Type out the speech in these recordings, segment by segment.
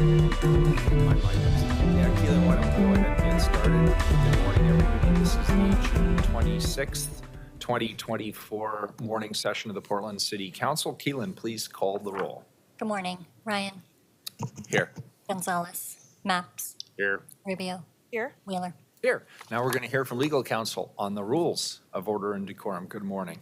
Yeah, Keelan, why don't we go ahead and get started? Good morning, everybody. This is the June 26th, 2024 morning session of the Portland City Council. Keelan, please call the roll. Good morning. Ryan, Here. Gonzalez, Maps, Here. Rubio, Here. Wheeler. Here. Now we're going to hear from legal counsel on the rules of order and decorum. Good morning.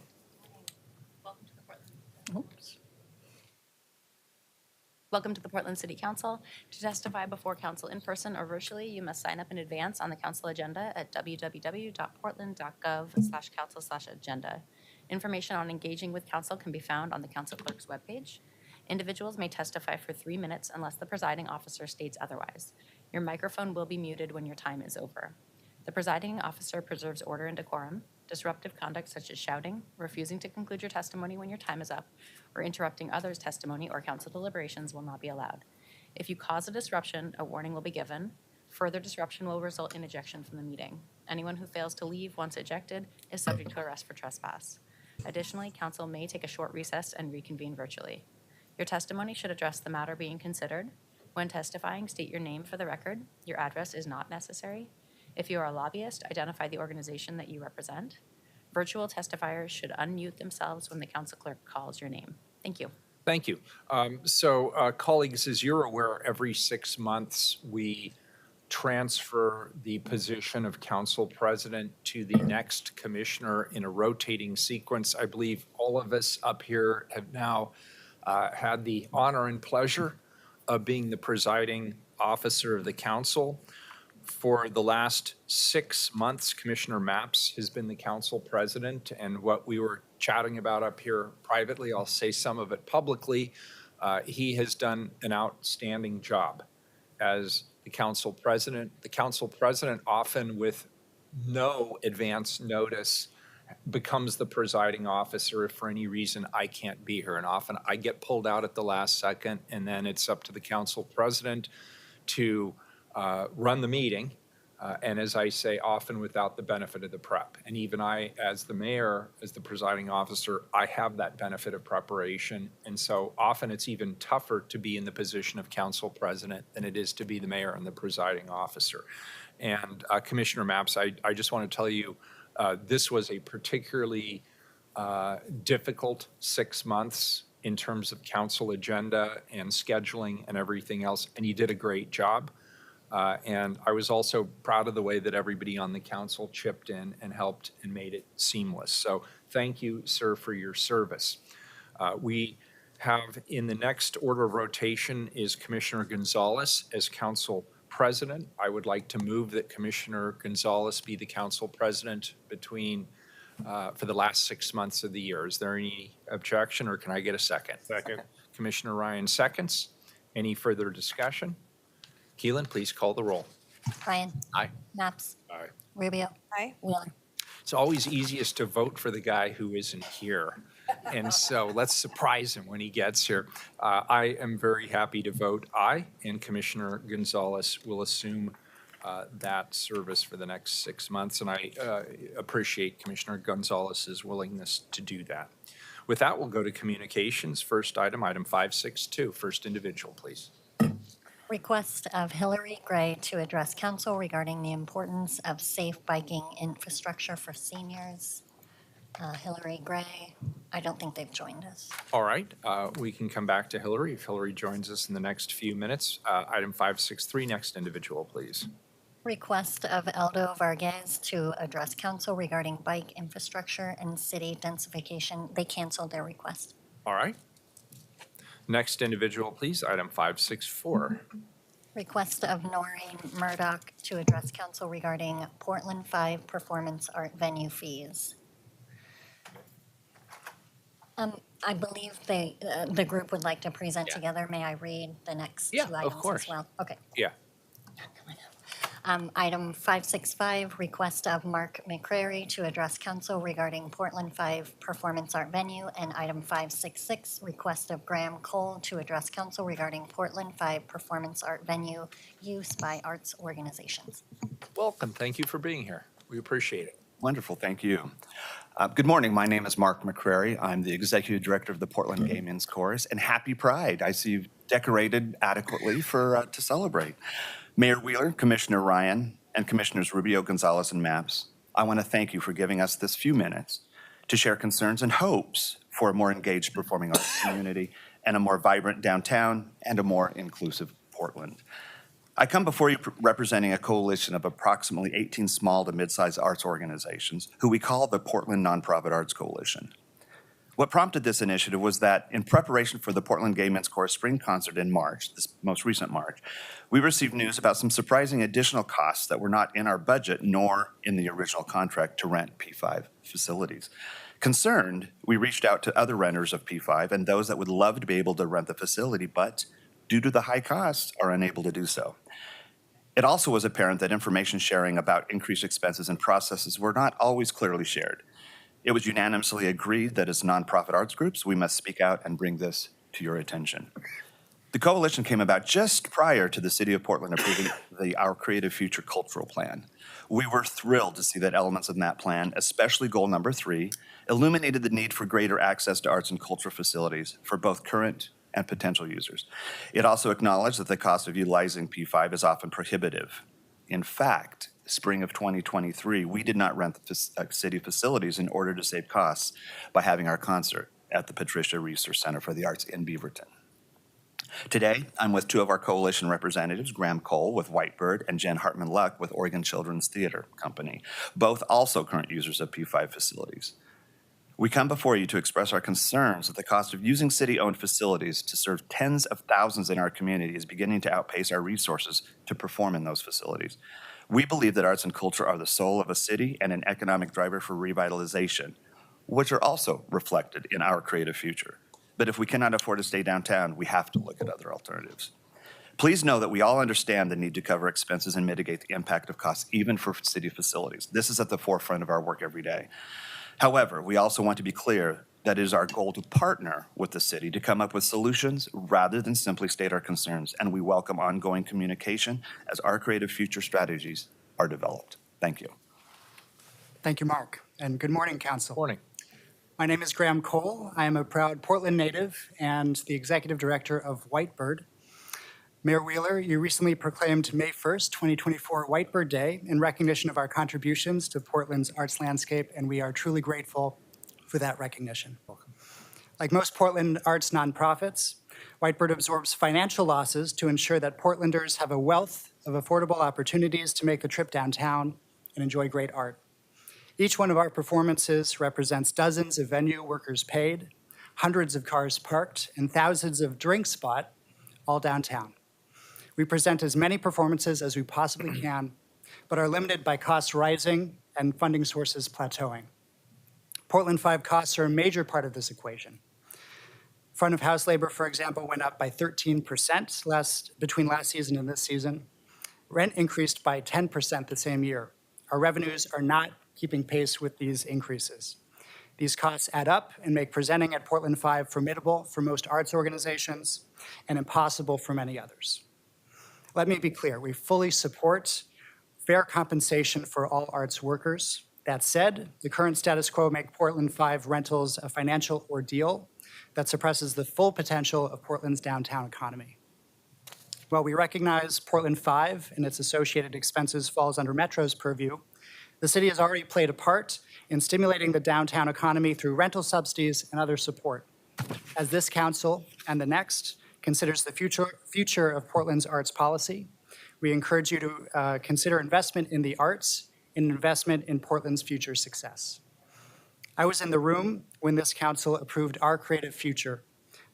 Welcome to the Portland City Council. To testify before council in person or virtually, you must sign up in advance on the council agenda at www.portland.gov/council/agenda. Information on engaging with council can be found on the council clerk's webpage. Individuals may testify for 3 minutes unless the presiding officer states otherwise. Your microphone will be muted when your time is over. The presiding officer preserves order and decorum. Disruptive conduct such as shouting, refusing to conclude your testimony when your time is up, or interrupting others' testimony or council deliberations will not be allowed. If you cause a disruption, a warning will be given. Further disruption will result in ejection from the meeting. Anyone who fails to leave once ejected is subject to arrest for trespass. Additionally, council may take a short recess and reconvene virtually. Your testimony should address the matter being considered. When testifying, state your name for the record. Your address is not necessary. If you are a lobbyist, identify the organization that you represent. Virtual testifiers should unmute themselves when the council clerk calls your name. Thank you. Thank you. Colleagues, as you're aware, every 6 months we transfer the position of council president to the next commissioner in a rotating sequence. I believe all of us up here have now had the honor and pleasure of being the presiding officer of the council. For the last 6 months, Commissioner Maps has been the council president, and what we were chatting about up here privately, I'll say some of it publicly, he has done an outstanding job as the council president. The council president, often with no advance notice, becomes the presiding officer if for any reason I can't be here. And often I get pulled out at the last second, and then it's up to the council president to run the meeting, and as I say, often without the benefit of the prep. And even I, as the mayor, as the presiding officer, I have that benefit of preparation. And so often it's even tougher to be in the position of council president than it is to be the mayor and the presiding officer. And Commissioner Maps, I just want to tell you, this was a particularly difficult 6 months in terms of council agenda and scheduling and everything else, and you did a great job. And I was also proud of the way that everybody on the council chipped in and helped and made it seamless. So thank you, sir, for your service. We have in the next order of rotation is Commissioner Gonzalez as council president. I would like to move that Commissioner Gonzalez be the council president for the last 6 months of the year. Is there any objection, or can I get a second? Second. Commissioner Ryan seconds. Any further discussion? Keelan, please call the roll. Ryan. Aye. Maps. Aye. Rubio. Aye. Wheeler. It's always easiest to vote for the guy who isn't here. And so let's surprise him when he gets here. I am very happy to vote aye, and Commissioner Gonzalez will assume that service for the next 6 months. And I appreciate Commissioner Gonzalez's willingness to do that. With that, we'll go to communications. First item 562. First individual, please. Request of Hillary Gray to address council regarding the importance of safe biking infrastructure for seniors. Hillary Gray, I don't think they've joined us. All right, we can come back to Hillary if Hillary joins us in the next few minutes. Item 563, next individual, please. Request of Aldo Vargas to address council regarding bike infrastructure and city densification. They canceled their request. All right. Next individual, please. Item 564. Request of Noreen Murdoch to address council regarding Portland 5 performance art venue fees. I believe the group would like to present together. May I read the next two items as well? Okay. Yeah. Item 565, request of Mark McCrary to address council regarding Portland 5 performance art venue. And item 566, request of Graham Cole to address council regarding Portland 5 performance art venue use by arts organizations. Welcome. Thank you for being here. We appreciate it. Wonderful, thank you. Good morning, my name is Mark McCrary. I'm the Executive Director of the Portland Gay Men's Chorus, and happy Pride. I see decorated adequately to celebrate. Mayor Wheeler, Commissioner Ryan, and Commissioners Rubio, Gonzalez, and Maps, I want to thank you for giving us this few minutes to share concerns and hopes for a more engaged performing arts community and a more vibrant downtown and a more inclusive Portland. I come before you representing a coalition of approximately 18 small to mid-sized arts organizations who we call the Portland Nonprofit Arts Coalition. What prompted this initiative was that in preparation for the Portland Gay Men's Chorus Spring Concert in March, this most recent March, we received news about some surprising additional costs that were not in our budget nor in the original contract to rent P5 facilities. Concerned, we reached out to other renters of P5 and those that would love to be able to rent the facility, but due to the high costs, are unable to do so. It also was apparent that information sharing about increased expenses and processes were not always clearly shared. It was unanimously agreed that as nonprofit arts groups, we must speak out and bring this to your attention. The coalition came about just prior to the City of Portland approving Our Creative Future cultural plan. We were thrilled to see that elements of that plan, especially goal number 3, illuminated the need for greater access to arts and cultural facilities for both current and potential users. It also acknowledged that the cost of utilizing P5 is often prohibitive. In fact, spring of 2023, we did not rent the city facilities in order to save costs by having our concert at the Patricia Research Center for the Arts in Beaverton. Today, I'm with 2 of our coalition representatives, Graham Cole with Whitebird and Jen Hartman Luck with Oregon Children's Theater Company, both also current users of P5 facilities. We come before you to express our concerns that the cost of using city-owned facilities to serve tens of thousands in our community is beginning to outpace our resources to perform in those facilities. We believe that arts and culture are the soul of a city and an economic driver for revitalization, which are also reflected in our creative future. But if we cannot afford to stay downtown, we have to look at other alternatives. Please know that we all understand the need to cover expenses and mitigate the impact of costs, even for city facilities. This is at the forefront of our work every day. However, we also want to be clear that it is our goal to partner with the city to come up with solutions rather than simply state our concerns, and we welcome ongoing communication as our creative future strategies are developed. Thank you. Thank you, Mark, and good morning, Council. Morning. My name is Graham Cole. I am a proud Portland native and the Executive Director of Whitebird. Mayor Wheeler, you recently proclaimed May 1st, 2024 Whitebird Day in recognition of our contributions to Portland's arts landscape, and we are truly grateful for that recognition. Welcome. Like most Portland arts nonprofits, Whitebird absorbs financial losses to ensure that Portlanders have a wealth of affordable opportunities to make the trip downtown and enjoy great art. Each one of our performances represents dozens of venue workers paid, hundreds of cars parked, and thousands of drinks bought, all downtown. We present as many performances as we possibly can, but are limited by costs rising and funding sources plateauing. Portland 5 costs are a major part of this equation. Front of house labor, for example, went up by 13% between last season and this season. Rent increased by 10% the same year. Our revenues are not keeping pace with these increases. These costs add up and make presenting at Portland 5 formidable for most arts organizations and impossible for many others. Let me be clear, we fully support fair compensation for all arts workers. That said, the current status quo makes Portland 5 rentals a financial ordeal that suppresses the full potential of Portland's downtown economy. While we recognize Portland 5 and its associated expenses falls under Metro's purview, the city has already played a part in stimulating the downtown economy through rental subsidies and other support. As this council and the next considers the future of Portland's arts policy, we encourage you to consider investment in the arts and investment in Portland's future success. I was in the room when this council approved Our Creative Future,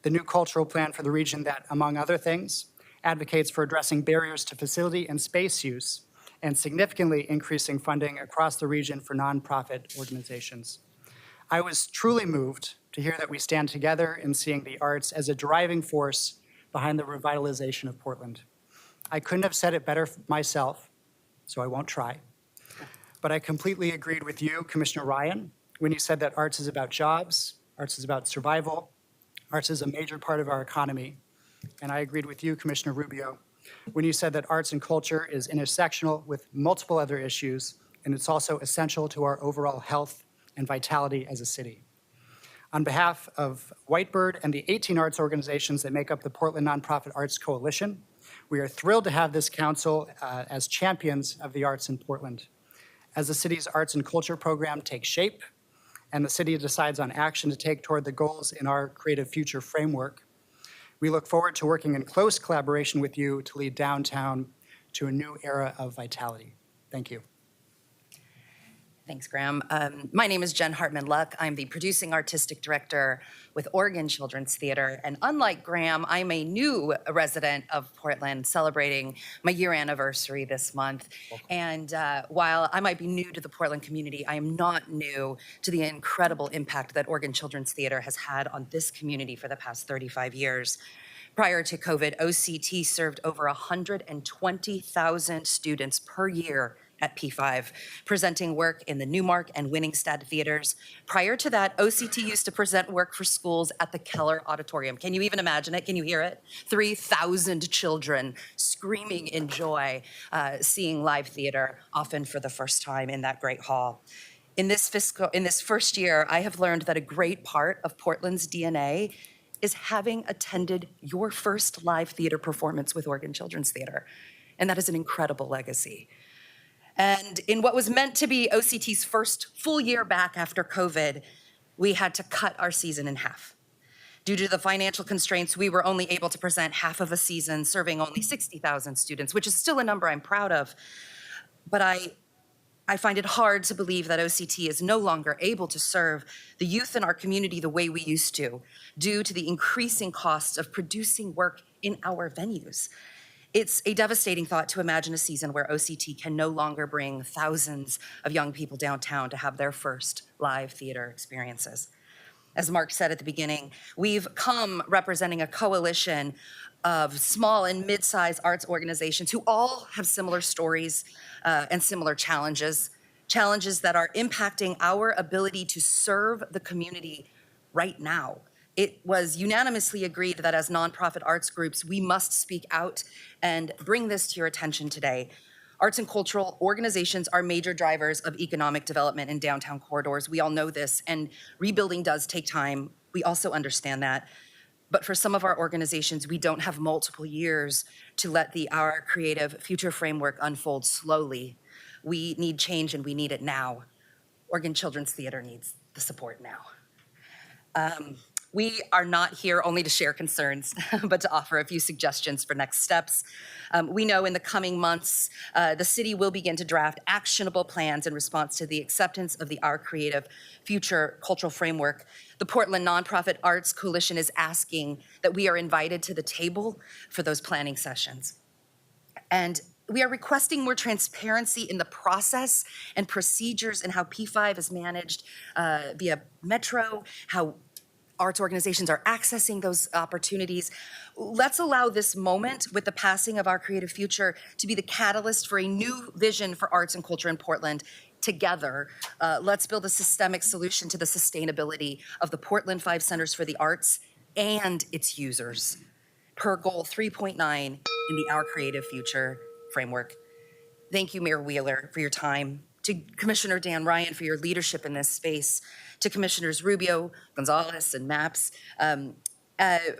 the new cultural plan for the region that, among other things, advocates for addressing barriers to facility and space use and significantly increasing funding across the region for nonprofit organizations. I was truly moved to hear that we stand together in seeing the arts as a driving force behind the revitalization of Portland. I couldn't have said it better myself, so I won't try. But I completely agreed with you, Commissioner Ryan, when you said that arts is about jobs, arts is about survival, arts is a major part of our economy. And I agreed with you, Commissioner Rubio, when you said that arts and culture is intersectional with multiple other issues, and it's also essential to our overall health and vitality as a city. On behalf of Whitebird and the 18 arts organizations that make up the Portland Nonprofit Arts Coalition, we are thrilled to have this council as champions of the arts in Portland. As the city's arts and culture program takes shape and the city decides on action to take toward the goals in our Creative Future framework, we look forward to working in close collaboration with you to lead downtown to a new era of vitality. Thank you. Thanks, Graham. My name is Jen Hartman-Luck. I'm the producing artistic director with Oregon Children's Theater. And unlike Graham, I'm a new resident of Portland, celebrating my year anniversary this month. And while I might be new to the Portland community, I am not new to the incredible impact that Oregon Children's Theater has had on this community for the past 35 years. Prior to COVID, OCT served over 120,000 students per year at P5, presenting work in the Newmark and Winningstad theaters. Prior to that, OCT used to present work for schools at the Keller Auditorium. Can you even imagine it? Can you hear it? 3,000 children screaming in joy, seeing live theater, often for the first time in that great hall. In this first year, I have learned that a great part of Portland's DNA is having attended your first live theater performance with Oregon Children's Theater. And that is an incredible legacy. And in what was meant to be OCT's first full year back after COVID, we had to cut our season in half. Due to the financial constraints, we were only able to present half of a season, serving only 60,000 students, which is still a number I'm proud of. But I find it hard to believe that OCT is no longer able to serve the youth in our community the way we used to, due to the increasing costs of producing work in our venues. It's a devastating thought to imagine a season where OCT can no longer bring thousands of young people downtown to have their first live theater experiences. As Mark said at the beginning, we've come representing a coalition of small and mid-sized arts organizations who all have similar stories and similar challenges that are impacting our ability to serve the community right now. It was unanimously agreed that as nonprofit arts groups, we must speak out and bring this to your attention today. Arts and cultural organizations are major drivers of economic development in downtown corridors. We all know this, and rebuilding does take time. We also understand that. But for some of our organizations, we don't have multiple years to let our Creative Future framework unfold slowly. We need change, and we need it now. Oregon Children's Theater needs the support now. We are not here only to share concerns, but to offer a few suggestions for next steps. We know in the coming months, the city will begin to draft actionable plans in response to the acceptance of Our Creative Future cultural framework. The Portland Nonprofit Arts Coalition is asking that we are invited to the table for those planning sessions. And we are requesting more transparency in the process and procedures and how P5 is managed via Metro, how arts organizations are accessing those opportunities. Let's allow this moment with the passing of Our Creative Future to be the catalyst for a new vision for arts and culture in Portland. Together, let's build a systemic solution to the sustainability of the Portland 5 Centers for the Arts and its users, per goal 3.9 in the Our Creative Future framework. Thank you, Mayor Wheeler, for your time. To Commissioner Dan Ryan for your leadership in this space, to Commissioners Rubio, Gonzalez, and Maps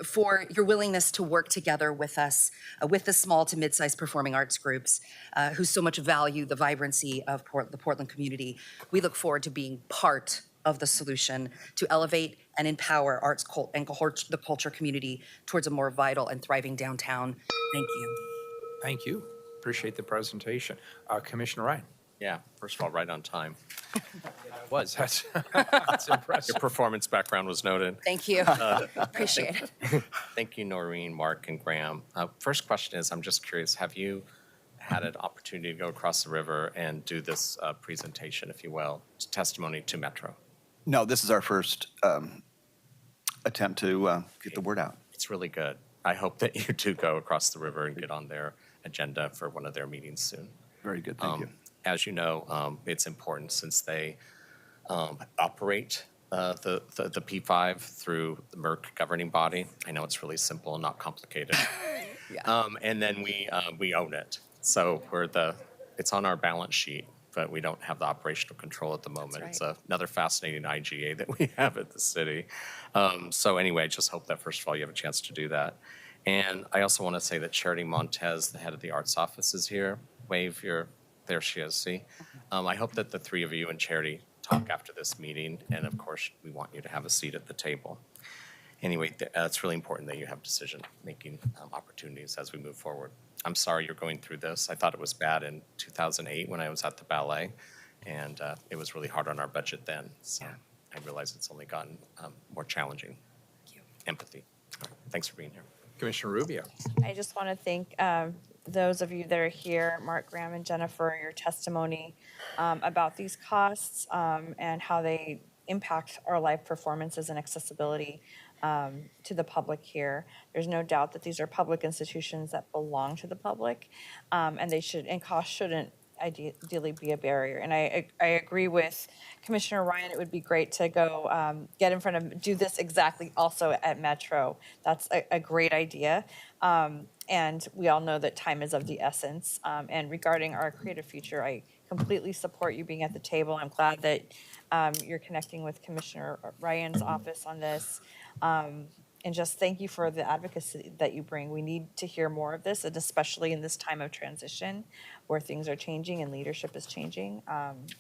for your willingness to work together with us, with the small to mid-sized performing arts groups who so much value the vibrancy of the Portland community. We look forward to being part of the solution to elevate and empower arts and the culture community towards a more vital and thriving downtown. Thank you. Thank you. Appreciate the presentation. Commissioner Ryan. Yeah, first of all, right on time. That's impressive. Your performance background was noted. Thank you. Appreciate it. Thank you, Noreen, Mark, and Graham. First question is, I'm just curious, have you had an opportunity to go across the river and do this presentation, if you will, testimony to Metro? No, this is our first attempt to get the word out. It's really good. I hope that you do go across the river and get on their agenda for one of their meetings soon. Very good, thank you. As you know, it's important since they operate the P5 through the Merck governing body. I know it's really simple and not complicated. Yeah. And then we own it. So it's on our balance sheet. but we don't have the operational control at the moment. right. It's another fascinating IGA that we have at the city. So anyway, just hope that first of all you have a chance to do that. And I also want to say that Charity Montez, the head of the arts office, is here. Wave your, there she is, see? I hope that the three of you and Charity talk after this meeting, and of course, we want you to have a seat at the table. Anyway, it's really important that you have decision-making opportunities as we move forward. I'm sorry you're going through this. I thought it was bad in 2008 when I was at the ballet, and it was really hard on our budget then. So I realize it's only gotten more challenging. Thank you. Empathy. Thanks for being here. Commissioner Rubio. I just want to thank those of you that are here, Mark, Graham, and Jennifer, your testimony about these costs and how they impact our life performances and accessibility to the public here. There's no doubt that these are public institutions that belong to the public, and they should, and cost shouldn't ideally be a barrier. And I agree with Commissioner Ryan. It would be great to go get in front of, do this exactly also at Metro. That's a great idea. And we all know that time is of the essence. And regarding our creative future, I completely support you being at the table. I'm glad that you're connecting with Commissioner Ryan's office on this. And just thank you for the advocacy that you bring. We need to hear more of this, and especially in this time of transition where things are changing and leadership is changing.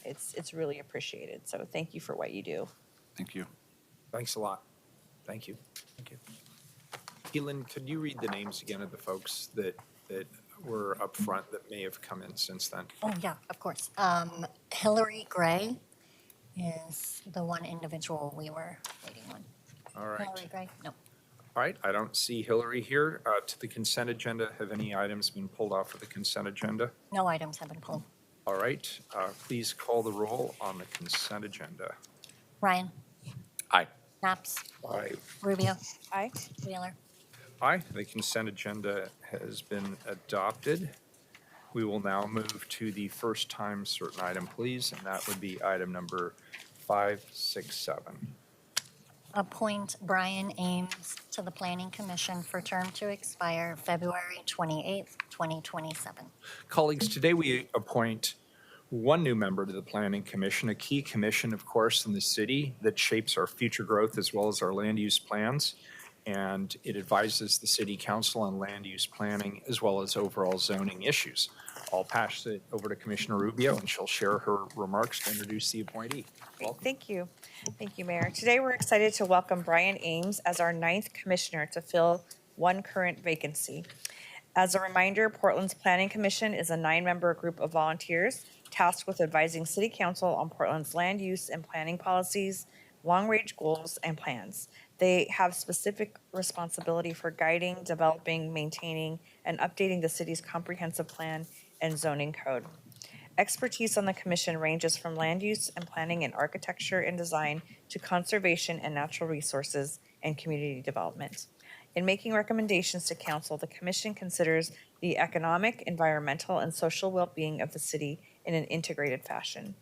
It's really appreciated. So thank you for what you do. Thank you. Thanks a lot. Thank you. Thank you. Elin, could you read the names again of the folks that were up front that may have come in since then? Oh, yeah, of course. Hillary Gray is the one individual we were waiting on. All right. Hillary Gray? No. All right, I don't see Hillary here. To the consent agenda, have any items been pulled off of the consent agenda? No items have been pulled. All right, please call the roll on the consent agenda. Ryan? Aye. Naps? Aye. Rubio? Aye. Wheeler? Aye, the consent agenda has been adopted. We will now move to the first time certain item, please, and that would be item number 567. Appoint Brian Ames to the Planning Commission for term to expire February 28th, 2027. Colleagues, today we appoint one new member to the Planning Commission, a key commission, of course, in the city that shapes our future growth as well as our land use plans. And it advises the city council on land use planning as well as overall zoning issues. I'll pass it over to Commissioner Rubio and she'll share her remarks to introduce the appointee. Welcome. Thank you. Thank you, Mayor. Today, we're excited to welcome Brian Ames as our 9th commissioner to fill one current vacancy. As a reminder, Portland's Planning Commission is a 9-member group of volunteers tasked with advising City Council on Portland's land use and planning policies, long-range goals, and plans. They have specific responsibility for guiding, developing, maintaining, and updating the city's comprehensive plan and zoning code. Expertise on the commission ranges from land use and planning and architecture and design to conservation and natural resources and community development. In making recommendations to council, the commission considers the economic, environmental, and social well-being of the city in an integrated fashion.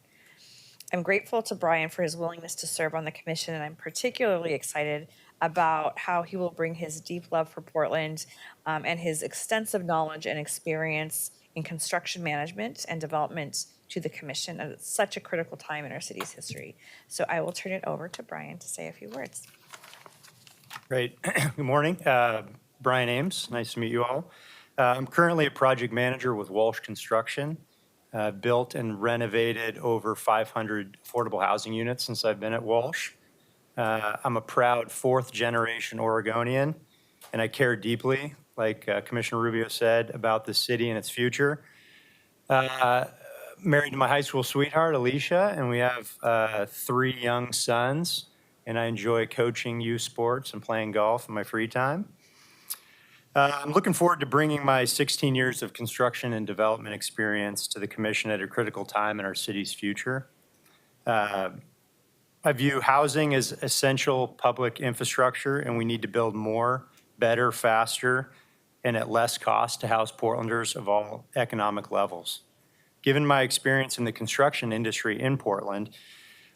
I'm grateful to Brian for his willingness to serve on the commission, and I'm particularly excited about how he will bring his deep love for Portland and his extensive knowledge and experience in construction management and development to the commission at such a critical time in our city's history. So I will turn it over to Brian to say a few words. Great. Good morning. Brian Ames. Nice to meet you all. I'm currently a project manager with Walsh Construction. Built and renovated over 500 affordable housing units since I've been at Walsh. I'm a proud 4th-generation Oregonian, and I care deeply, like Commissioner Rubio said, about the city and its future. Married to my high school sweetheart, Alicia, and we have 3 young sons, and I enjoy coaching youth sports and playing golf in my free time. I'm looking forward to bringing my 16 years of construction and development experience to the commission at a critical time in our city's future. I view housing as essential public infrastructure, and we need to build more, better, faster, and at less cost to house Portlanders of all economic levels. Given my experience in the construction industry in Portland,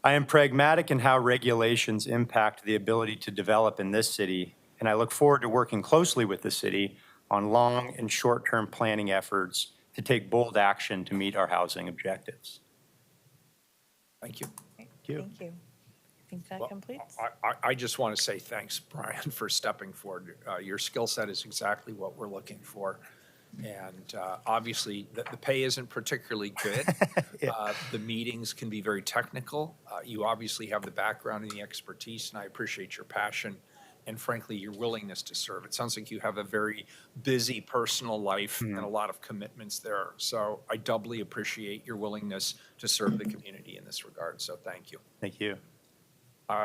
I am pragmatic in how regulations impact the ability to develop in this city, and I look forward to working closely with the city on long and short-term planning efforts to take bold action to meet our housing objectives. Thank you. you. Thank you. I think that Well, completes. I just want to say thanks, Brian, for stepping forward. Your skill set is exactly what we're looking for. And obviously, the pay isn't particularly good. The meetings can be very technical. You obviously have the background and the expertise, and I appreciate your passion and frankly, your willingness to serve. It sounds like you have a very busy personal life and a lot of commitments there. So I doubly appreciate your willingness to serve the community in this regard. So thank you. Thank you.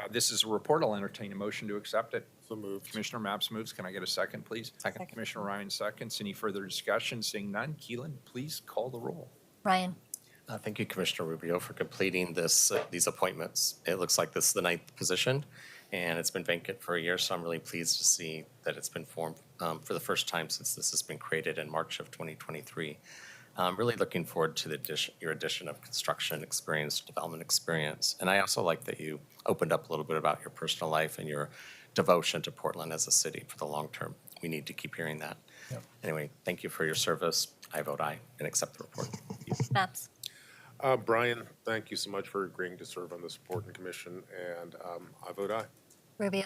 This is a report. I'll entertain a motion to accept it. So moved. Commissioner Maps moves. Can I get a second, please? Second. Commissioner Ryan seconds. Any further discussion? Seeing none, Keelan, please call the roll. Ryan, Thank you, Commissioner Rubio, for completing these appointments. It looks like this is the 9th position, and it's been vacant for a year, so I'm really pleased to see that it's been formed for the first time since this has been created in March of 2023. I'm really looking forward to your addition of construction experience, development experience, and I also like that you opened up a little bit about your personal life and your devotion to Portland as a city for the long term. We need to keep hearing that. Anyway, thank you for your service. I vote aye and accept the report. Maps, Brian, thank you so much for agreeing to serve on this important commission, and I vote aye. Rubio,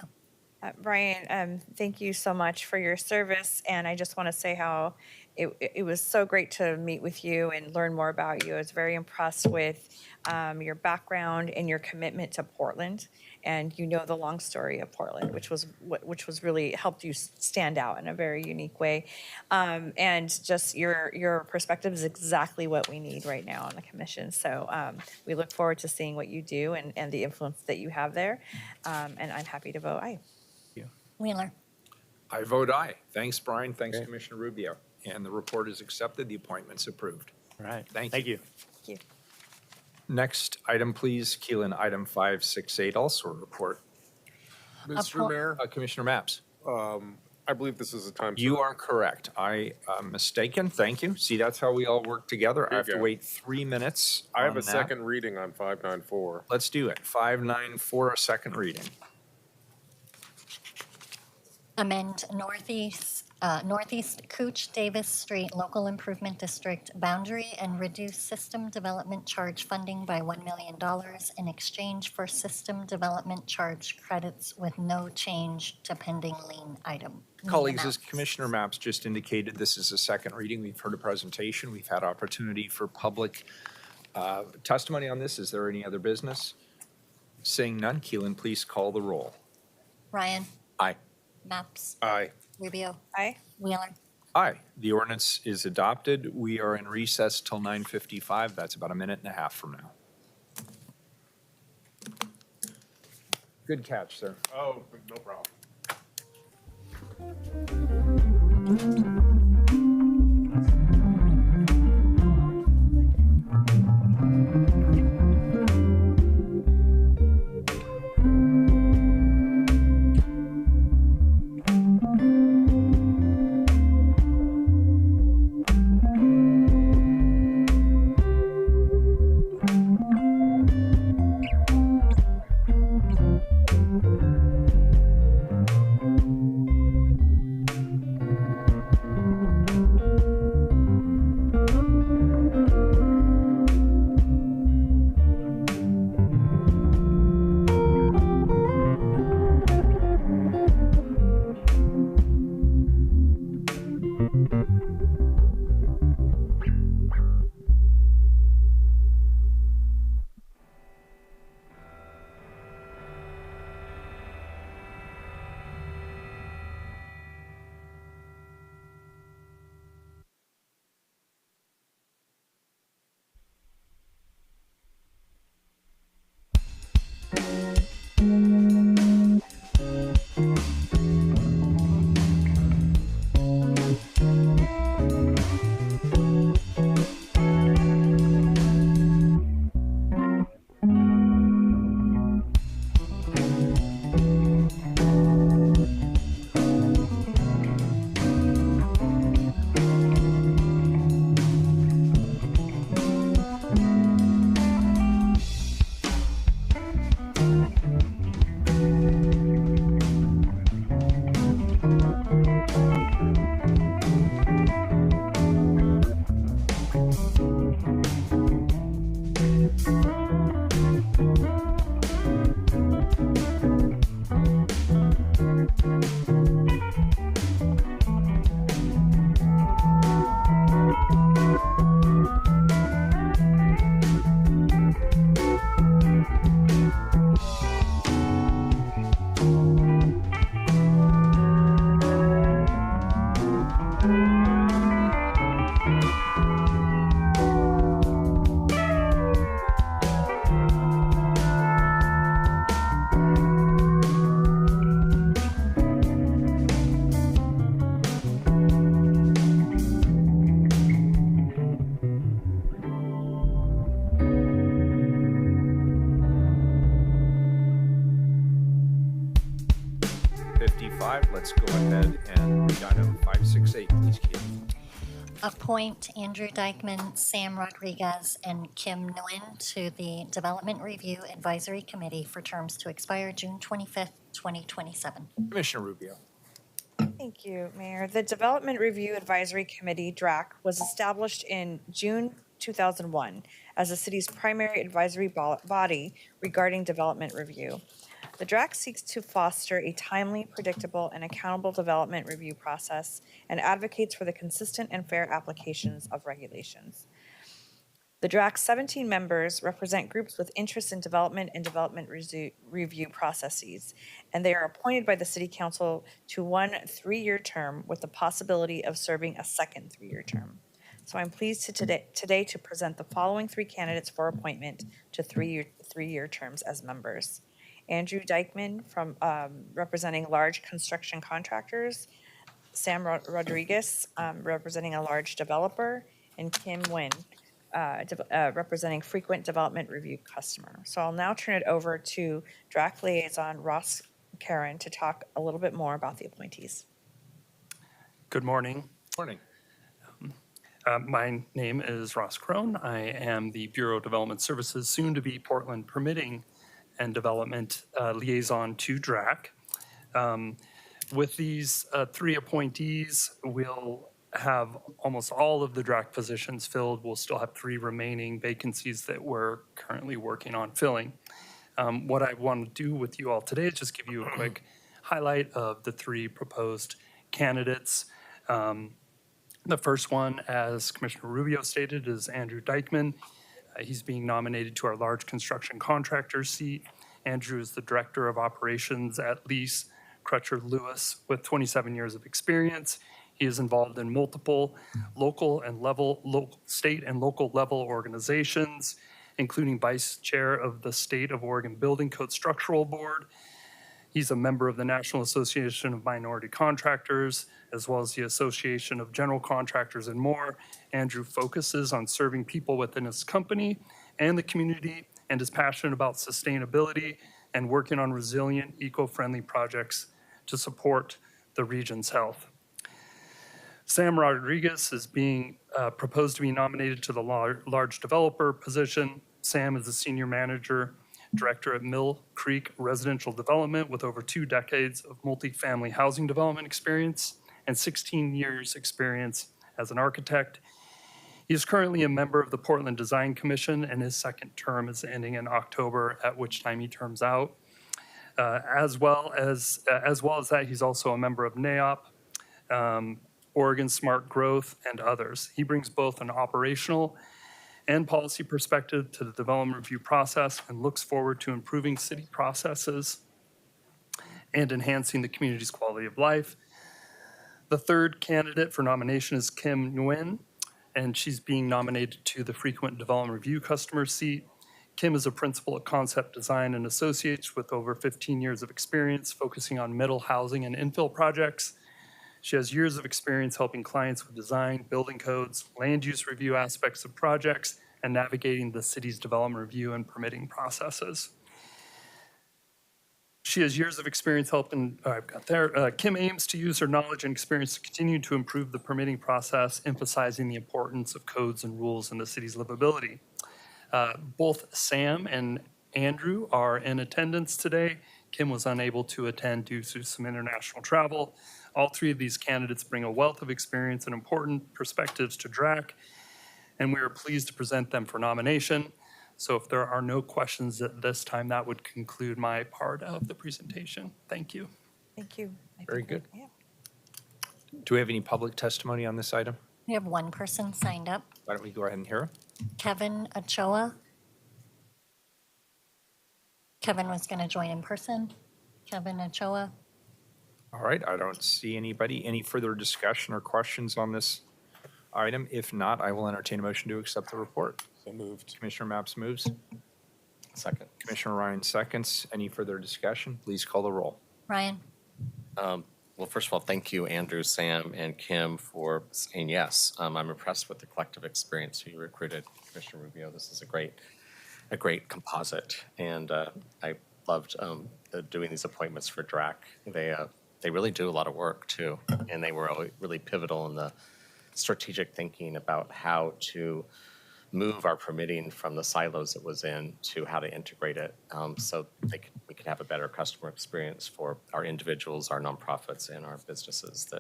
Brian, thank you so much for your service, and I just want to say how it was so great to meet with you and learn more about you. I was very impressed with your background and your commitment to Portland, and you know the long story of Portland, which was really helped you stand out in a very unique way, and just your perspective is exactly what we need right now on the commission. So we look forward to seeing what you do and the influence that you have there, and I'm happy to vote aye. Wheeler, I vote aye. Thanks, Brian. Thanks, Commissioner Rubio. And the report is accepted. The appointment's approved. All right. Thank Thank you. Thank you. Next item, please. Keelan, item 568, also a report. Mr. Mayor, Commissioner Maps. I believe this is a time. You are correct. I am mistaken. Thank you. See, that's how we all work together. I There you have to go. wait 3 minutes. I have on a that. second reading on 594. Let's do it. 594, a second reading. amend Northeast Cooch Davis Street Local Improvement District boundary and reduce system development charge funding by $1 million in exchange for system development charge credits with no change to pending lien item. Colleagues, as amounts. Commissioner Maps just indicated, this is a second reading. We've heard a presentation. We've had opportunity for public testimony on this. Is there any other business? Seeing none, Keelan, please call the roll. Ryan, Aye. Maps, Aye. Rubio, Aye. Wheeler. Aye. The ordinance is adopted. We are in recess till 9:55. That's about a minute and a half from now. Good catch, sir. Oh, no problem. Let's go ahead and read item 568, please, Katie. Appoint Andrew Dykeman, Sam Rodriguez, and Kim Nguyen to the Development Review Advisory Committee for terms to expire June 25th, 2027. Commissioner Rubio. Thank you, Mayor. The Development Review Advisory Committee, DRAC, was established in June 2001 as the city's primary advisory body regarding development review. The DRAC seeks to foster a timely, predictable, and accountable development review process and advocates for the consistent and fair applications of regulations. The DRAC's 17 members represent groups with interest in development and development review processes, and they are appointed by the City Council to one 3-year term with the possibility of serving a second 3-year term. So I'm pleased to today to present the following 3 candidates for appointment to 3-year terms as members. Andrew Dykeman from representing large construction contractors, Sam Rodriguez representing a large developer, and Kim Nguyen representing frequent development review customer. So I'll now turn it over to DRAC liaison Ross Karen to talk a little bit more about the appointees. Good morning. Morning. My name is Ross Crone. I am the Bureau of Development Services, soon to be Portland Permitting and Development Liaison to DRAC. With these 3 appointees, we'll have almost all of the DRAC positions filled. We'll still have 3 remaining vacancies that we're currently working on filling. What I want to do with you all today is just give you a quick highlight of the 3 proposed candidates. The first one, as Commissioner Rubio stated, is Andrew Dykeman. He's being nominated to our large construction contractor seat. Andrew is the Director of Operations at Lease Crutcher Lewis with 27 years of experience. He is involved in multiple state and local level organizations, including Vice Chair of the State of Oregon Building Code Structural Board. He's a member of the National Association of Minority Contractors, as well as the Association of General Contractors and more. Andrew focuses on serving people within his company and the community and is passionate about sustainability and working on resilient, eco-friendly projects to support the region's health. Sam Rodriguez is being proposed to be nominated to the large developer position. Sam is a senior manager, director at Mill Creek Residential Development with over 2 decades of multifamily housing development experience and 16 years experience as an architect. He is currently a member of the Portland Design Commission, and his 2nd term is ending in October, at which time he terms out. As well as that, he's also a member of NAOP, Oregon Smart Growth, and others. He brings both an operational and policy perspective to the development review process and looks forward to improving city processes and enhancing the community's quality of life. The 3rd candidate for nomination is Kim Nguyen, and she's being nominated to the frequent development review customer seat. Kim is a principal at Concept Design and Associates with over 15 years of experience focusing on middle housing and infill projects. She has years of experience helping clients with design, building codes, land use review aspects of projects, and navigating the city's development review and permitting processes. She has years of experience helping, Kim aims to use her knowledge and experience to continue to improve the permitting process, emphasizing the importance of codes and rules in the city's livability. Both Sam and Andrew are in attendance today. Kim was unable to attend due to some international travel. All 3 of these candidates bring a wealth of experience and important perspectives to DRAC, and we are pleased to present them for nomination. So if there are no questions at this time, that would conclude my part of the presentation. Thank you. Thank you. I Very think we- good. yeah. Do we have any public testimony on this item? We have one person signed up, Why don't we go ahead and hear it? Kevin Ochoa. Kevin was going to join in person. Kevin Ochoa. All right, I don't see anybody. Any further discussion or questions on this item? If not, I will entertain a motion to accept the report. So moved. Commissioner Maps moves. Second. Commissioner Ryan seconds. Any further discussion? Please call the roll. Ryan. Well, first of all, thank you, Andrew, Sam, and Kim, for saying yes. I'm impressed with the collective experience you recruited, Commissioner Rubio. This is a great composite, and I loved doing these appointments for DRAC. They really do a lot of work too, and they were really pivotal in the strategic thinking about how to move our permitting from the silos it was in to how to integrate it, so we could have a better customer experience for our individuals, our nonprofits, and our businesses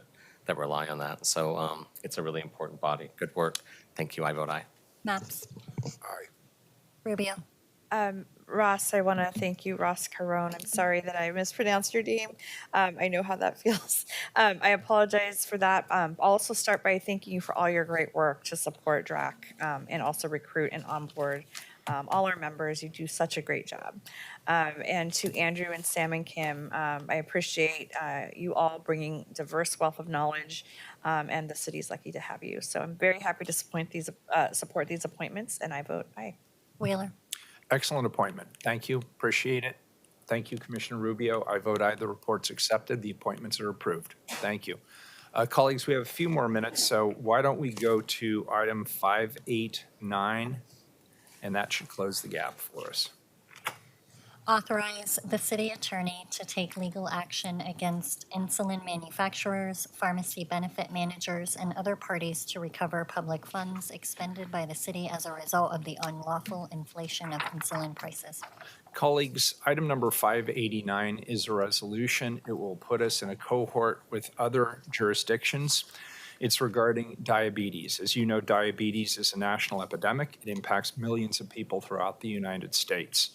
that rely on that. So it's a really important body. Good work. Thank you. I vote aye. Maps. Aye. Rubio. Ross, I want to thank you, Ross Carone. I'm sorry that I mispronounced your name. I know how that feels. I apologize for that. I'll also start by thanking you for all your great work to support DRAC and also recruit and onboard all our members. You do such a great job. And to Andrew and Sam and Kim, I appreciate you all bringing diverse wealth of knowledge, and the city's lucky to have you. So I'm very happy to support these appointments, and I vote aye. Wheeler. Excellent appointment. Thank you. Appreciate it. Thank you, Commissioner Rubio. I vote aye. The report's accepted. The appointments are approved. Thank you. Colleagues, we have a few more minutes, so why don't we go to item 589, and that should close the gap for us. Authorize the city attorney to take legal action against insulin manufacturers, pharmacy benefit managers, and other parties to recover public funds expended by the city as a result of the unlawful inflation of insulin prices. Colleagues, item number 589 is a resolution. It will put us in a cohort with other jurisdictions. It's regarding diabetes. As you know, diabetes is a national epidemic. It impacts millions of people throughout the United States.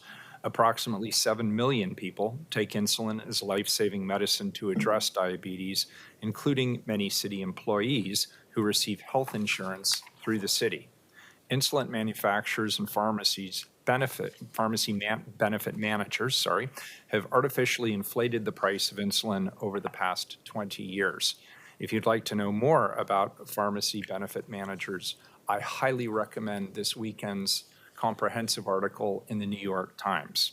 Approximately 7 million people take insulin as life-saving medicine to address diabetes, including many city employees who receive health insurance through the city. Insulin manufacturers and benefit managers, have artificially inflated the price of insulin over the past 20 years. If you'd like to know more about pharmacy benefit managers, I highly recommend this weekend's comprehensive article in the New York Times.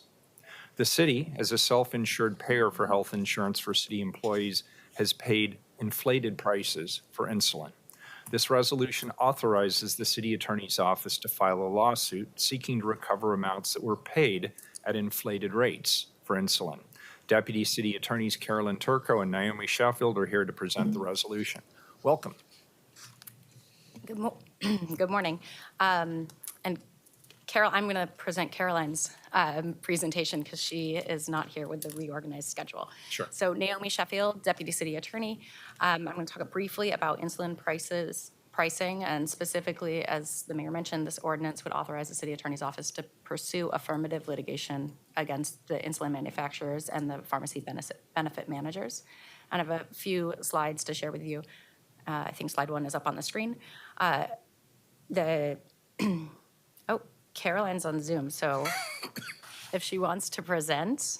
The city, as a self-insured payer for health insurance for city employees, has paid inflated prices for insulin. This resolution authorizes the city attorney's office to file a lawsuit seeking to recover amounts that were paid at inflated rates for insulin. Deputy City Attorneys Carolyn Turco and Naomi Sheffield are here to present the resolution. Welcome. Good morning. And Carol, I'm going to present Caroline's presentation because she is not here with the reorganized schedule. Sure. So Naomi Sheffield, Deputy City Attorney. I'm going to talk briefly about insulin pricing, and specifically, as the mayor mentioned, this ordinance would authorize the city attorney's office to pursue affirmative litigation against the insulin manufacturers and the pharmacy benefit managers. And I have a few slides to share with you. I think slide 1 is up on the screen. Caroline's on Zoom, so if she wants to present,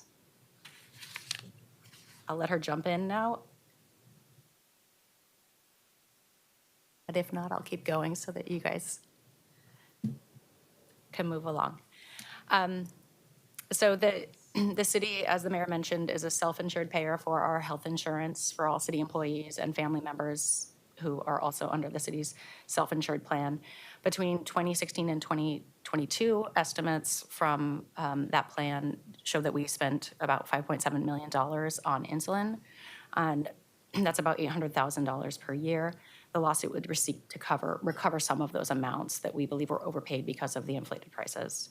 I'll let her jump in now. But if not, I'll keep going so that you guys can move along. So the city, as the mayor mentioned, is a self-insured payer for our health insurance for all city employees and family members who are also under the city's self-insured plan. Between 2016 and 2022, estimates from that plan show that we spent about $5.7 million on insulin, and that's about $800,000 per year. The lawsuit would seek to recover some of those amounts that we believe were overpaid because of the inflated prices.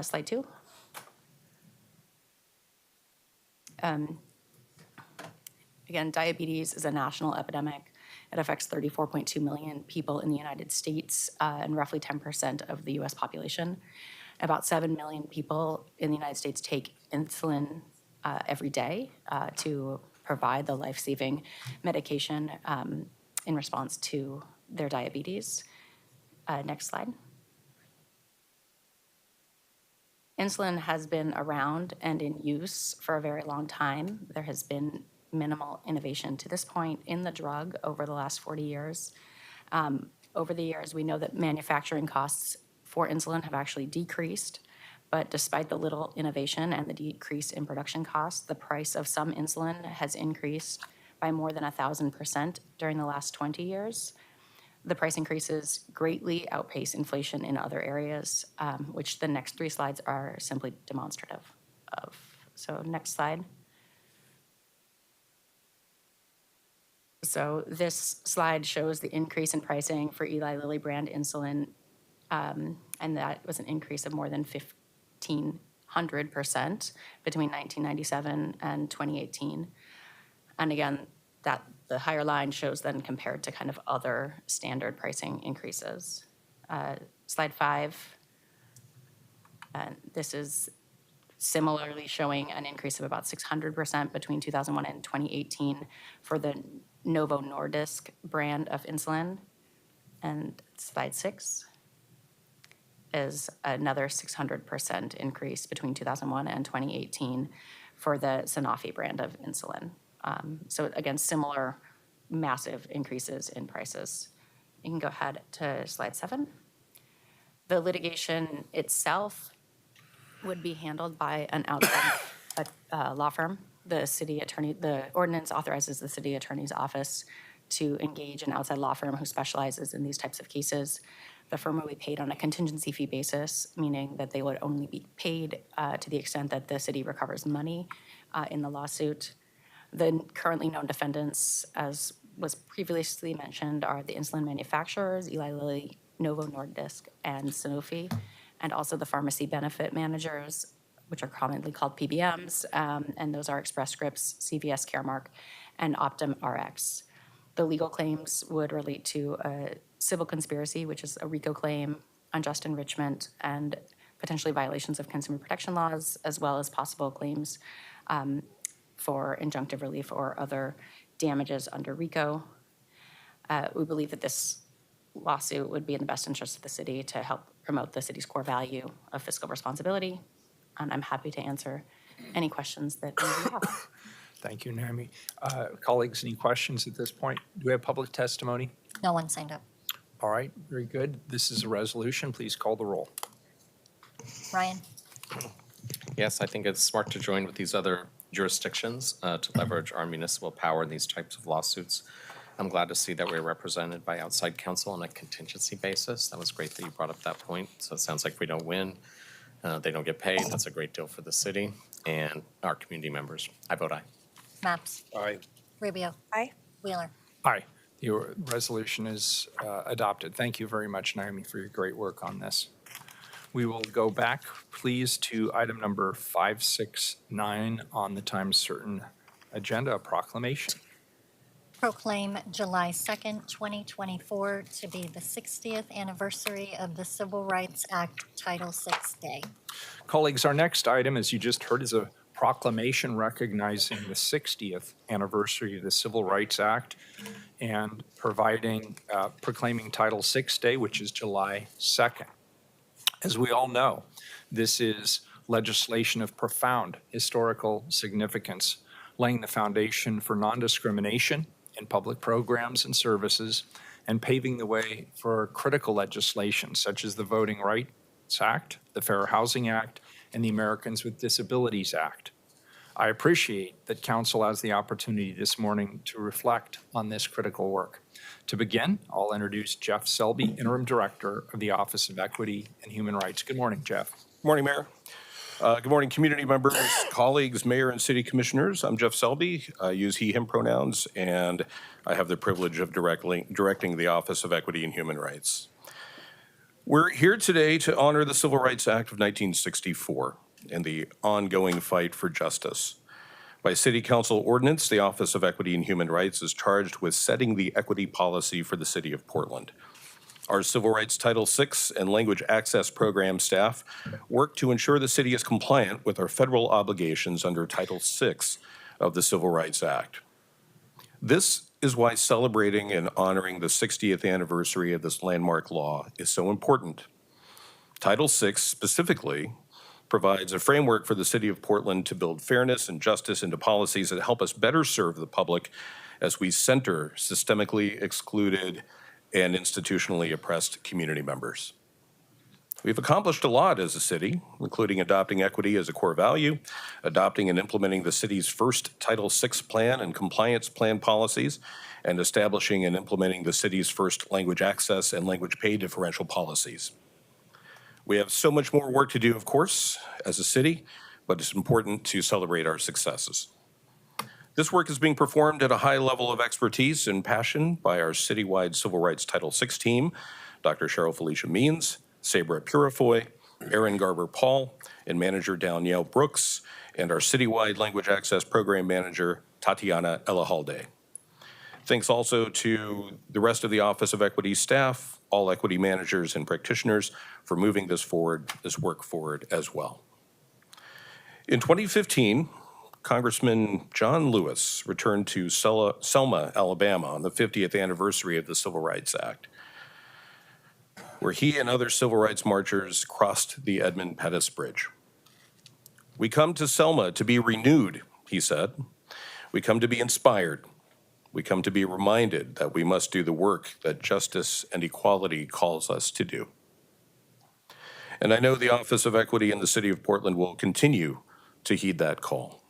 Slide 2. Again, diabetes is a national epidemic. It affects 34.2 million people in the United States and roughly 10% of the US population. About 7 million people in the United States take insulin every day to provide the life-saving medication in response to their diabetes. Next slide. Insulin has been around and in use for a very long time. There has been minimal innovation to this point in the drug over the last 40 years. Over the years, we know that manufacturing costs for insulin have actually decreased, but despite the little innovation and the decrease in production costs, the price of some insulin has increased by more than 1,000% during the last 20 years. The price increases greatly outpace inflation in other areas, which the next 3 slides are simply demonstrative of. So next slide. So this slide shows the increase in pricing for Eli Lilly brand insulin, and that was an increase of more than 1,500% between 1997 and 2018. And again, that the higher line shows then compared to kind of other standard pricing increases. Slide 5. This is similarly showing an increase of about 600% between 2001 and 2018 for the Novo Nordisk brand of insulin. And slide 6 is another 600% increase between 2001 and 2018 for the Sanofi brand of insulin. So again, similar massive increases in prices. You can go ahead to slide 7. The litigation itself would be handled by an outside law firm. The city attorney, the ordinance authorizes the city attorney's office to engage an outside law firm who specializes in these types of cases. The firm will be paid on a contingency fee basis, meaning that they would only be paid to the extent that the city recovers money in the lawsuit. The currently known defendants, as was previously mentioned, are the insulin manufacturers, Eli Lilly, Novo Nordisk, and Sanofi, and also the pharmacy benefit managers, which are commonly called PBMs, and those are Express Scripts, CVS Caremark, and Optum Rx. The legal claims would relate to a civil conspiracy, which is a RICO claim, unjust enrichment, and potentially violations of consumer protection laws, as well as possible claims for injunctive relief or other damages under RICO. We believe that this lawsuit would be in the best interest of the city to help promote the city's core value of fiscal responsibility. And I'm happy to answer any questions that you have. Thank you, Naomi. Colleagues, any questions at this point? Do we have public testimony? No one signed up. All right, very good. This is a resolution. Please call the roll. Ryan? Yes, I think it's smart to join with these other jurisdictions to leverage our municipal power in these types of lawsuits. I'm glad to see that we're represented by outside counsel on a contingency basis. That was great that you brought up that point. So it sounds like we don't win. They don't get paid. That's a great deal for the city and our community members. I vote aye. Maps? Aye. Rubio? Aye. Wheeler? Aye. Your resolution is adopted. Thank you very much, Naomi, for your great work on this. We will go back, please, to item number 569 on the time certain agenda, a proclamation. Proclaim July 2nd, 2024 to be the 60th anniversary of the Civil Rights Act Title VI Day. Colleagues, our next item, as you just heard, is a proclamation recognizing the 60th anniversary of the Civil Rights Act and proclaiming Title VI Day, which is July 2nd. As we all know, this is legislation of profound historical significance, laying the foundation for non-discrimination in public programs and services, and paving the way for critical legislation such as the Voting Rights Act, the Fair Housing Act, and the Americans with Disabilities Act. I appreciate that Council has the opportunity this morning to reflect on this critical work. To begin, I'll introduce Jeff Selby, Interim Director of the Office of Equity and Human Rights. Good morning, Jeff. Good morning, Mayor. Good morning, community members, colleagues, mayor, and city commissioners. I'm Jeff Selby. I use he, him pronouns, and I have the privilege of directing the Office of Equity and Human Rights. We're here today to honor the Civil Rights Act of 1964 and the ongoing fight for justice. By City Council ordinance, the Office of Equity and Human Rights is charged with setting the equity policy for the city of Portland. Our Civil Rights Title VI and Language Access Program staff work to ensure the city is compliant with our federal obligations under Title VI of the Civil Rights Act. This is why celebrating and honoring the 60th anniversary of this landmark law is so important. Title VI specifically provides a framework for the city of Portland to build fairness and justice into policies that help us better serve the public as we center systemically excluded and institutionally oppressed community members. We've accomplished a lot as a city, including adopting equity as a core value, adopting and implementing the city's first Title VI plan and compliance plan policies, and establishing and implementing the city's first language access and language pay differential policies. We have so much more work to do, of course, as a city, but it's important to celebrate our successes. This work is being performed at a high level of expertise and passion by our citywide Civil Rights Title VI team, Dr. Cheryl Felicia Means, Sabra Purifoy, Erin Garber-Paul, and Manager Danielle Brooks, and our citywide Language Access Program Manager, Tatiana Elahalde. Thanks also to the rest of the Office of Equity staff, all equity managers and practitioners for moving this work forward as well. In 2015, Congressman John Lewis returned to Selma, Alabama on the 50th anniversary of the Civil Rights Act, where he and other civil rights marchers crossed the Edmund Pettus Bridge. "We come to Selma to be renewed," he said. "We come to be inspired. We come to be reminded that we must do the work that justice and equality calls us to do." And I know the Office of Equity in the City of Portland will continue to heed that call.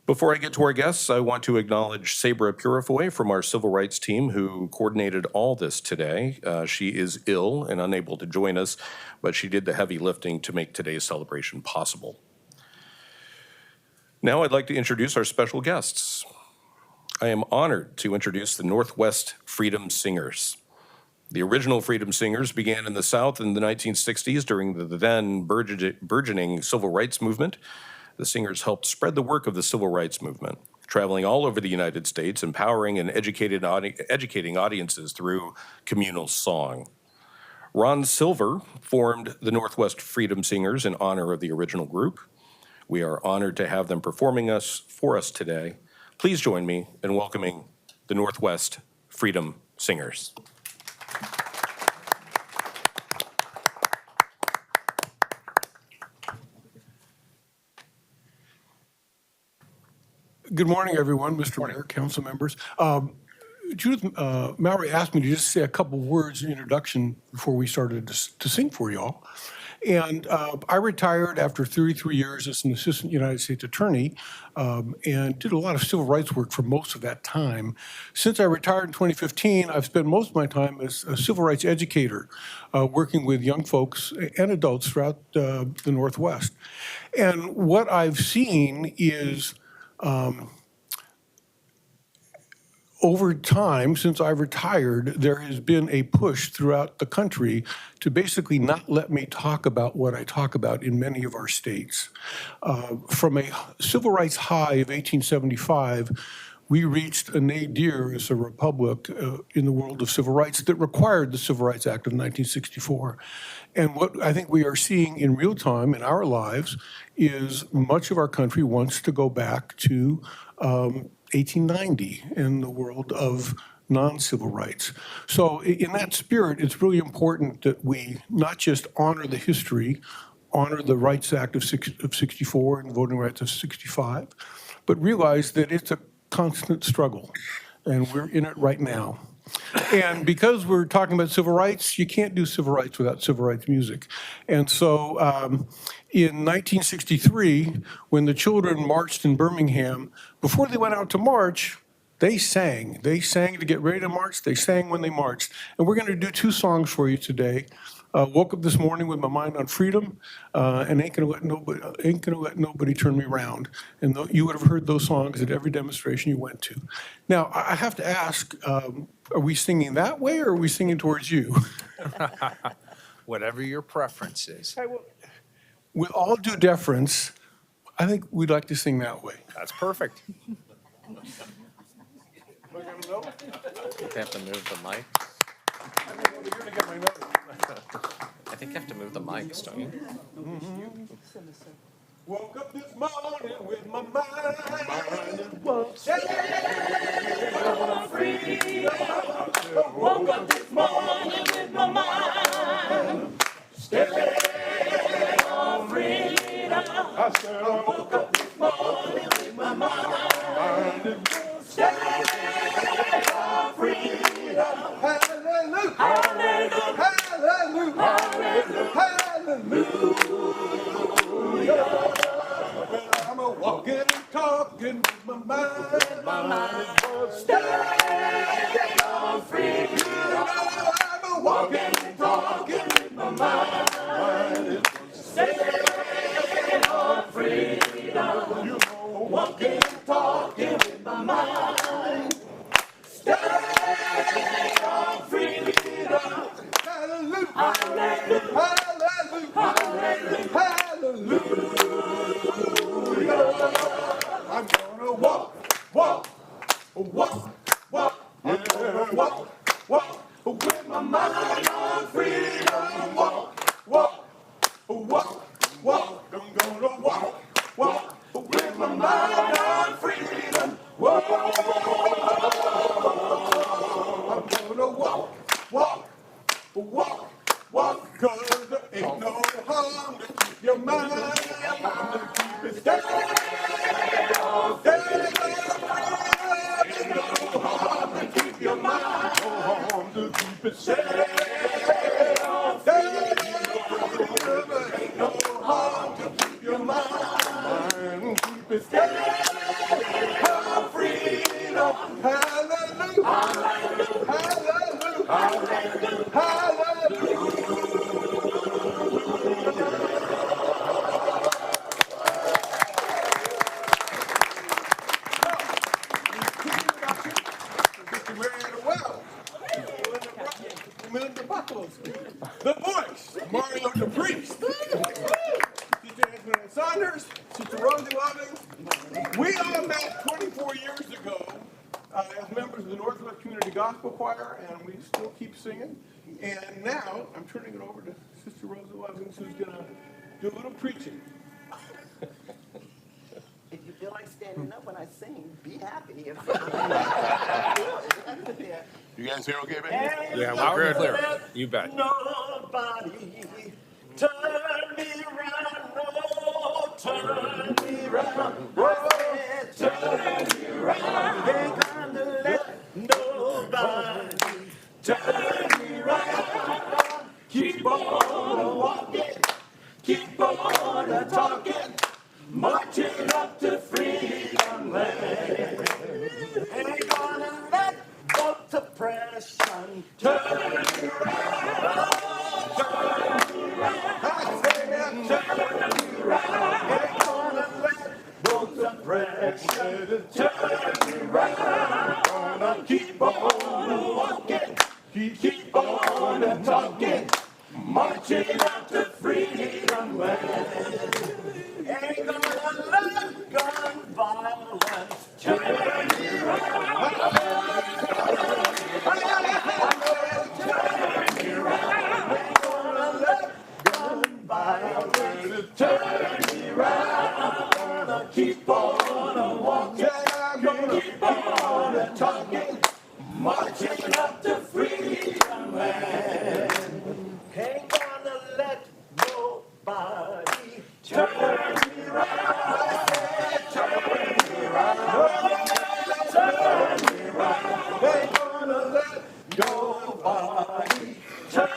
Before I get to our guests, I want to acknowledge Sabra Purifoy from our civil rights team who coordinated all this today. She is ill and unable to join us, but she did the heavy lifting to make today's celebration possible. Now I'd like to introduce our special guests. I am honored to introduce the Northwest Freedom Singers. The original Freedom Singers began in the South in the 1960s during the then burgeoning civil rights movement. The singers helped spread the work of the civil rights movement, traveling all over the United States, empowering and educating audiences through communal song. Ron Silver formed the Northwest Freedom Singers in honor of the original group. We are honored to have them performing for us today. Please join me in welcoming the Northwest Freedom Singers. Good morning, everyone, Mr. Mayor, council members. Judith Mallory asked me to just say a couple words in introduction before we started to sing for y'all. And I retired after 33 years as an assistant United States attorney and did a lot of civil rights work for most of that time. Since I retired in 2015, I've spent most of my time as a civil rights educator, working with young folks and adults throughout the Northwest. And what I've seen is over time, since I retired, there has been a push throughout the country to basically not let me talk about what I talk about in many of our states. From a civil rights high of 1875, we reached a nadir as a republic in the world of civil rights that required the Civil Rights Act of 1964. And what I think we are seeing in real time in our lives is much of our country wants to go back to 1890 in the world of non-civil rights. So in that spirit, it's really important that we not just honor the history, honor the Rights Act of 64 and voting rights of 65, but realize that it's a constant struggle, and we're in it right now. And because we're talking about civil rights, you can't do civil rights without civil rights music. And so in 1963, when the children marched in Birmingham, before they went out to march, they sang. They sang to get ready to march. They sang when they marched. And we're going to do two songs for you today. Woke up this morning with my mind on freedom, and ain't gonna let nobody turn me around. And you would have heard those songs at every demonstration you went to. Now, I have to ask, are we singing that way or are we singing towards you? Whatever your preference is. With all due deference, I think we'd like to sing that way. That's perfect. You have to move the mic. I think you have to move the mics, don't you? Woke up this morning with my mind was set on freedom. Woke up this morning with my mind set on freedom. I said I woke up this morning with my mind set on freedom. Hallelujah, hallelujah, hallelujah, hallelujah. Well, I'm a walking and talking with my mind. My mind was staying on freedom. I'm a walking and talking with my mind. Staying on freedom. You know, walking and talking with my mind. Staying on freedom. Hallelujah. Hallelujah. Hallelujah. Hallelujah. I'm gonna walk, walk, walk, walk. I'm gonna walk, walk with my mind on freedom. Walk, walk, walk, walk. I'm gonna walk, walk with my mind on freedom. Walk. I'm gonna walk, walk, walk, walk. 'Cause there ain't no harm to keep your mind. To keep it steady. Keep your mind on to keep it safe. Ain't no harm to keep your mind. Keep it safe. Freedom. Hallelujah. Hallelujah. Hallelujah. Hallelujah. The voice, Mario the priest. Sister Esmeralda Saunders, Sister Rosie Loving. We all met 24 years ago as members of the Northwest Community Gospel Choir, and we still keep singing. And now I'm turning it over to Sister Rosie Loving, who's going to do a little preaching. If you feel like standing up when I sing, be happy. You guys hear okay, baby? Yeah, loud and clear. You bet. Nobody turn me around, no, turn me around. I said, turn me around. Ain't gonna let nobody turn me around. Keep on walking, keep on talking, marching up to freedom land. Ain't gonna let vote oppression turn me around. Turn me around. I said, turn me around. Ain't gonna let vote oppression turn me around. Gonna keep on walking, keep on talking, marching up to freedom land. Ain't gonna let gun violence turn me around. Turn me around. Ain't gonna let gun violence turn me around. Gonna keep on walking, gonna keep on talking, marching up to freedom land. Ain't gonna let nobody turn me around. Turn me around. Turn me around. Ain't gonna let nobody turn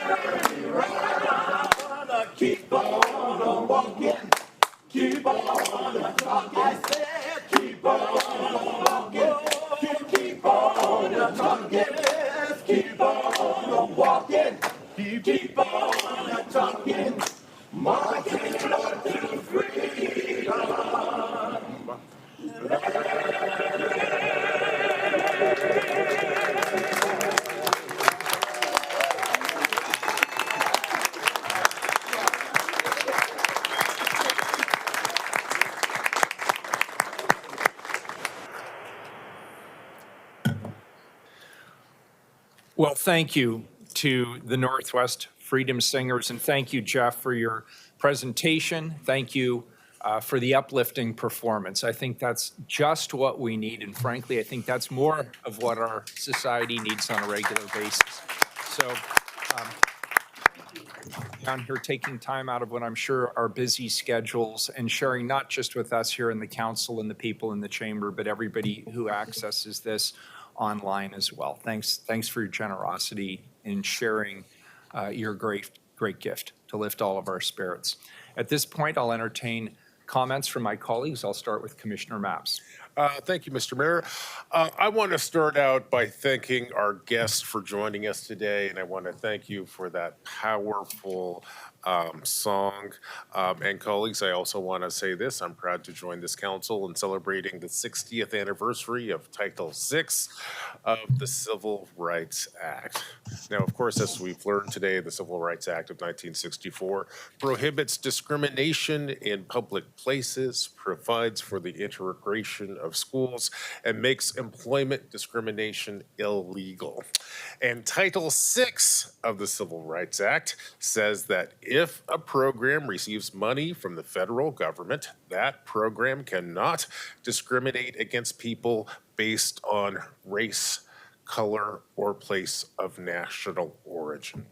me around. Gonna keep on walking, keep on talking. I said, keep on walking, keep on talking, keep on walking, keep on talking, marching up to freedom. Well, thank you to the Northwest Freedom Singers. And thank you, Jeff, for your presentation. Thank you for the uplifting performance. I think that's just what we need. And frankly, I think that's more of what our society needs on a regular basis. So down here taking time out of what I'm sure are busy schedules and sharing not just with us here in the council and the people in the chamber, but everybody who accesses this online as well. Thanks for your generosity in sharing your great gift to lift all of our spirits. At this point, I'll entertain comments from my colleagues. I'll start with Commissioner Mapps. Thank you, Mr. Mayor. I want to start out by thanking our guests for joining us today, and I want to thank you for that powerful song. And colleagues, I also want to say this. I'm proud to join this council in celebrating the 60th anniversary of Title VI of the Civil Rights Act. Now, of course, as we've learned today, the Civil Rights Act of 1964 prohibits discrimination in public places, provides for the integration of schools, and makes employment discrimination illegal. And Title VI of the Civil Rights Act says that if a program receives money from the federal government, that program cannot discriminate against people based on race, color, or place of national origin.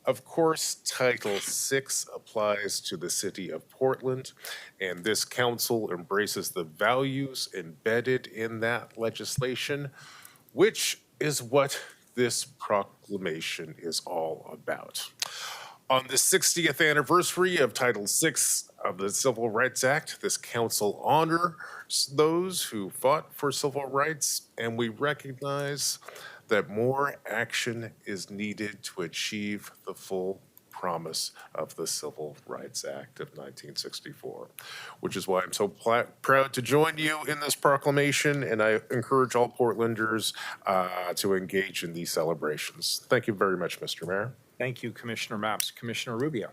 Of course, Title VI applies to the city of Portland, and this council embraces the values embedded in that legislation, which is what this proclamation is all about. On the 60th anniversary of Title VI of the Civil Rights Act, this council honors those who fought for civil rights, and we recognize that more action is needed to achieve the full promise of the Civil Rights Act of 1964, which is why I'm so proud to join you in this proclamation, and I encourage all Portlanders to engage in these celebrations. Thank you very much, Mr. Mayor. Thank you, Commissioner Mapps. Commissioner Rubio.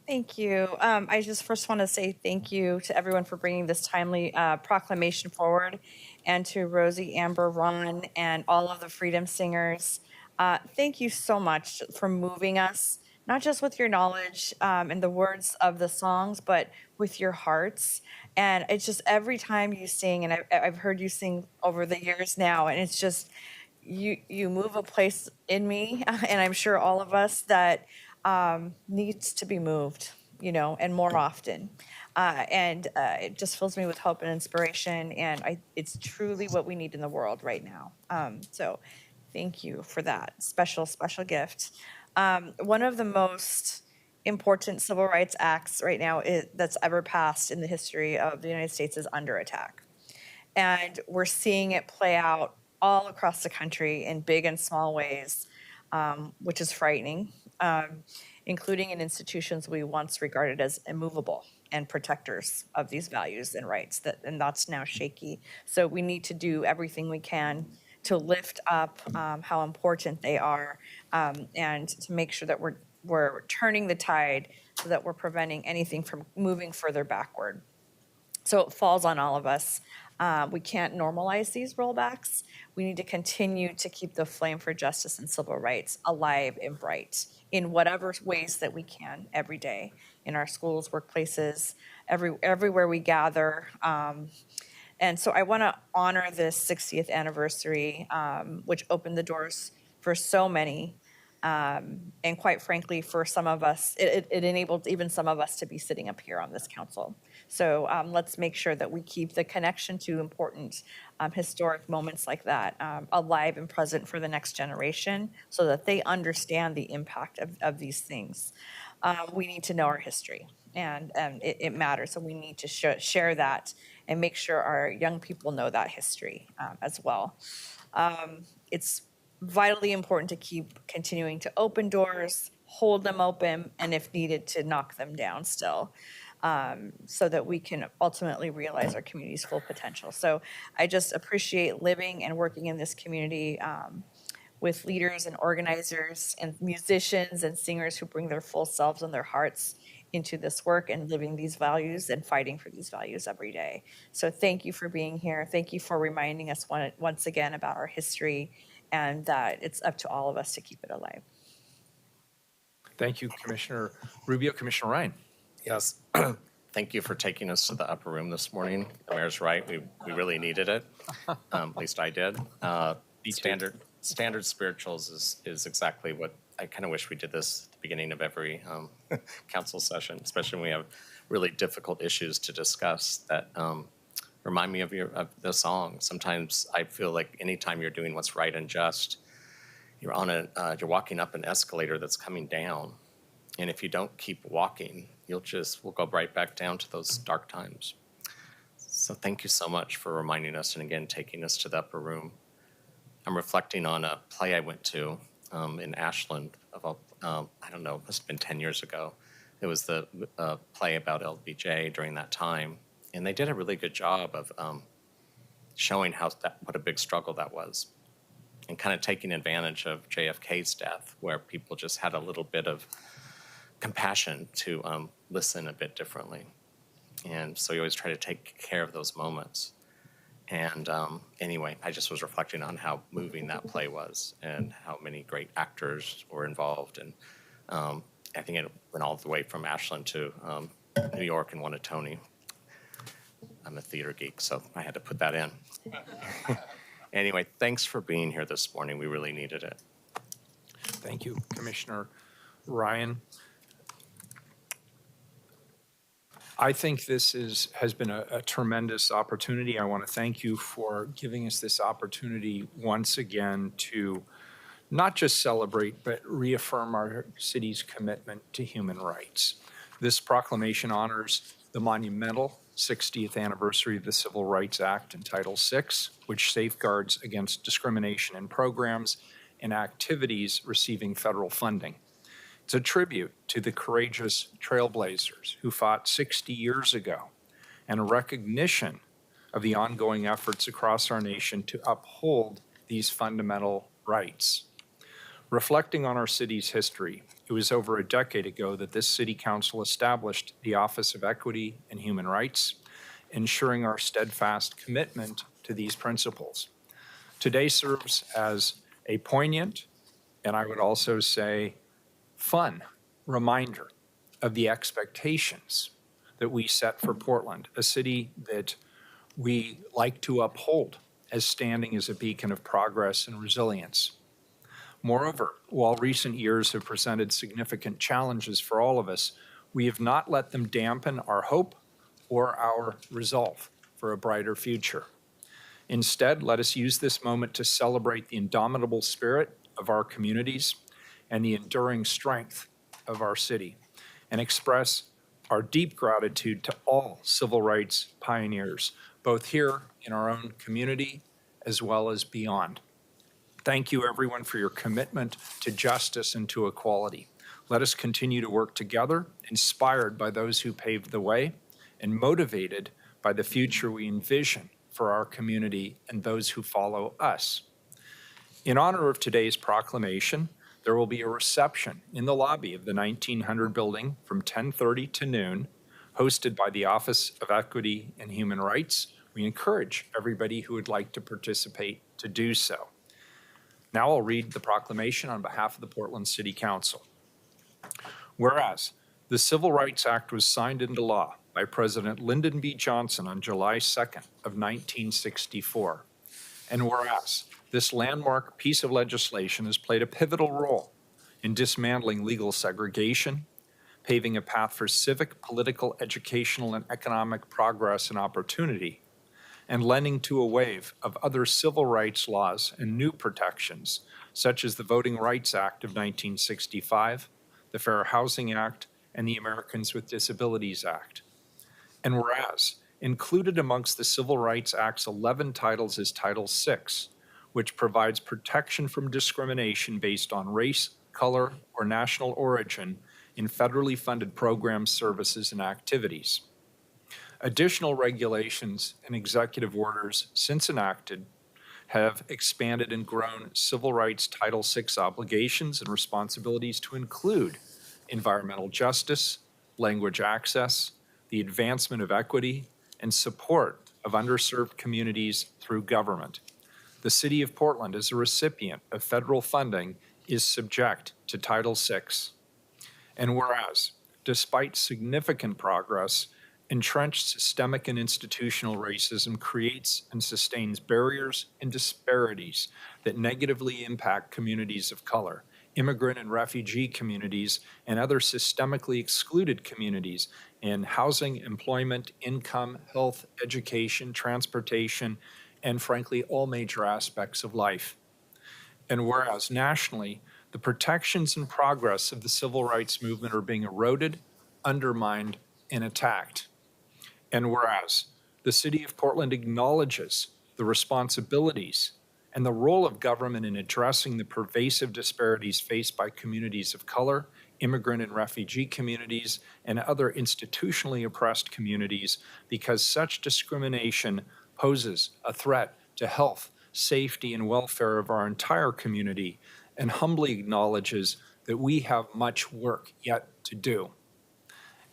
Thank you. I just first want to say thank you to everyone for bringing this timely proclamation forward, and to Rosie, Amber, Ron, and all of the Freedom Singers. Thank you so much for moving us, not just with your knowledge and the words of the songs, but with your hearts. And it's just every time you sing, and I've heard you sing over the years now, and it's just, you move a place in me, and I'm sure all of us, that needs to be moved, and more often. And it just fills me with hope and inspiration, and it's truly what we need in the world right now. So thank you for that special, special gift. One of the most important civil rights acts right now that's ever passed in the history of the United States is under attack. And we're seeing it play out all across the country in big and small ways, which is frightening, including in institutions we once regarded as immovable and protectors of these values and rights, and that's now shaky. So we need to do everything we can to lift up how important they are, and to make sure that we're turning the tide so that we're preventing anything from moving further backward. So it falls on all of us. We can't normalize these rollbacks. We need to continue to keep the flame for justice and civil rights alive and bright in whatever ways that we can every day, in our schools, workplaces, everywhere we gather. And so I want to honor this 60th anniversary, which opened the doors for so many. And quite frankly, for some of us, it enabled even some of us to be sitting up here on this council. So let's make sure that we keep the connection to important historic moments like that alive and present for the next generation, so that they understand the impact of these things. We need to know our history, and it matters. So we need to share that and make sure our young people know that history as well. It's vitally important to keep continuing to open doors, hold them open, and if needed, to knock them down still, so that we can ultimately realize our community's full potential. So I just appreciate living and working in this community with leaders and organizers and musicians and singers who bring their full selves and their hearts into this work and living these values and fighting for these values every day. So thank you for being here. Thank you for reminding us once again about our history and that it's up to all of us to keep it alive. Thank you, Commissioner Rubio. Commissioner Ryan. Yes. Thank you for taking us to the upper room this morning. The mayor's right. We really needed it. At least I did. Standard spirituals is exactly what I kind of wish we did this at the beginning of every council session, especially when we have really difficult issues to discuss that remind me of the song. Sometimes I feel like anytime you're doing what's right and just, you're you're walking up an escalator that's coming down. And if you don't keep walking, we'll go right back down to those dark times. So thank you so much for reminding us and again, taking us to the upper room. I'm reflecting on a play I went to in Ashland I don't know, it must have been 10 years ago. It was the play about LBJ during that time. And they did a really good job of showing what a big struggle that was. And kind of taking advantage of JFK's death, where people just had a little bit of compassion to listen a bit differently. And so you always try to take care of those moments. And anyway, I just was reflecting on how moving that play was and how many great actors were involved. And I think it went all the way from Ashland to New York and won a Tony. I'm a theater geek, so I had to put that in. Anyway, thanks for being here this morning. We really needed it. Thank you, Commissioner Ryan. I think this has been a tremendous opportunity. I want to thank you for giving us this opportunity once again to not just celebrate, but reaffirm our city's commitment to human rights. This proclamation honors the monumental 60th anniversary of the Civil Rights Act and Title VI, which safeguards against discrimination in programs and activities receiving federal funding. It's a tribute to the courageous trailblazers who fought 60 years ago and a recognition of the ongoing efforts across our nation to uphold these fundamental rights. Reflecting on our city's history, it was over a decade ago that this city council established the Office of Equity and Human Rights, ensuring our steadfast commitment to these principles. Today serves as a poignant, and I would also say fun, reminder of the expectations that we set for Portland, a city that we like to uphold as standing as a beacon of progress and resilience. Moreover, while recent years have presented significant challenges for all of us, we have not let them dampen our hope or our resolve for a brighter future. Instead, let us use this moment to celebrate the indomitable spirit of our communities and the enduring strength of our city, and express our deep gratitude to all civil rights pioneers, both here in our own community as well as beyond. Thank you, everyone, for your commitment to justice and to equality. Let us continue to work together, inspired by those who paved the way and motivated by the future we envision for our community and those who follow us. In honor of today's proclamation, there will be a reception in the lobby of the 1900 building from 10:30 to noon, hosted by the Office of Equity and Human Rights. We encourage everybody who would like to participate to do so. Now I'll read the proclamation on behalf of the Portland City Council. Whereas the Civil Rights Act was signed into law by President Lyndon B. Johnson on July 2nd of 1964, and whereas this landmark piece of legislation has played a pivotal role in dismantling legal segregation, paving a path for civic, political, educational, and economic progress and opportunity, and lending to a wave of other civil rights laws and new protections, such as the Voting Rights Act of 1965, the Fair Housing Act, and the Americans with Disabilities Act. And whereas included amongst the Civil Rights Act's 11 titles is Title VI, which provides protection from discrimination based on race, color, or national origin in federally funded programs, services, and activities. Additional regulations and executive orders since enacted have expanded and grown civil rights Title VI obligations and responsibilities to include environmental justice, language access, the advancement of equity, and support of underserved communities through government. the City of Portland, as a recipient of federal funding, is subject to Title VI. And whereas, despite significant progress, entrenched systemic and institutional racism creates and sustains barriers and disparities that negatively impact communities of color, immigrant and refugee communities, and other systemically excluded communities in housing, employment, income, health, education, transportation, and frankly, all major aspects of life. And whereas nationally, the protections and progress of the civil rights movement are being eroded, undermined, and attacked. And whereas the City of Portland acknowledges the responsibilities and the role of government in addressing the pervasive disparities faced by communities of color, immigrant and refugee communities, and other institutionally oppressed communities, because such discrimination poses a threat to health, safety, and welfare of our entire community, and humbly acknowledges that we have much work yet to do.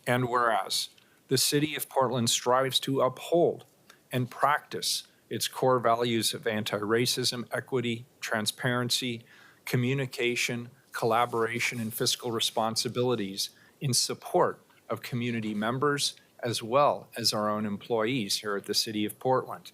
And whereas the City of Portland strives to uphold and practice its core values of anti-racism, equity, transparency, communication, collaboration, and fiscal responsibilities in support of community members as well as our own employees here at the City of Portland.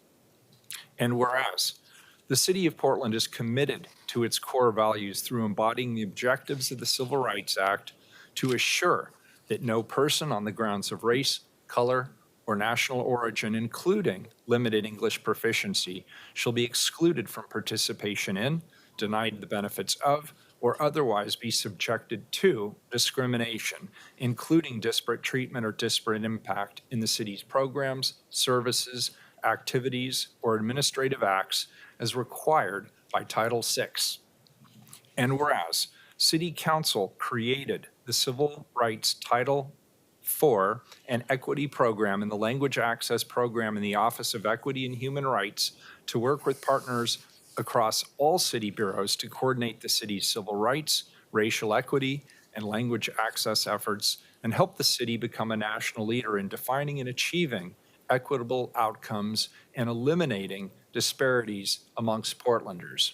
And whereas the City of Portland is committed to its core values through embodying the objectives of the Civil Rights Act to assure that no person on the grounds of race, color, or national origin, including limited English proficiency, shall be excluded from participation in, denied the benefits of, or otherwise be subjected to discrimination, including disparate treatment or disparate impact in the city's programs, services, activities, or administrative acts as required by Title VI. And whereas City Council created the Civil Rights Title IV and Equity Program and the Language Access Program in the Office of Equity and Human Rights to work with partners across all city bureaus to coordinate the city's civil rights, racial equity, and language access efforts, and help the city become a national leader in defining and achieving equitable outcomes and eliminating disparities amongst Portlanders.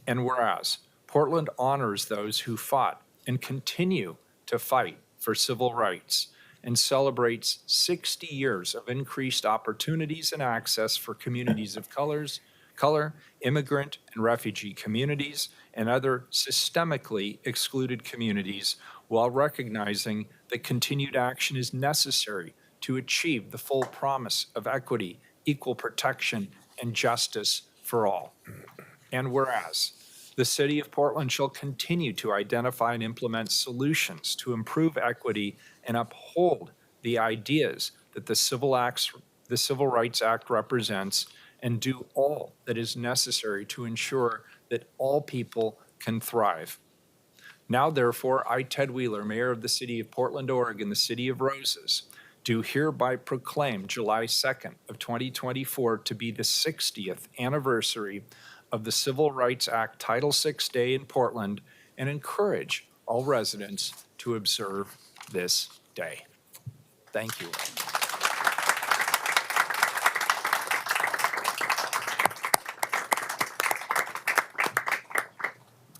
And whereas Portland honors those who fought and continue to fight for civil rights and celebrates 60 years of increased opportunities and access for communities of color, immigrant and refugee communities, and other systemically excluded communities, while recognizing that continued action is necessary to achieve the full promise of equity, equal protection, and justice for all. And whereas the City of Portland shall continue to identify and implement solutions to improve equity and uphold the ideas that the Civil Rights Act represents, and do all that is necessary to ensure that all people can thrive. Now, therefore, I, Ted Wheeler, Mayor of the City of Portland, Oregon, the City of Roses, do hereby proclaim July 2nd of 2024 to be the 60th anniversary of the Civil Rights Act Title VI Day in Portland, and encourage all residents to observe this day. Thank you.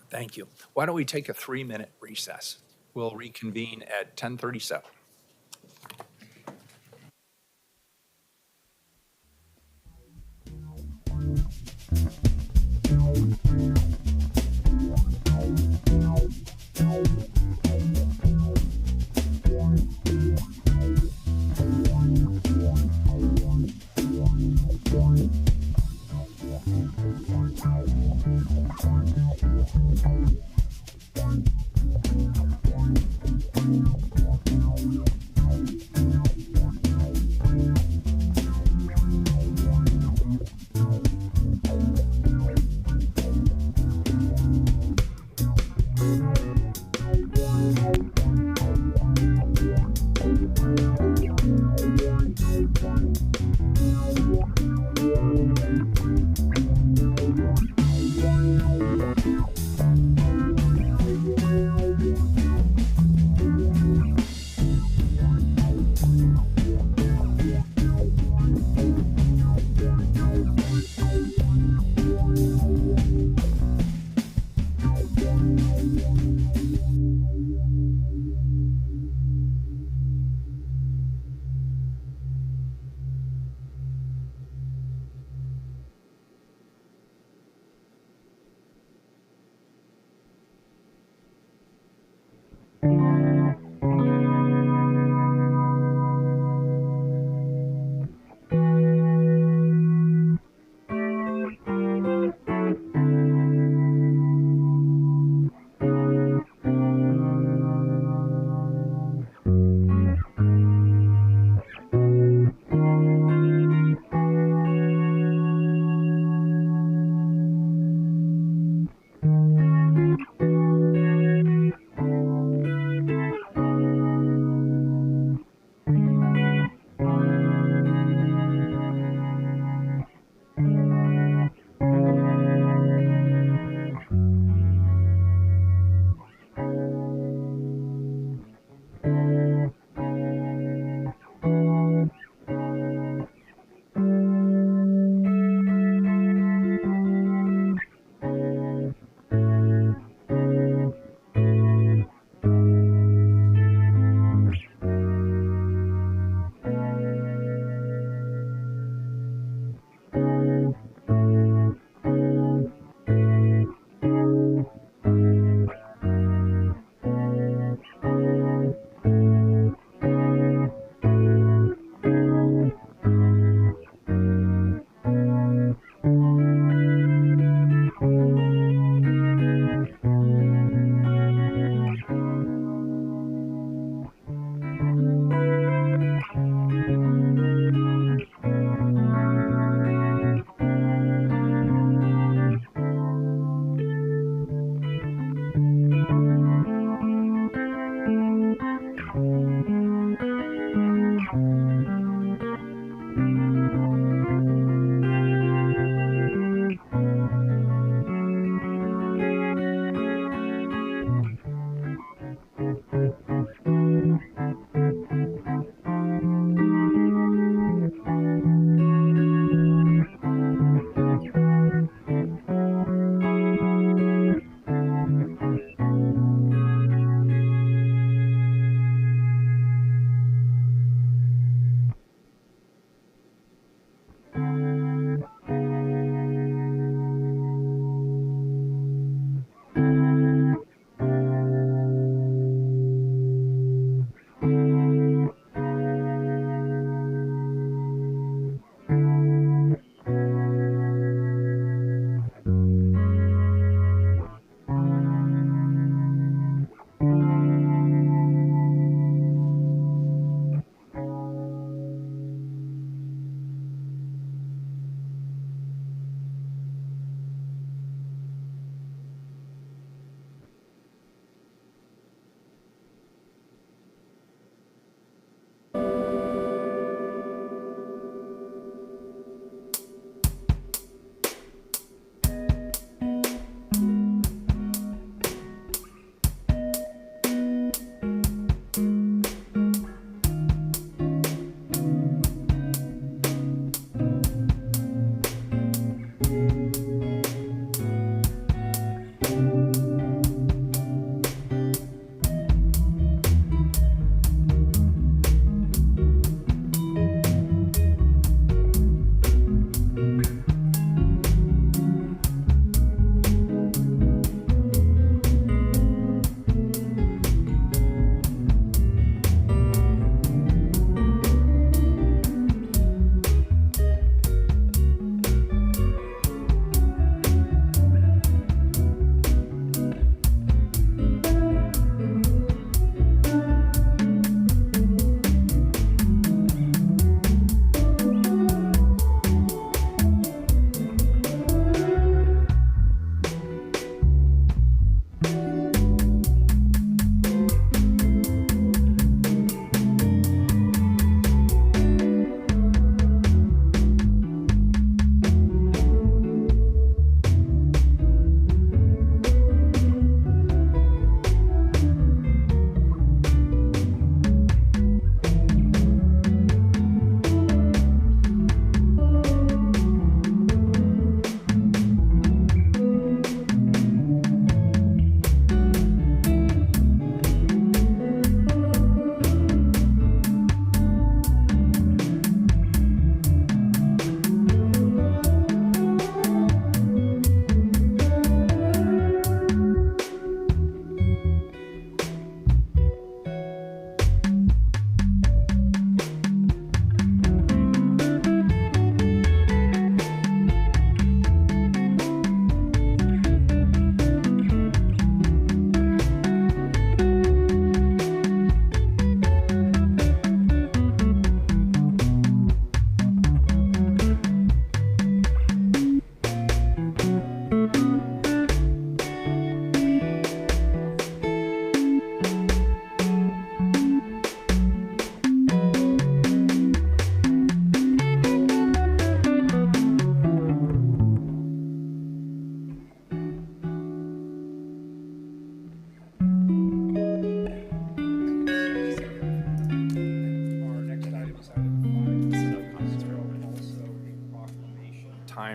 Thank you. Why don't we take a 3-minute recess? We'll reconvene at 10:37.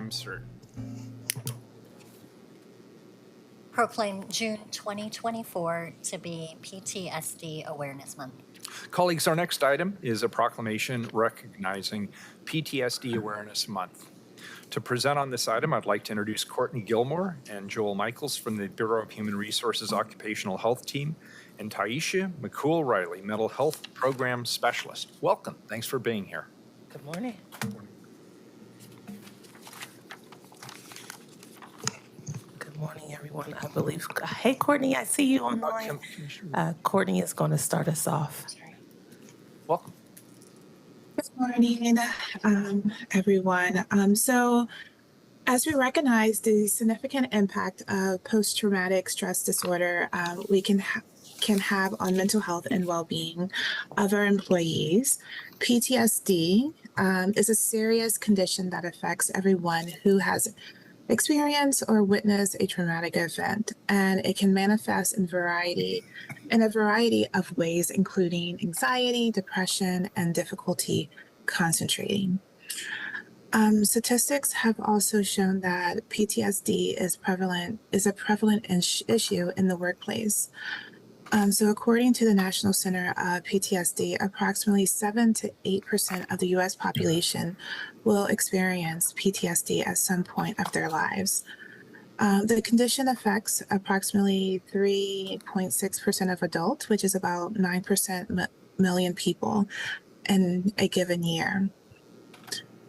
time, sir. Proclaim June 2024 to be PTSD Awareness Month. Colleagues, our next item is a proclamation recognizing PTSD Awareness Month. To present on this item, I'd like to introduce Courtney Gilmore and Joel Michaels from the Bureau of Human Resources Occupational Health Team, and Taisha McCool-Riley, Mental Health Program Specialist. Welcome. Thanks for being here. Good morning. Good morning, everyone. I believe, hey, Courtney, I see you online. Courtney is going to start us off. Welcome. Good morning, everyone. So as we recognize the significant impact of post-traumatic stress disorder we can have on mental health and well-being of our employees, PTSD is a serious condition that affects everyone who has experienced or witnessed a traumatic event, and it can manifest in a variety of ways, including anxiety, depression, and difficulty concentrating. Statistics have also shown that PTSD is a prevalent issue in the workplace. So according to the National Center of PTSD, approximately 7 to 8% of the U.S. population will experience PTSD at some point of their lives. The condition affects approximately 3.6% of adults, which is about 9% million people in a given year.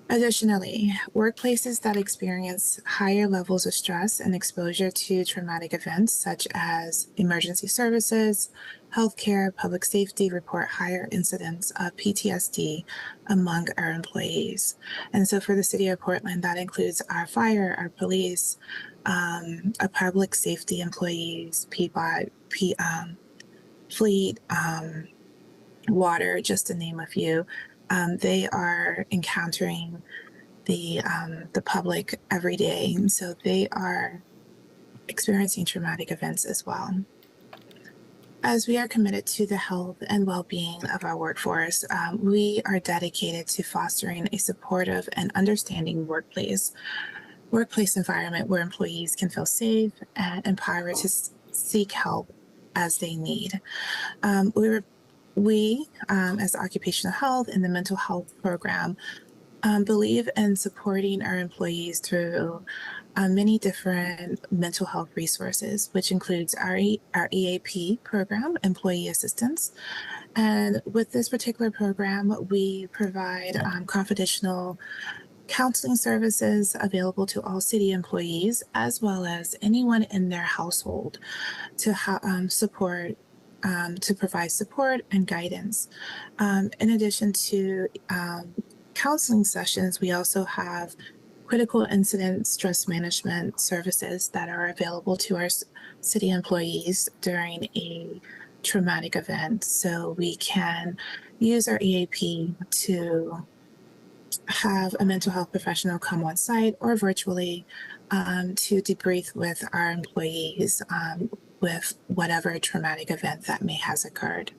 Additionally, workplaces that experience higher levels of stress and exposure to traumatic events, such as emergency services, healthcare, public safety, report higher incidence of PTSD among our employees. And so for the city of Portland, that includes our fire, our police, our public safety employees, fleet, water, just to name a few. They are encountering the public every day, and so they are experiencing traumatic events as well. As we are committed to the health and well-being of our workforce, we are dedicated to fostering a supportive and understanding workplace environment where employees can feel safe and empowered to seek help as they need. We, as Occupational Health and the Mental Health Program, believe in supporting our employees through many different mental health resources, which includes our EAP program, Employee Assistance. And with this particular program, we provide confidential counseling services available to all city employees, as well as anyone in their household to provide support and guidance. In addition to counseling sessions, we also have critical incident stress management services that are available to our city employees during a traumatic event. So we can use our EAP to have a mental health professional come on site or virtually to debrief with our employees with whatever traumatic event that may has occurred.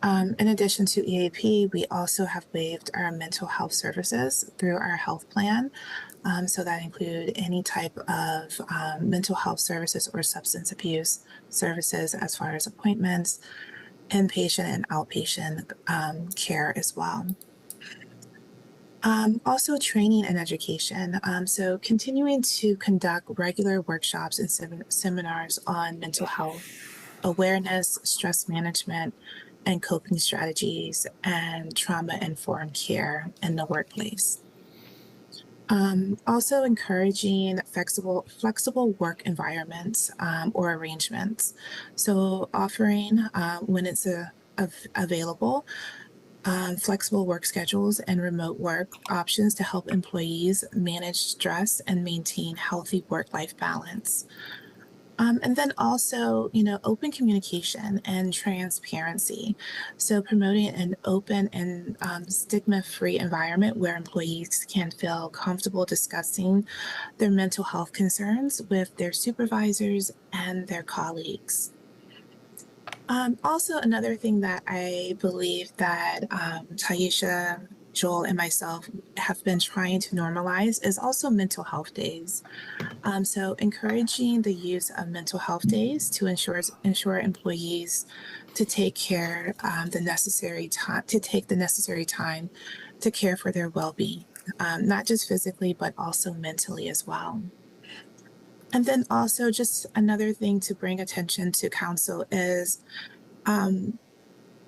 In addition to EAP, we also have waived our mental health services through our health plan. So that include any type of mental health services or substance abuse services as far as appointments, inpatient and outpatient care as well. Also training and education. So continuing to conduct regular workshops and seminars on mental health awareness, stress management, and coping strategies, and trauma-informed care in the workplace. Also encouraging flexible work environments or arrangements. So offering, when it's available, flexible work schedules and remote work options to help employees manage stress and maintain healthy work-life balance. And then also, open communication and transparency. So promoting an open and stigma-free environment where employees can feel comfortable discussing their mental health concerns with their supervisors and their colleagues. Also, another thing that I believe that Taisha Joel and myself have been trying to normalize is also mental health days. So encouraging the use of mental health days to ensure employees to take the necessary time to care for their well-being, not just physically but also mentally as well. And then also just another thing to bring attention to council is,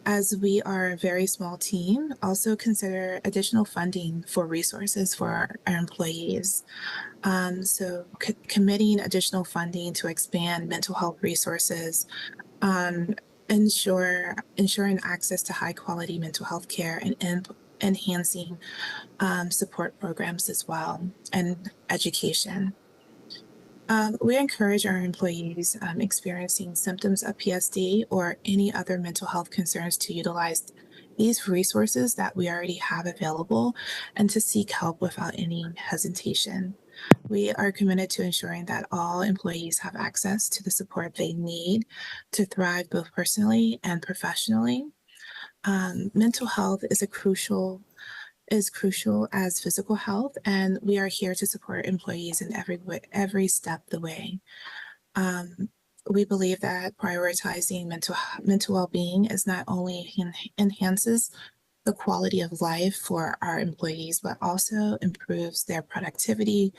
as we are a very small team, also consider additional funding for resources for our employees. So committing additional funding to expand mental health resources, ensuring access to high quality mental health care, and enhancing support programs as well, and education. We encourage our employees experiencing symptoms of PTSD or any other mental health concerns to utilize these resources that we already have available and to seek help without any hesitation. We are committed to ensuring that all employees have access to the support they need to thrive both personally and professionally. Mental health is crucial as physical health, and we are here to support employees in every step of the way. We believe that prioritizing mental well-being is not only enhances the quality of life for our employees, but also improves their productivity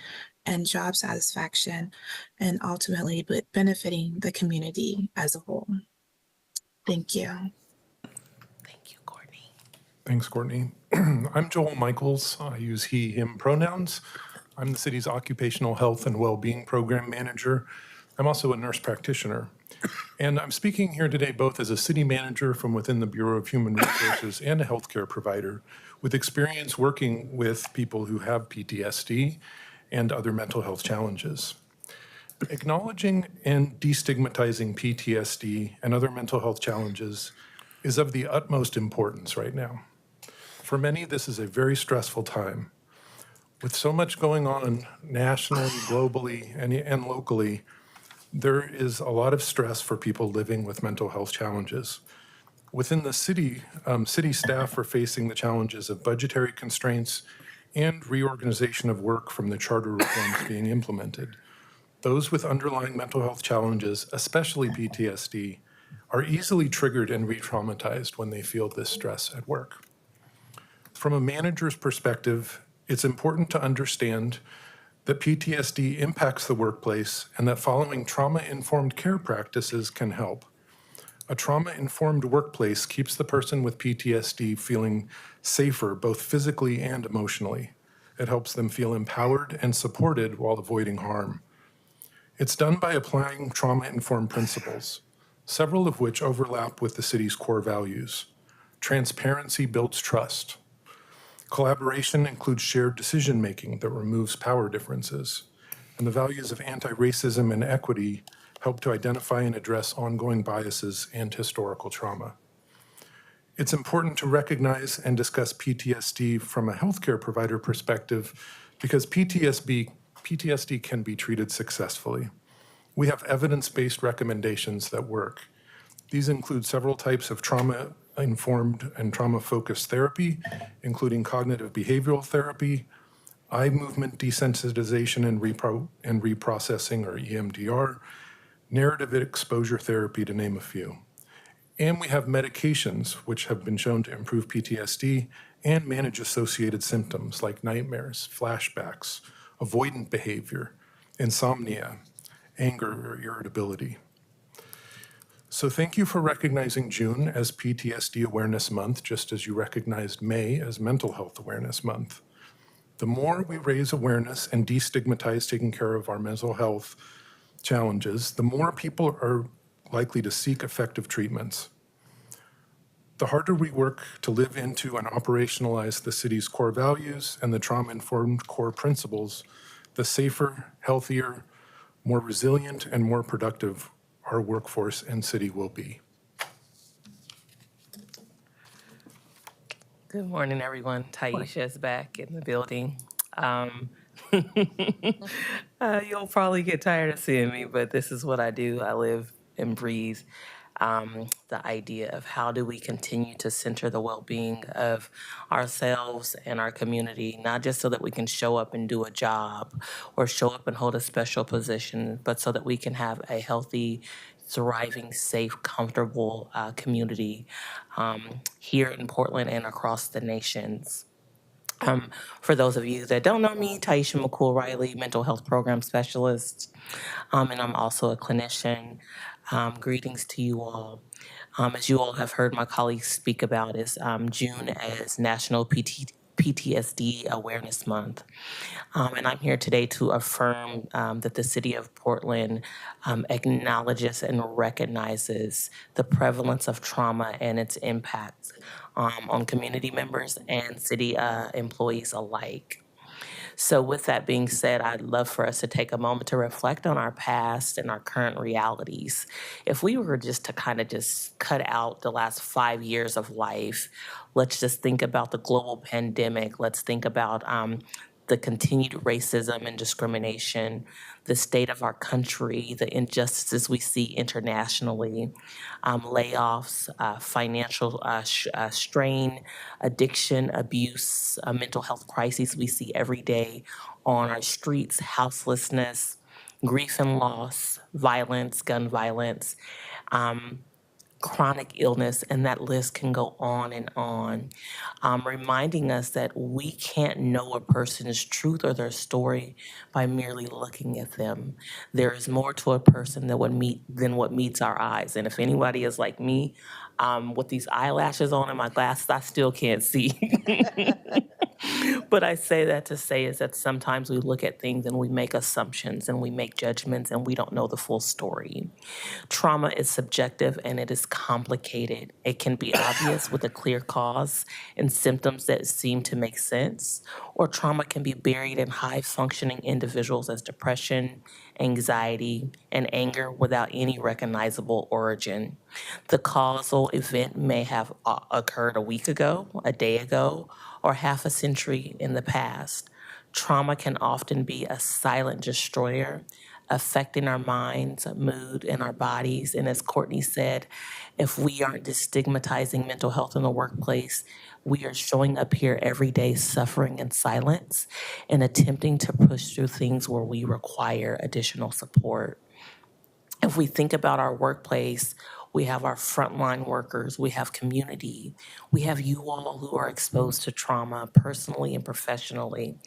and job satisfaction, and ultimately benefiting the community as a whole. Thank you. Thank you, Courtney. Thanks, Courtney. I'm Joel Michaels. I use he, him pronouns. I'm the city's occupational health and well-being program manager. I'm also a nurse practitioner. And I'm speaking here today both as a city manager from within the Bureau of Human Resources and a healthcare provider with experience working with people who have PTSD and other mental health challenges. Acknowledging and destigmatizing PTSD and other mental health challenges is of the utmost importance right now. For many, this is a very stressful time. With so much going on nationally, globally, and locally, there is a lot of stress for people living with mental health challenges. Within the city, city staff are facing the challenges of budgetary constraints and reorganization of work from the charter reforms being implemented. Those with underlying mental health challenges, especially PTSD, are easily triggered and re-traumatized when they feel this stress at work. From a manager's perspective, it's important to understand that PTSD impacts the workplace and that following trauma-informed care practices can help. A trauma-informed workplace keeps the person with PTSD feeling safer both physically and emotionally. It helps them feel empowered and supported while avoiding harm. It's done by applying trauma-informed principles, several of which overlap with the city's core values. Transparency builds trust. Collaboration includes shared decision-making that removes power differences. And the values of anti-racism and equity help to identify and address ongoing biases and historical trauma. It's important to recognize and discuss PTSD from a healthcare provider perspective because PTSD can be treated successfully. We have evidence-based recommendations that work. These include several types of trauma-informed and trauma-focused therapy, including cognitive behavioral therapy, eye movement desensitization and reprocessing, or EMDR, narrative exposure therapy, to name a few. And we have medications which have been shown to improve PTSD and manage associated symptoms like nightmares, flashbacks, avoidant behavior, insomnia, anger, or irritability. So thank you for recognizing June as PTSD Awareness Month, just as you recognized May as Mental Health Awareness Month. The more we raise awareness and destigmatize taking care of our mental health challenges, the more people are likely to seek effective treatments. The harder we work to live into and operationalize the city's core values and the trauma-informed core principles, the safer, healthier, more resilient, and more productive our workforce and city will be. Good morning, everyone. Taisha is back in the building. You'll probably get tired of seeing me, but this is what I do. I live and breathe the idea of how do we continue to center the well-being of ourselves and our community, not just so that we can show up and do a job or show up and hold a special position, but so that we can have a healthy, thriving, safe, comfortable community here in Portland and across the nations. For those of you that don't know me, Taisha McCool-Riley, mental health program specialist, and I'm also a clinician. Greetings to you all. As you all have heard my colleagues speak about, is June as National PTSD Awareness Month. And I'm here today to affirm that the city of Portland acknowledges and recognizes the prevalence of trauma and its impacts on community members and city employees alike. So with that being said, I'd love for us to take a moment to reflect on our past and our current realities. If we were just to kind of just cut out the last 5 years of life, let's just think about the global pandemic. Let's think about the continued racism and discrimination, the state of our country, the injustices we see internationally, layoffs, financial strain, addiction, abuse, mental health crises we see every day on our streets, houselessness, grief and loss, violence, gun violence, chronic illness, and that list can go on and on, reminding us that we can't know a person's truth or their story by merely looking at them. There is more to a person than what meets our eyes. And if anybody is like me, with these eyelashes on and my glasses, I still can't see. But I say that to say is that sometimes we look at things and we make assumptions and we make judgments and we don't know the full story. Trauma is subjective and it is complicated. It can be obvious with a clear cause and symptoms that seem to make sense, or trauma can be buried in high-functioning individuals as depression, anxiety, and anger without any recognizable origin. The causal event may have occurred a week ago, a day ago, or half a century in the past. Trauma can often be a silent destroyer, affecting our minds, mood, and our bodies. And as Courtney said, if we aren't destigmatizing mental health in the workplace, we are showing up here every day suffering in silence and attempting to push through things where we require additional support. If we think about our workplace, we have our frontline workers, we have community, we have you all who are exposed to trauma personally and professionally.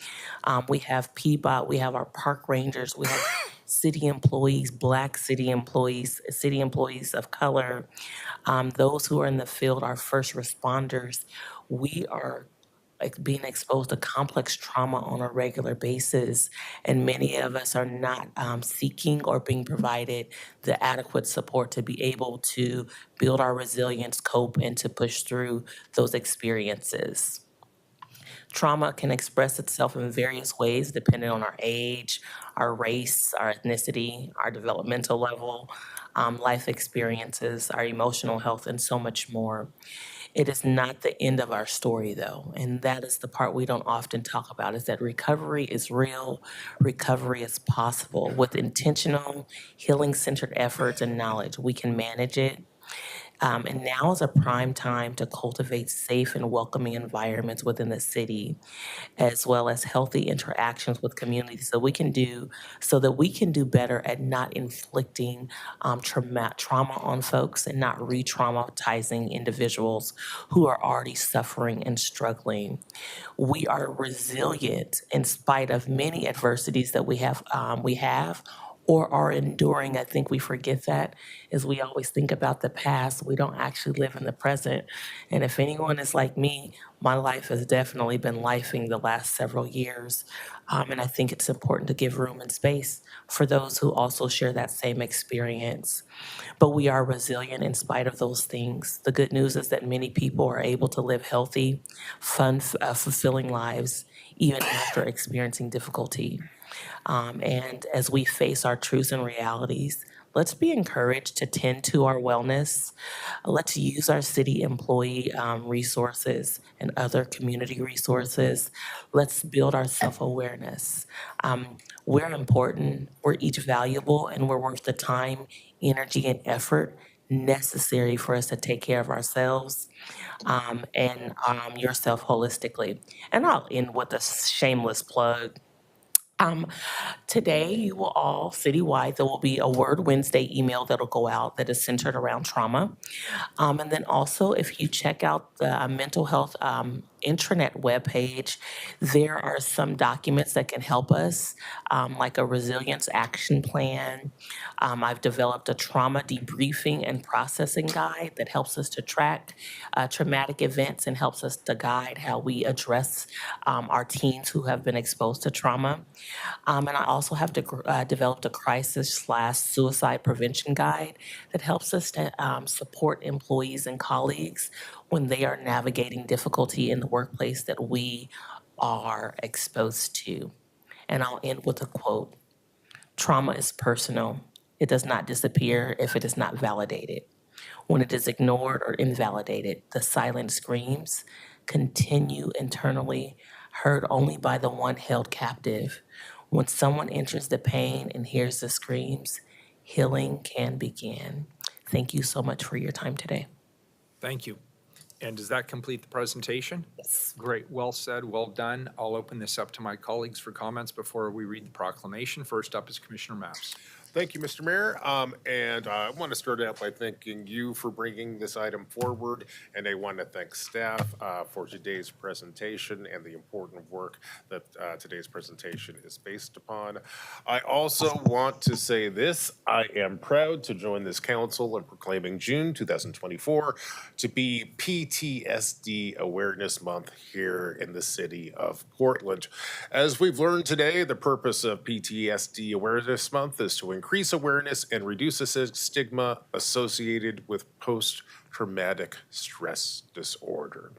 We have PBOT, we have our park rangers, we have city employees, Black city employees of color, those who are in the field, our first responders. We are being exposed to complex trauma on a regular basis, and many of us are not seeking or being provided the adequate support to be able to build our resilience, cope, and to push through those experiences. Trauma can express itself in various ways depending on our age, our race, our ethnicity, our developmental level, life experiences, our emotional health, and so much more. It is not the end of our story, though, and that is the part we don't often talk about, is that recovery is real, recovery is possible. With intentional, healing-centered efforts and knowledge, we can manage it. And now is a prime time to cultivate safe and welcoming environments within the city, as well as healthy interactions with communities, so that we can do better at not inflicting trauma on folks and not re-traumatizing individuals who are already suffering and struggling. We are resilient in spite of many adversities that we have or are enduring. I think we forget that as we always think about the past. We don't actually live in the present. And if anyone is like me, my life has definitely been lifing the last several years. And I think it's important to give room and space for those who also share that same experience. But we are resilient in spite of those things. The good news is that many people are able to live healthy, fun, fulfilling lives, even after experiencing difficulty. And as we face our truths and realities, let's be encouraged to tend to our wellness. Let's use our city employee resources and other community resources. Let's build our self-awareness. We're important, we're each valuable, and we're worth the time, energy, and effort necessary for us to take care of ourselves and yourself holistically. And I'll end with a shameless plug. Um, Today, you will all, citywide, there will be a Word Wednesday email that'll go out that is centered around trauma. And then also, if you check out the mental health intranet webpage, there are some documents that can help us, like a resilience action plan. I've developed a trauma debriefing and processing guide that helps us to track traumatic events and helps us to guide how we address our teens who have been exposed to trauma. And I also have developed a crisis/suicide prevention guide that helps us to support employees and colleagues when they are navigating difficulty in the workplace that we are exposed to. And I'll end with a quote. Trauma is personal. It does not disappear if it is not validated. When it is ignored or invalidated, the silent screams continue internally, heard only by the one held captive. When someone enters the pain and hears the screams, healing can begin. Thank you so much for your time today. Thank you. And does that complete the presentation? Yes. Great, well said, well done. I'll open this up to my colleagues for comments before we read the proclamation. First up is Commissioner Maps. Thank you, Mr. Mayor. And I want to start out by thanking you for bringing this item forward. And I want to thank staff for today's presentation and the important work that today's presentation is based upon. I also want to say this. I am proud to join this council in proclaiming June 2024 to be PTSD Awareness Month here in the city of Portland. As we've learned today, the purpose of PTSD Awareness Month is to increase awareness and reduce the stigma associated with post-traumatic stress disorder.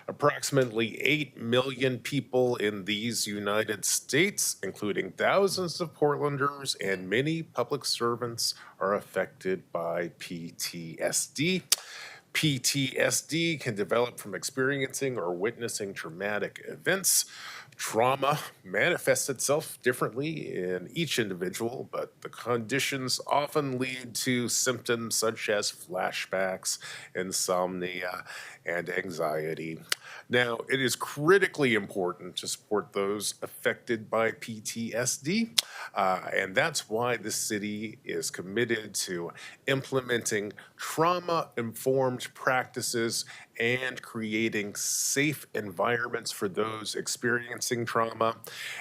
Approximately 8 million people in these United States, including thousands of Portlanders and many public servants, are affected by PTSD. PTSD can develop from experiencing or witnessing traumatic events. Trauma manifests itself differently in each individual, but the conditions often lead to symptoms such as flashbacks, insomnia, and anxiety. Now, it is critically important to support those affected by PTSD, and that's why the city is committed to implementing trauma-informed practices and creating safe environments for those experiencing trauma.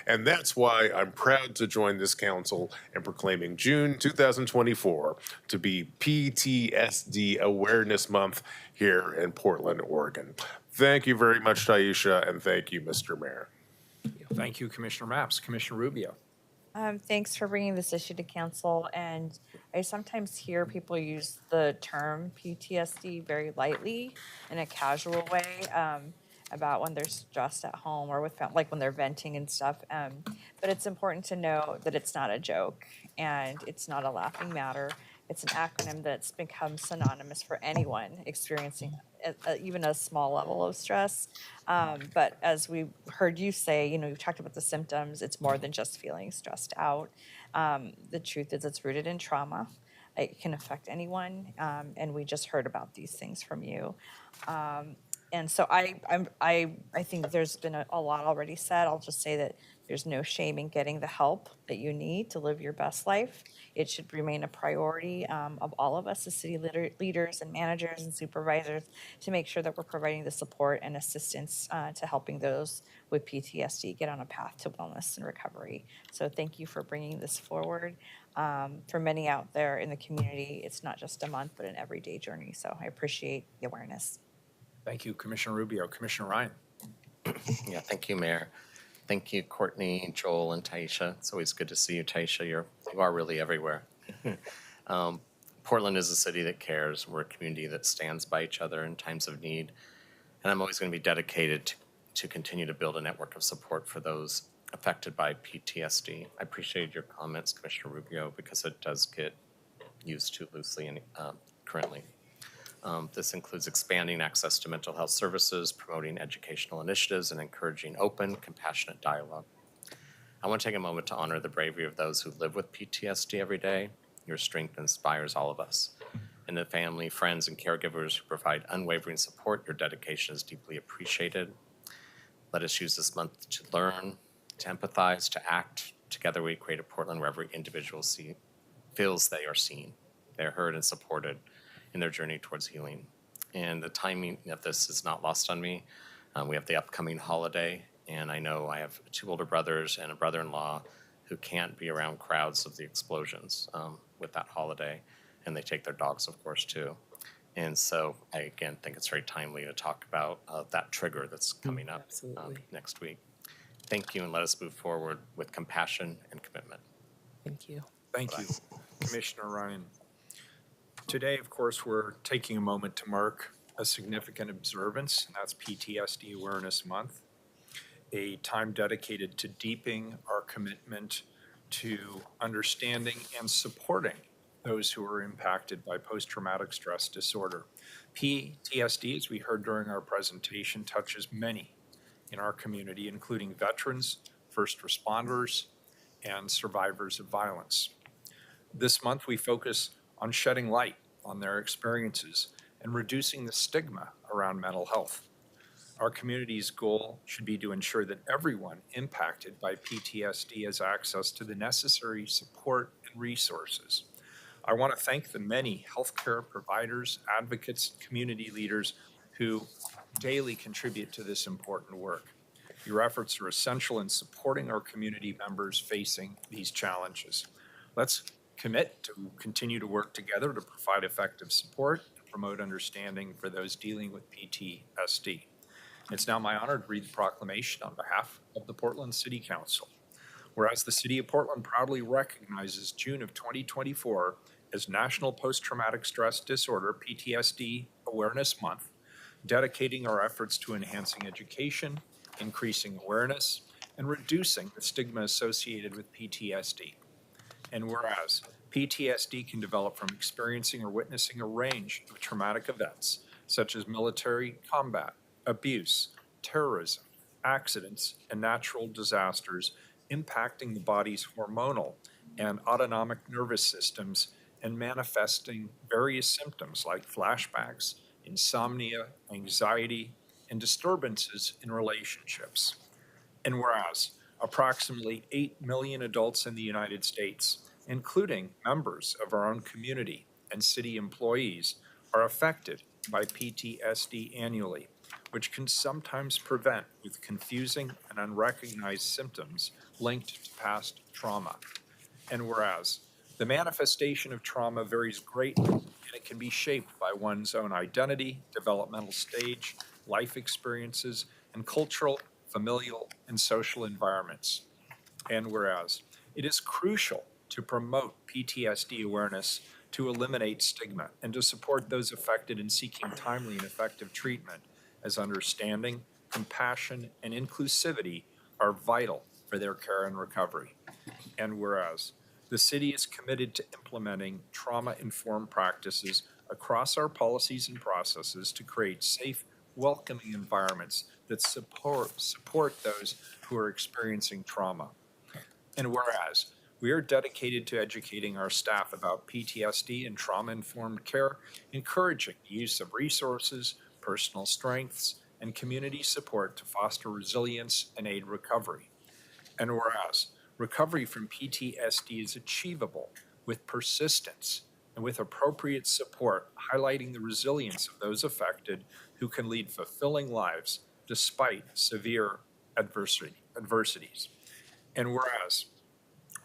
And that's why I'm proud to join this council in proclaiming June 2024 to be PTSD Awareness Month here in Portland, Oregon. Thank you very much, Taisha, and thank you, Mr. Mayor. Thank you, Commissioner Maps. Commissioner Rubio. Thanks for bringing this issue to council. And I sometimes hear people use the term PTSD very lightly in a casual way about when they're stressed at home or with like when they're venting and stuff. But it's important to know that it's not a joke and it's not a laughing matter. It's an acronym that's become synonymous for anyone experiencing even a small level of stress. But as we heard you say, you've talked about the symptoms. It's more than just feeling stressed out. The truth is it's rooted in trauma. It can affect anyone. And we just heard about these things from you. And so I think there's been a lot already said. I'll just say that there's no shame in getting the help that you need to live your best life. It should remain a priority of all of us as city leaders and managers and supervisors to make sure that we're providing the support and assistance to helping those with PTSD get on a path to wellness and recovery. So thank you for bringing this forward. For many out there in the community, it's not just a month, but an everyday journey. So I appreciate the awareness. Thank you, Commissioner Rubio. Commissioner Ryan. Yeah, thank you, Mayor. Thank you, Courtney, Joel, and Taisha. It's always good to see you, Taisha. You are really everywhere. Portland is a city that cares. We're a community that stands by each other in times of need. And I'm always going to be dedicated to continue to build a network of support for those affected by PTSD. I appreciate your comments, Commissioner Rubio, because it does get used too loosely currently. This includes expanding access to mental health services, promoting educational initiatives, and encouraging open, compassionate dialogue. I want to take a moment to honor the bravery of those who live with PTSD every day. Your strength inspires all of us. and the family, friends, and caregivers who provide unwavering support. Your dedication is deeply appreciated. Let us use this month to learn, to empathize, to act. Together we create a Portland where every individual feels they are seen, they are heard and supported in their journey towards healing. And the timing of this is not lost on me. We have the upcoming holiday, and I know I have 2 older brothers and a brother-in-law who can't be around crowds of the explosions with that holiday, and they take their dogs, of course, too. And so I, again, think it's very timely to talk about that trigger that's coming up next week. Thank you, and let us move forward with compassion and commitment. Thank you. Thank you, Commissioner Ryan. Today, of course, we're taking a moment to mark a significant observance, and that's PTSD Awareness Month, a time dedicated to deepening our commitment to understanding and supporting those who are impacted by post-traumatic stress disorder. PTSD, as we heard during our presentation, touches many in our community, including veterans, first responders, and survivors of violence. This month, we focus on shedding light on their experiences and reducing the stigma around mental health. Our community's goal should be to ensure that everyone impacted by PTSD has access to the necessary support and resources. I want to thank the many healthcare providers, advocates, and community leaders who daily contribute to this important work. Your efforts are essential in supporting our community members facing these challenges. Let's commit to continue to work together to provide effective support and promote understanding for those dealing with PTSD. It's now my honor to read the proclamation on behalf of the Portland City Council. Whereas the City of Portland proudly recognizes June of 2024 as National Post-Traumatic Stress Disorder (PTSD) Awareness Month, dedicating our efforts to enhancing education, increasing awareness, and reducing the stigma associated with PTSD. And whereas PTSD can develop from experiencing or witnessing a range of traumatic events, such as military combat, abuse, terrorism, accidents, and natural disasters impacting the body's hormonal and autonomic nervous systems and manifesting various symptoms like flashbacks, insomnia, anxiety, and disturbances in relationships. And whereas approximately 8 million adults in the United States, including members of our own community and city employees, are affected by PTSD annually, which can sometimes present with confusing and unrecognized symptoms linked to past trauma. And whereas the manifestation of trauma varies greatly, and it can be shaped by one's own identity, developmental stage, life experiences, and cultural, familial, and social environments. And whereas it is crucial to promote PTSD awareness to eliminate stigma and to support those affected in seeking timely and effective treatment, as understanding, compassion, and inclusivity are vital for their care and recovery. And whereas the city is committed to implementing trauma-informed practices across our policies and processes to create safe, welcoming environments that support those who are experiencing trauma. And whereas we are dedicated to educating our staff about PTSD and trauma-informed care, encouraging the use of resources, personal strengths, and community support to foster resilience and aid recovery. And whereas recovery from PTSD is achievable with persistence and with appropriate support, highlighting the resilience of those affected who can lead fulfilling lives despite severe adversities. And whereas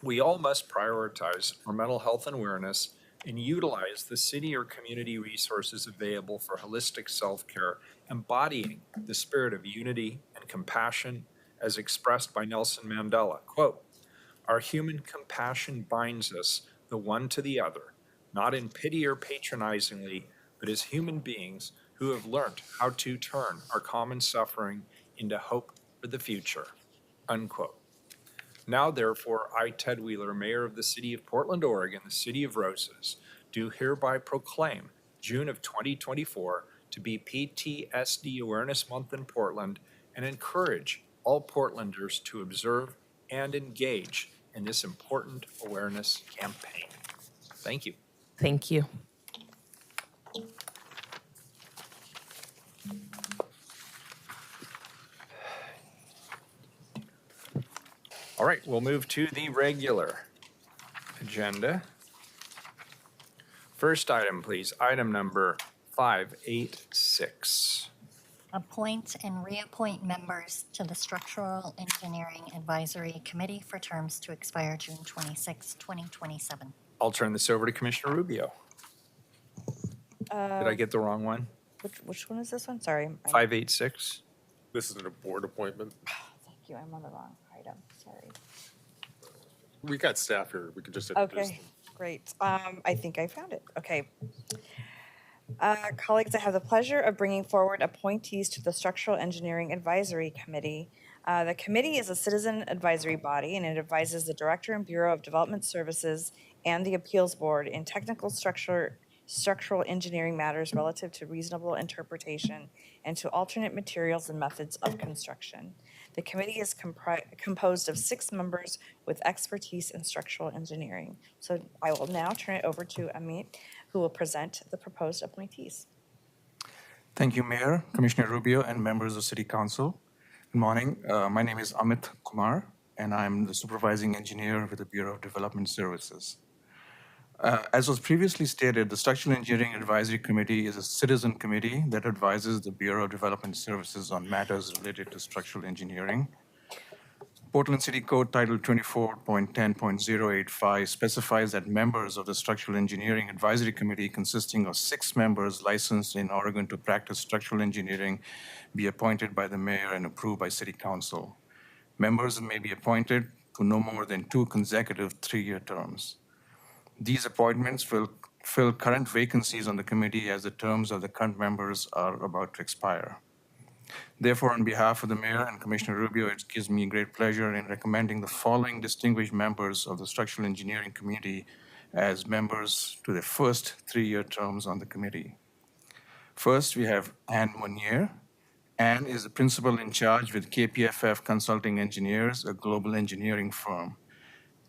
we all must prioritize our mental health and awareness and utilize the city or community resources available for holistic self-care, embodying the spirit of unity and compassion as expressed by Nelson Mandela. Quote, "Our human compassion binds us the one to the other, not in pity or patronizingly, but as human beings who have learned how to turn our common suffering into hope for the future." Unquote. Now, therefore, I, Ted Wheeler, Mayor of the City of Portland, Oregon, the City of Roses, do hereby proclaim June of 2024 to be PTSD Awareness Month in Portland and encourage all Portlanders to observe and engage in this important awareness campaign. Thank you. Thank you. All right, we'll move to the regular agenda. First item, please, item number 586. Appoint and reappoint members to the Structural Engineering Advisory Committee for terms to expire June 26, 2027. I'll turn this over to Commissioner Rubio. Did I get the wrong one? Which one is this one? Sorry. 586? This is a board appointment. Thank you, I'm on the wrong item, sorry. We got staff here. We could just introduce Okay, great. I think I found it. Okay. Colleagues, I have the pleasure of bringing forward appointees to the Structural Engineering Advisory Committee. The committee is a citizen advisory body, and it advises the Director and Bureau of Development Services and the Appeals Board in technical structural engineering matters relative to reasonable interpretation and to alternate materials and methods of construction. The committee is composed of 6 members with expertise in structural engineering. So I will now turn it over to Amit, who will present the proposed appointees. Thank you, Mayor, Commissioner Rubio, and members of City Council. Good morning. My name is Amit Kumar, and I'm the supervising engineer with the Bureau of Development Services. As was previously stated, the Structural Engineering Advisory Committee is a citizen committee that advises the Bureau of Development Services on matters related to structural engineering. Portland City Code Title 24.10.085 specifies that members of the Structural Engineering Advisory Committee, consisting of 6 members licensed in Oregon to practice structural engineering, be appointed by the mayor and approved by City Council. Members may be appointed to no more than 2 consecutive 3-year terms. These appointments will fill current vacancies on the committee as the terms of the current members are about to expire. Therefore, on behalf of the Mayor and Commissioner Rubio, it gives me great pleasure in recommending the following distinguished members of the Structural Engineering Committee as members to their first 3-year terms on the committee. First, we have Anne Monier. Anne is the principal in charge with KPFF Consulting Engineers, a global engineering firm.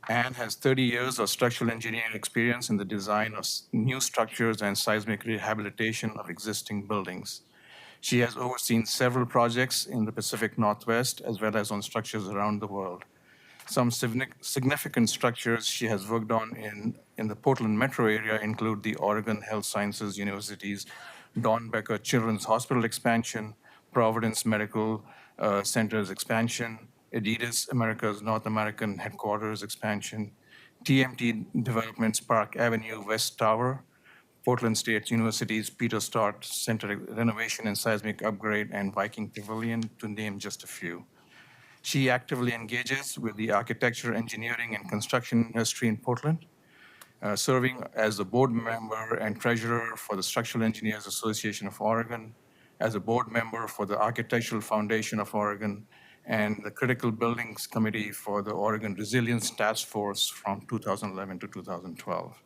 Anne has 30 years of structural engineering experience in the design of new structures and seismic rehabilitation of existing buildings. She has overseen several projects in the Pacific Northwest as well as on structures around the world. Some significant structures she has worked on in the Portland metro area include the Oregon Health Sciences University's Don Becker Children's Hospital expansion, Providence Medical Center's expansion, Adidas America's North American headquarters expansion, TMT Development's Park Avenue West Tower, Portland State University's Peter Stott Center renovation and seismic upgrade, and Viking Pavilion, to name just a few. She actively engages with the architecture, engineering, and construction industry in Portland, serving as a board member and treasurer for the Structural Engineers Association of Oregon, as a board member for the Architectural Foundation of Oregon, and the Critical Buildings Committee for the Oregon Resilience Task Force from 2011 to 2012.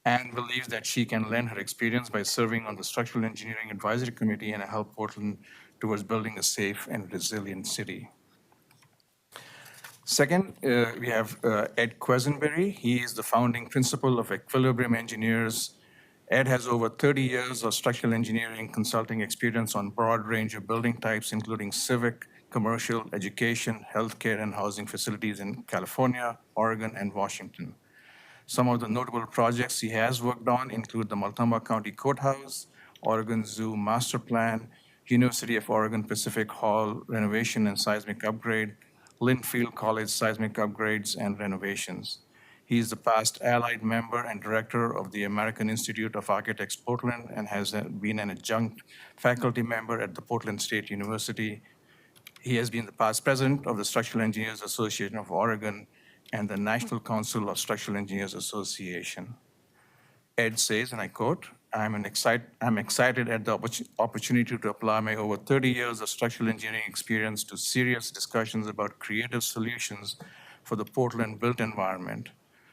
Anne believes that she can lend her experience by serving on the Structural Engineering Advisory Committee and help Portland towards building a safe and resilient city. Second, we have Ed Quesenberry. He is the founding principal of Equilibrium Engineers. Ed has over 30 years of structural engineering consulting experience on a broad range of building types, including civic, commercial, education, healthcare, and housing facilities in California, Oregon, and Washington. Some of the notable projects he has worked on include the Multnomah County Courthouse, Oregon Zoo Master Plan, University of Oregon Pacific Hall renovation and seismic upgrade, Linfield College seismic upgrades and renovations. He is the past allied member and director of the American Institute of Architects Portland and has been an adjunct faculty member at the Portland State University. He has been the past president of the Structural Engineers Association of Oregon and the National Council of Structural Engineers Association. Ed says, and I quote, I'm excited at the opportunity to apply my over 30 years of structural engineering experience to serious discussions about creative solutions for the Portland built environment.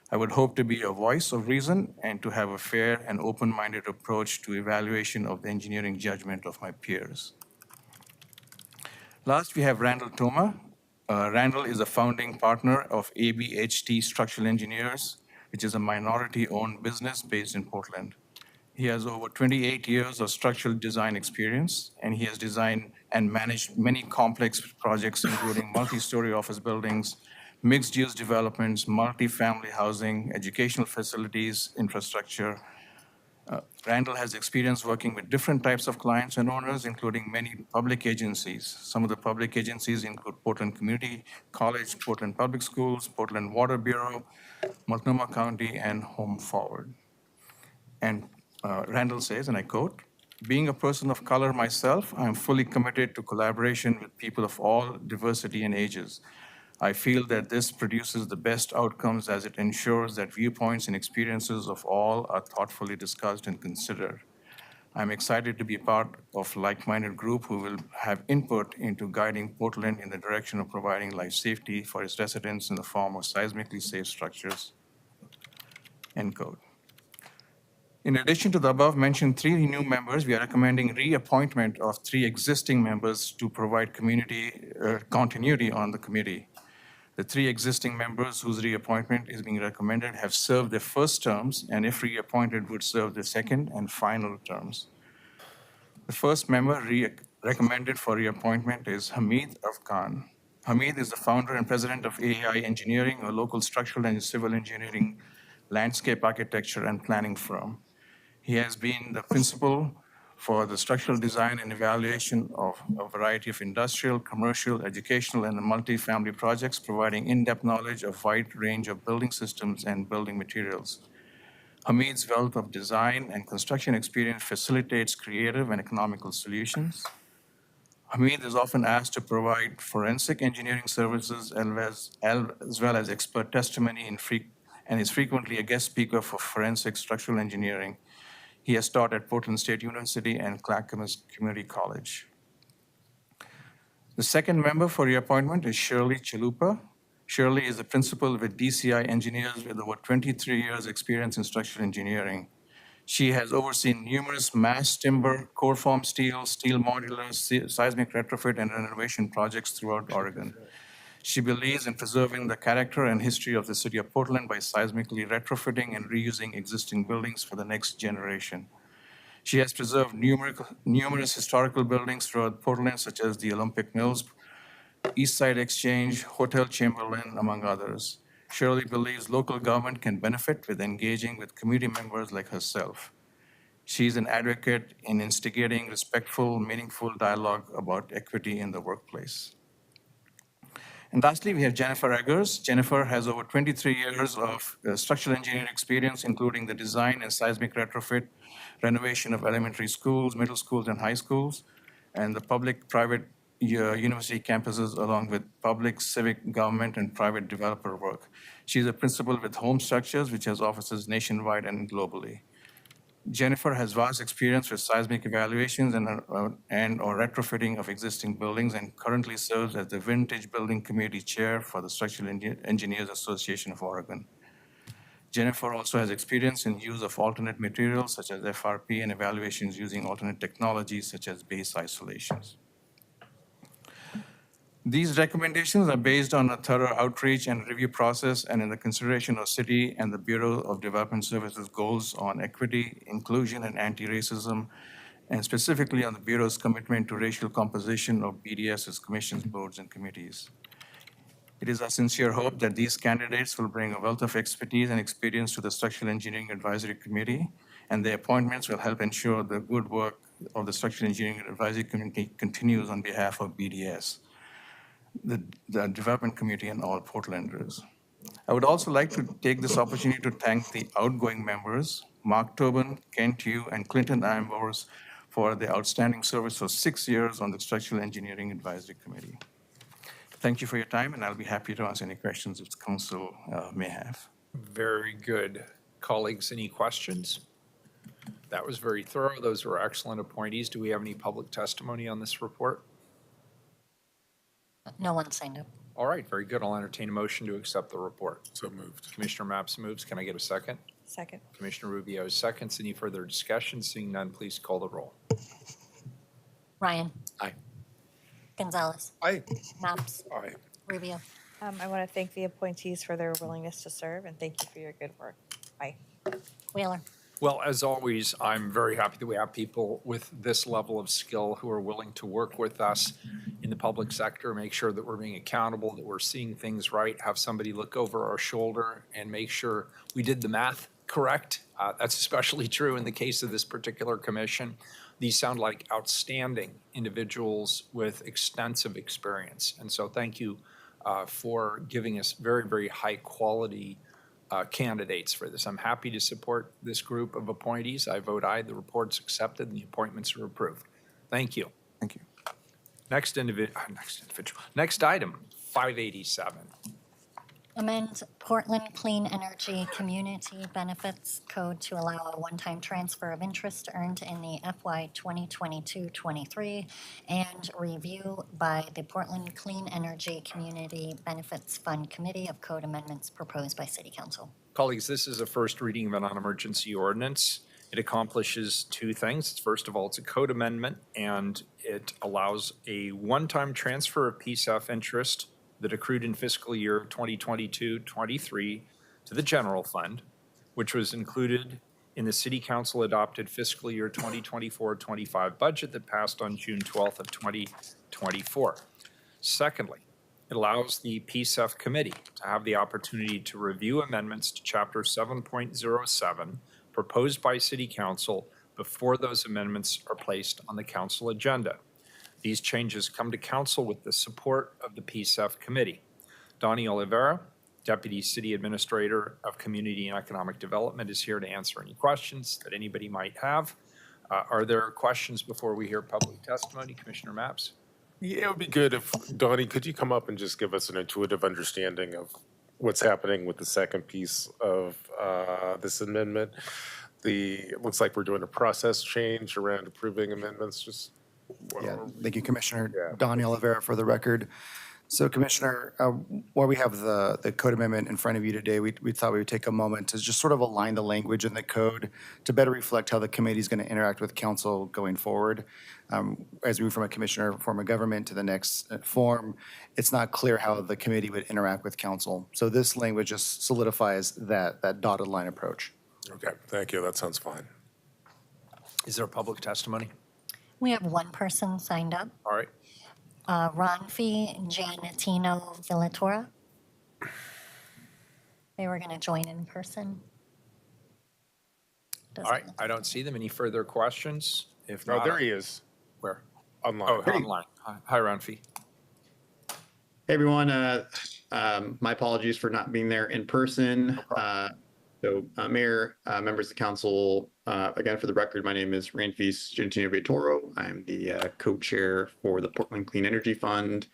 I would hope to be a voice of reason and to have a fair and open-minded approach to evaluation of the engineering judgment of my peers. Last, we have Randall Thoma. Randall is a founding partner of ABHT Structural Engineers, which is a minority-owned business based in Portland. He has over 28 years of structural design experience, and he has designed and managed many complex projects, including multi-story office buildings, mixed-use developments, multi-family housing, educational facilities, infrastructure. Randall has experience working with different types of clients and owners, including many public agencies. Some of the public agencies include Portland Community College, Portland Public Schools, Portland Water Bureau, Multnomah County, and Home Forward. And Randall says, and I quote, "Being a person of color myself, I am fully committed to collaboration with people of all diversity and ages. I feel that this produces the best outcomes as it ensures that viewpoints and experiences of all are thoughtfully discussed and considered. I'm excited to be part of a like-minded group who will have input into guiding Portland in the direction of providing life safety for its residents in the form of seismically safe structures." End quote. In addition to the above-mentioned 3 new members, we are recommending reappointment of 3 existing members to provide community continuity on the committee. The 3 existing members whose reappointment is being recommended have served their first terms, and if reappointed, would serve their second and final terms. The first member recommended for reappointment is Hamid Afghan. Hamid is the founder and president of AI Engineering, a local structural and civil engineering, landscape architecture, and planning firm. He has been the principal for the structural design and evaluation of a variety of industrial, commercial, educational, and multi-family projects, providing in-depth knowledge of a wide range of building systems and building materials. Hamid's wealth of design and construction experience facilitates creative and economical solutions. Hamid is often asked to provide forensic engineering services as well as expert testimony and is frequently a guest speaker for forensic structural engineering. He has taught at Portland State University and Clackamas Community College. The second member for reappointment is Shirley Chalupa. Shirley is a principal with DCI Engineers with over 23 years experience in structural engineering. She has overseen numerous mass timber, core form steel, steel modular, seismic retrofit, and renovation projects throughout Oregon. She believes in preserving the character and history of the city of Portland by seismically retrofitting and reusing existing buildings for the next generation. She has preserved numerous historical buildings throughout Portland, such as the Olympic Mills, East Side Exchange, Hotel Chamberlain, among others. Shirley believes local government can benefit with engaging with community members like herself. She's an advocate in instigating respectful, meaningful dialogue about equity in the workplace. And lastly, we have Jennifer Eggers. Jennifer has over 23 years of structural engineering experience, including the design and seismic retrofit, renovation of elementary schools, middle schools, and high schools, and the public-private university campuses, along with public, civic, government, and private developer work. She's a principal with Home Structures, which has offices nationwide and globally. Jennifer has vast experience with seismic evaluations and/or retrofitting of existing buildings and currently serves as the Vintage Building Committee Chair for the Structural Engineers Association of Oregon. Jennifer also has experience in use of alternate materials such as FRP and evaluations using alternate technologies such as base isolations. These recommendations are based on a thorough outreach and review process and in the consideration of City and the Bureau of Development Services goals on equity, inclusion, and anti-racism, and specifically on the Bureau's commitment to racial composition of BDS's commissions, boards, and committees. It is our sincere hope that these candidates will bring a wealth of expertise and experience to the Structural Engineering Advisory Committee, and their appointments will help ensure the good work of the Structural Engineering Advisory Committee continues on behalf of BDS. The development community and all Portlanders. I would also like to take this opportunity to thank the outgoing members, Mark Tobin, Kent Yu, and Clinton Ambors, for their outstanding service for 6 years on the Structural Engineering Advisory Committee. Thank you for your time, and I'll be happy to answer any questions that council may have. Very good. Colleagues, any questions? That was very thorough. Those were excellent appointees. Do we have any public testimony on this report? No one signed up. All right, very good. I'll entertain a motion to accept the report. So moved. Commissioner Maps moves. Can I get a second? Second. Commissioner Rubio seconds. Any further discussion? Seeing none, please call the roll. Ryan. Aye. Gonzalez. Aye. Maps. Aye. Rubio. I want to thank the appointees for their willingness to serve and thank you for your good work. Aye. Wheeler. Well, as always, I'm very happy that we have people with this level of skill who are willing to work with us in the public sector, make sure that we're being accountable, that we're seeing things right, have somebody look over our shoulder and make sure we did the math correct. That's especially true in the case of this particular commission. These sound like outstanding individuals with extensive experience. And so thank you for giving us very, very high quality candidates for this. I'm happy to support this group of appointees. I vote aye. The report's accepted and the appointments are approved. Thank you. Thank you. Next item, 587. Amend Portland Clean Energy Community Benefits Code to allow a one-time transfer of interest earned in the FY 2022-23 and review by the Portland Clean Energy Community Benefits Fund Committee of Code Amendments proposed by City Council. Colleagues, this is a first reading of a non-emergency ordinance. It accomplishes two things. First of all, it's a code amendment, and it allows a one-time transfer of PSEF interest that accrued in fiscal year 2022-23 to the general fund, which was included in the City Council adopted fiscal year 2024-25 budget that passed on June 12th of 2024. Secondly, it allows the PSEF committee to have the opportunity to review amendments to Chapter 7.07 proposed by City Council before those amendments are placed on the council agenda. These changes come to council with the support of the PSEF committee. Donnie Oliveira, Deputy City Administrator of Community and Economic Development, is here to answer any questions that anybody might have. Are there questions before we hear public testimony? Commissioner Mapps? Yeah, it would be good if, Donnie, could you come up and just give us an intuitive understanding of what's happening with the second piece of this amendment? It looks like we're doing a process change around approving amendments, just. Yeah, thank you, Commissioner. Donnie Oliveira for the record. So Commissioner, while we have the code amendment in front of you today, we thought we would take a moment to just sort of align the language in the code to better reflect how the committee is going to interact with council going forward. As we move from a commissioner form of government to the next form, it's not clear how the committee would interact with council. So this language just solidifies that dotted line approach. Okay, thank you. That sounds fine. Is there public testimony? We have one person signed up. All right. Wrongful, Gianatino Villatora. They were going to join in person. All right, I don't see them. Any further questions? If Oh, not, there he is. Where? Online. Oh, online. Hi, Ronfi. Hey, everyone. My apologies for not being there in person. Mayor, members of the council, again, for the record, my name is Ranfis Gentino Viatoro. I'm the co-chair for the Portland Clean Energy Fund.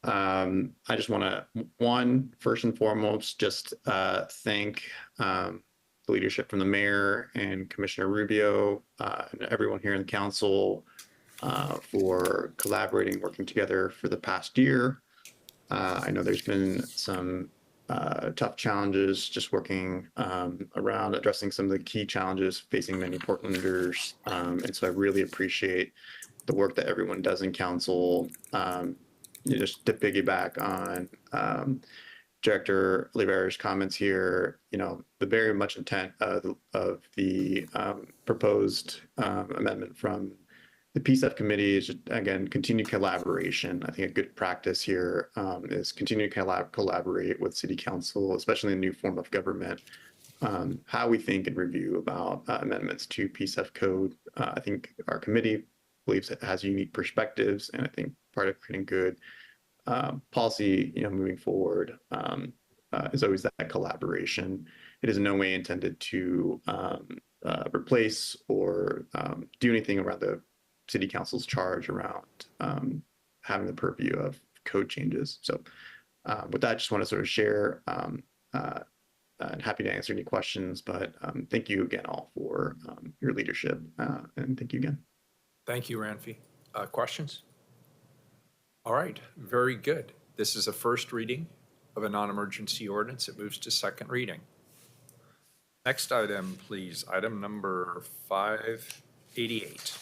I just want to, first and foremost, just thank the leadership from the mayor and Commissioner Rubio and everyone here in the council for collaborating, working together for the past year. I know there's been some tough challenges just working around addressing some of the key challenges facing many Portlanders. And so I really appreciate the work that everyone does in council. Just to piggyback on Director Oliveira's comments here, the very much intent of the proposed amendment from the PSEF committee is, again, continued collaboration. I think a good practice here is continue to collaborate with City Council, especially in the new form of government, how we think and review about amendments to PSEF code. I think our committee believes it has unique perspectives, and I think part of creating good policy, moving forward, is always that collaboration. It is in no way intended to replace or do anything around the City Council's charge around having the purview of code changes. So with that, I just want to sort of share. I'm happy to answer any questions, but thank you again all for your leadership, and thank you again. Thank you, Ranfi. Questions? All right, very good. This is a first reading of a non-emergency ordinance. It moves to second reading. Next item, please. Item number 588.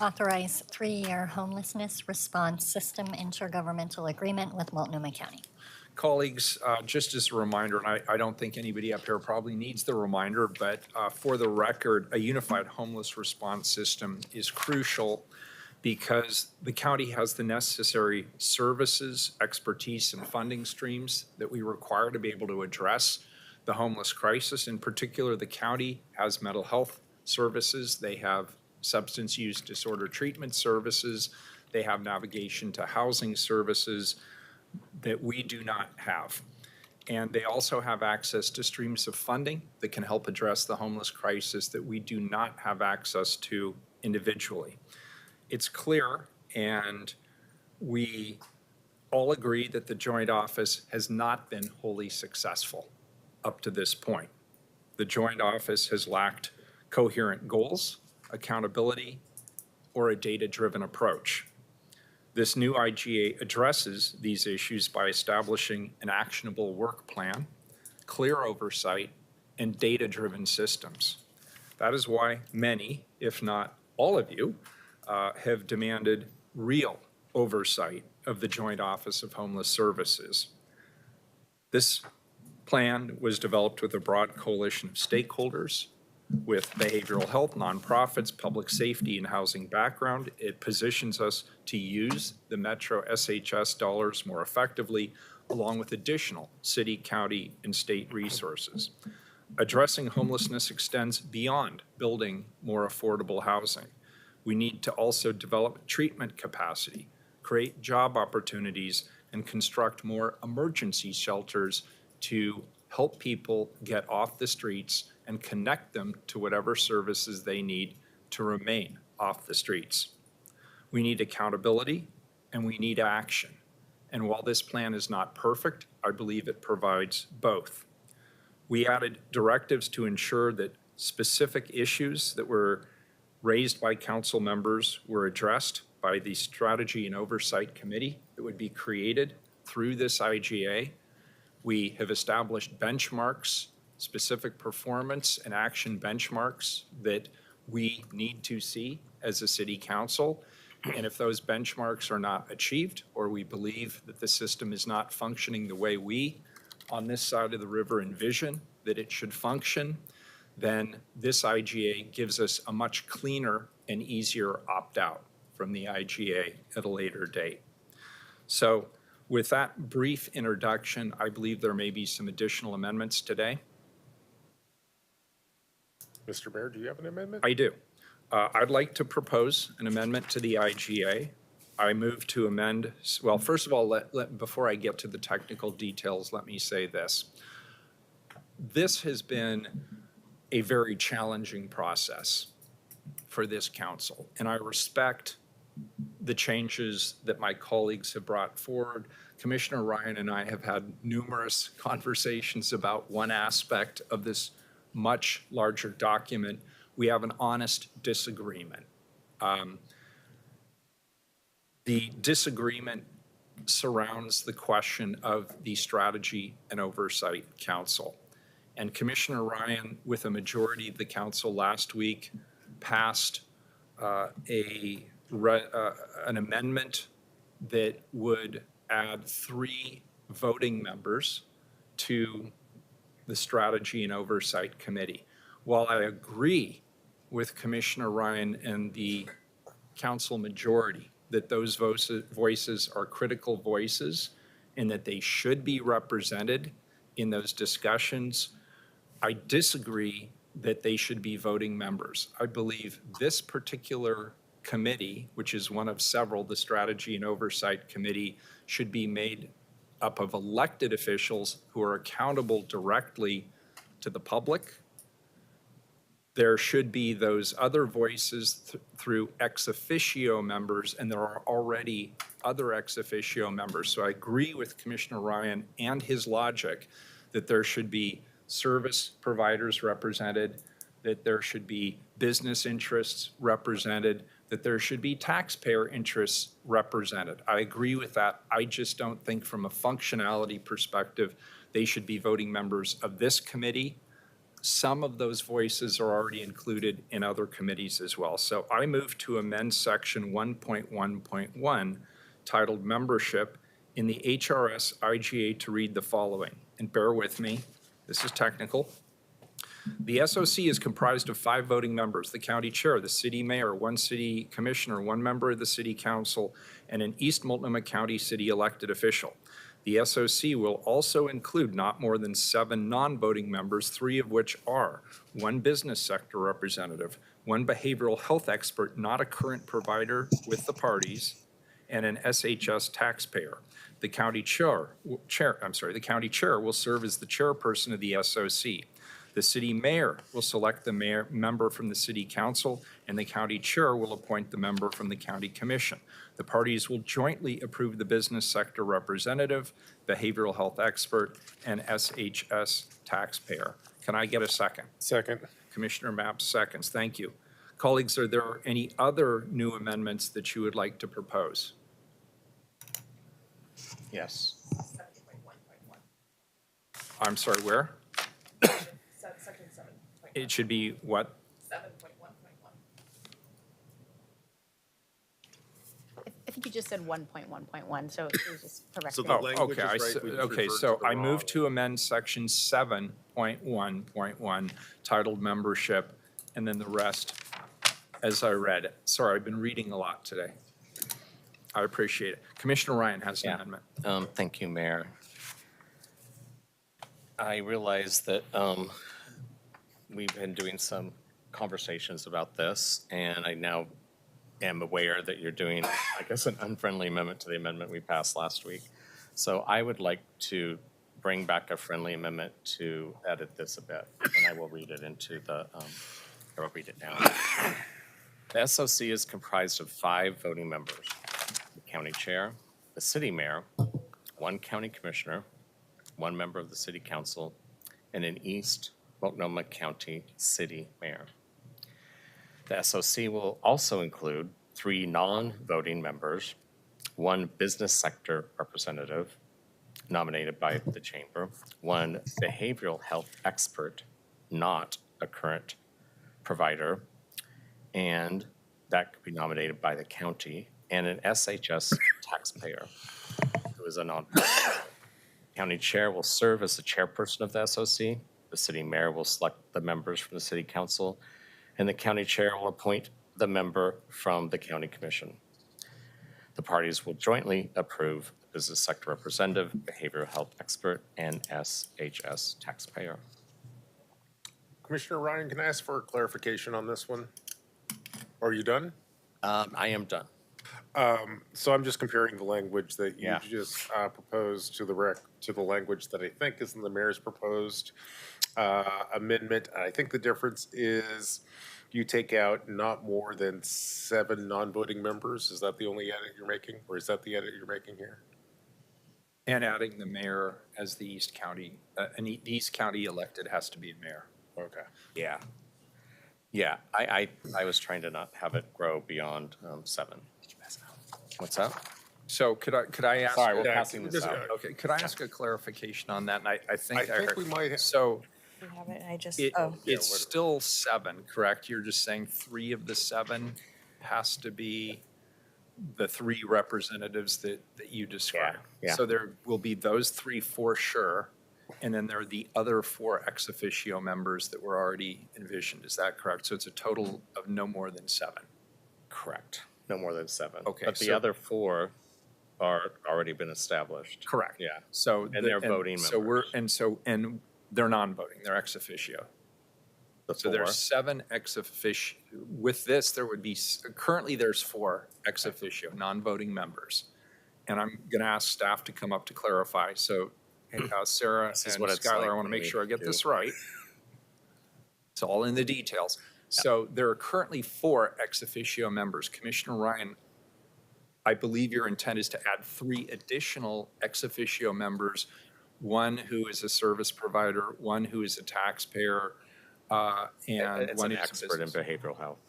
Authorize 3-year homelessness response system intergovernmental agreement with Multnomah County. Colleagues, just as a reminder, and I don't think anybody up here probably needs the reminder, but for the record, a unified homeless response system is crucial because the county has the necessary services, expertise, and funding streams that we require to be able to address the homeless crisis. In particular, the county has mental health services. They have substance use disorder treatment services. They have navigation to housing services that we do not have. And they also have access to streams of funding that can help address the homeless crisis that we do not have access to individually. It's clear, and we all agree that the Joint Office has not been wholly successful up to this point. The Joint Office has lacked coherent goals, accountability, or a data-driven approach. This new IGA addresses these issues by establishing an actionable work plan, clear oversight, and data-driven systems. That is why many, if not all of you, have demanded real oversight of the Joint Office of Homeless Services. This plan was developed with a broad coalition of stakeholders, with behavioral health, nonprofits, public safety, and housing background. It positions us to use the Metro SHS dollars more effectively, along with additional city, county, and state resources. Addressing homelessness extends beyond building more affordable housing. We need to also develop treatment capacity, create job opportunities, and construct more emergency shelters to help people get off the streets and connect them to whatever services they need to remain off the streets. We need accountability and we need action. And while this plan is not perfect, I believe it provides both. We added directives to ensure that specific issues that were raised by council members were addressed by the Strategy and Oversight Committee that would be created through this IGA. We have established benchmarks, specific performance and action benchmarks that we need to see as a city council. And if those benchmarks are not achieved, or we believe that the system is not functioning the way we on this side of the river envision that it should function, then this IGA gives us a much cleaner and easier opt-out from the IGA at a later date. So with that brief introduction, I believe there may be some additional amendments today. Mr. Mayor, do you have an amendment? I do. I'd like to propose an amendment to the IGA. I move to amend, well, first of all, before I get to the technical details, let me say this. This has been a very challenging process for this council, and I respect the changes that my colleagues have brought forward. Commissioner Ryan and I have had numerous conversations about one aspect of this much larger document. We have an honest disagreement. The disagreement surrounds the question of the Strategy and Oversight Council. And Commissioner Ryan, with a majority of the council last week, passed an amendment that would add 3 voting members to the Strategy and Oversight Committee. While I agree with Commissioner Ryan and the council majority that those voices are critical voices and that they should be represented in those discussions, I disagree that they should be voting members. I believe this particular committee, which is one of several, the Strategy and Oversight Committee, should be made up of elected officials who are accountable directly to the public. There should be those other voices through ex officio members, and there are already other ex officio members. So I agree with Commissioner Ryan and his logic that there should be service providers represented, that there should be business interests represented, that there should be taxpayer interests represented. I agree with that. I just don't think from a functionality perspective, they should be voting members of this committee. Some of those voices are already included in other committees as well. So I move to amend section 1.1.1 titled Membership in the HRS IGA to read the following, and bear with me, this is technical. The SOC is comprised of 5 voting members, the county chair, the city mayor, 1 city commissioner, 1 member of the city council, and an East Multnomah County city elected official. The SOC will also include not more than 7 non-voting members, 3 of which are 1 business sector representative, 1 behavioral health expert, not a current provider with the parties, and an SHS taxpayer. The county chair will serve as the chairperson of the SOC. The city mayor will select the member from the city council, and the county chair will appoint the member from the county commission. The parties will jointly approve the business sector representative, behavioral health expert, and SHS taxpayer. Can I get a second? Second. Commissioner Mapp seconds. Thank you. Colleagues, are there any other new amendments that you would like to propose? Yes. I'm sorry, where? Section 7. It should be what? 7.1.1. I think you just said 1.1.1, so it was just correct. So the Oh, language okay, is right, we just okay, referred so to the I move wrong- to amend section 7.1.1 titled membership, and then the rest as I read it. Sorry, I've been reading a lot today. I appreciate it. Commissioner Ryan has an amendment. Thank you, Mayor. I realize that we've been doing some conversations about this, and I now am aware that you're doing, I guess, an unfriendly amendment to the amendment we passed last week. So I would like to bring back a friendly amendment to edit this a bit, and I will read it into the, I will read it down. The SOC is comprised of 5 voting members: the county chair, the city mayor, 1 county commissioner, 1 member of the city council, and an East Multnomah County city mayor. The SOC will also include 3 non-voting members, 1 business sector representative nominated by the chamber, 1 behavioral health expert, not a current provider, and that could be nominated by the county, and an SHS taxpayer who is a nonprofit. County chair will serve as the chairperson of the SOC. The city mayor will select the members from the city council, and the county chair will appoint the member from the county commission. The parties will jointly approve the business sector representative, behavioral health expert, and SHS taxpayer. Commissioner Ryan, can I ask for a clarification on this one? Are you done? I am done. So I'm just comparing the language that you Yeah. just proposed to the language that I think is in the mayor's proposed amendment. I think the difference is you take out not more than 7 non-voting members. Is that the only edit you're making, or is that the edit you're making here? And adding the mayor as the East County, the East County elected has to be a mayor. Okay. Yeah. Yeah, I was trying to not have it grow beyond 7. What's that? So could I ask? Sorry, we're passing this out. Okay, could I ask a clarification on that? And I think I think we might have. So We have it, and I just, it's still 7, correct? You're just saying 3 of the 7 has to be the 3 representatives that you described. Yeah. So there will be those 3 for sure, and then there are the other 4 ex officio members that were already envisioned. Is that correct? So it's a total of no more than 7. Correct. No more than 7. Okay, But the so- other 4 are already been established. Correct. Yeah. So And they're voting So members. and they're non-voting. They're ex officio. The So 4. there's 7 ex officio. With this, there would be, currently there's 4 ex officio, non-voting members. And I'm going to ask staff to come up to clarify. So Sarah This is and what it's Skylar, like I want to when make we sure I get do- this right. It's all in the details. So there are currently 4 ex officio members. Commissioner Ryan, I believe your intent is to add 3 additional ex officio members, 1 who is a service provider, 1 who is a taxpayer, and It's 1 an who's a expert in business. behavioral health.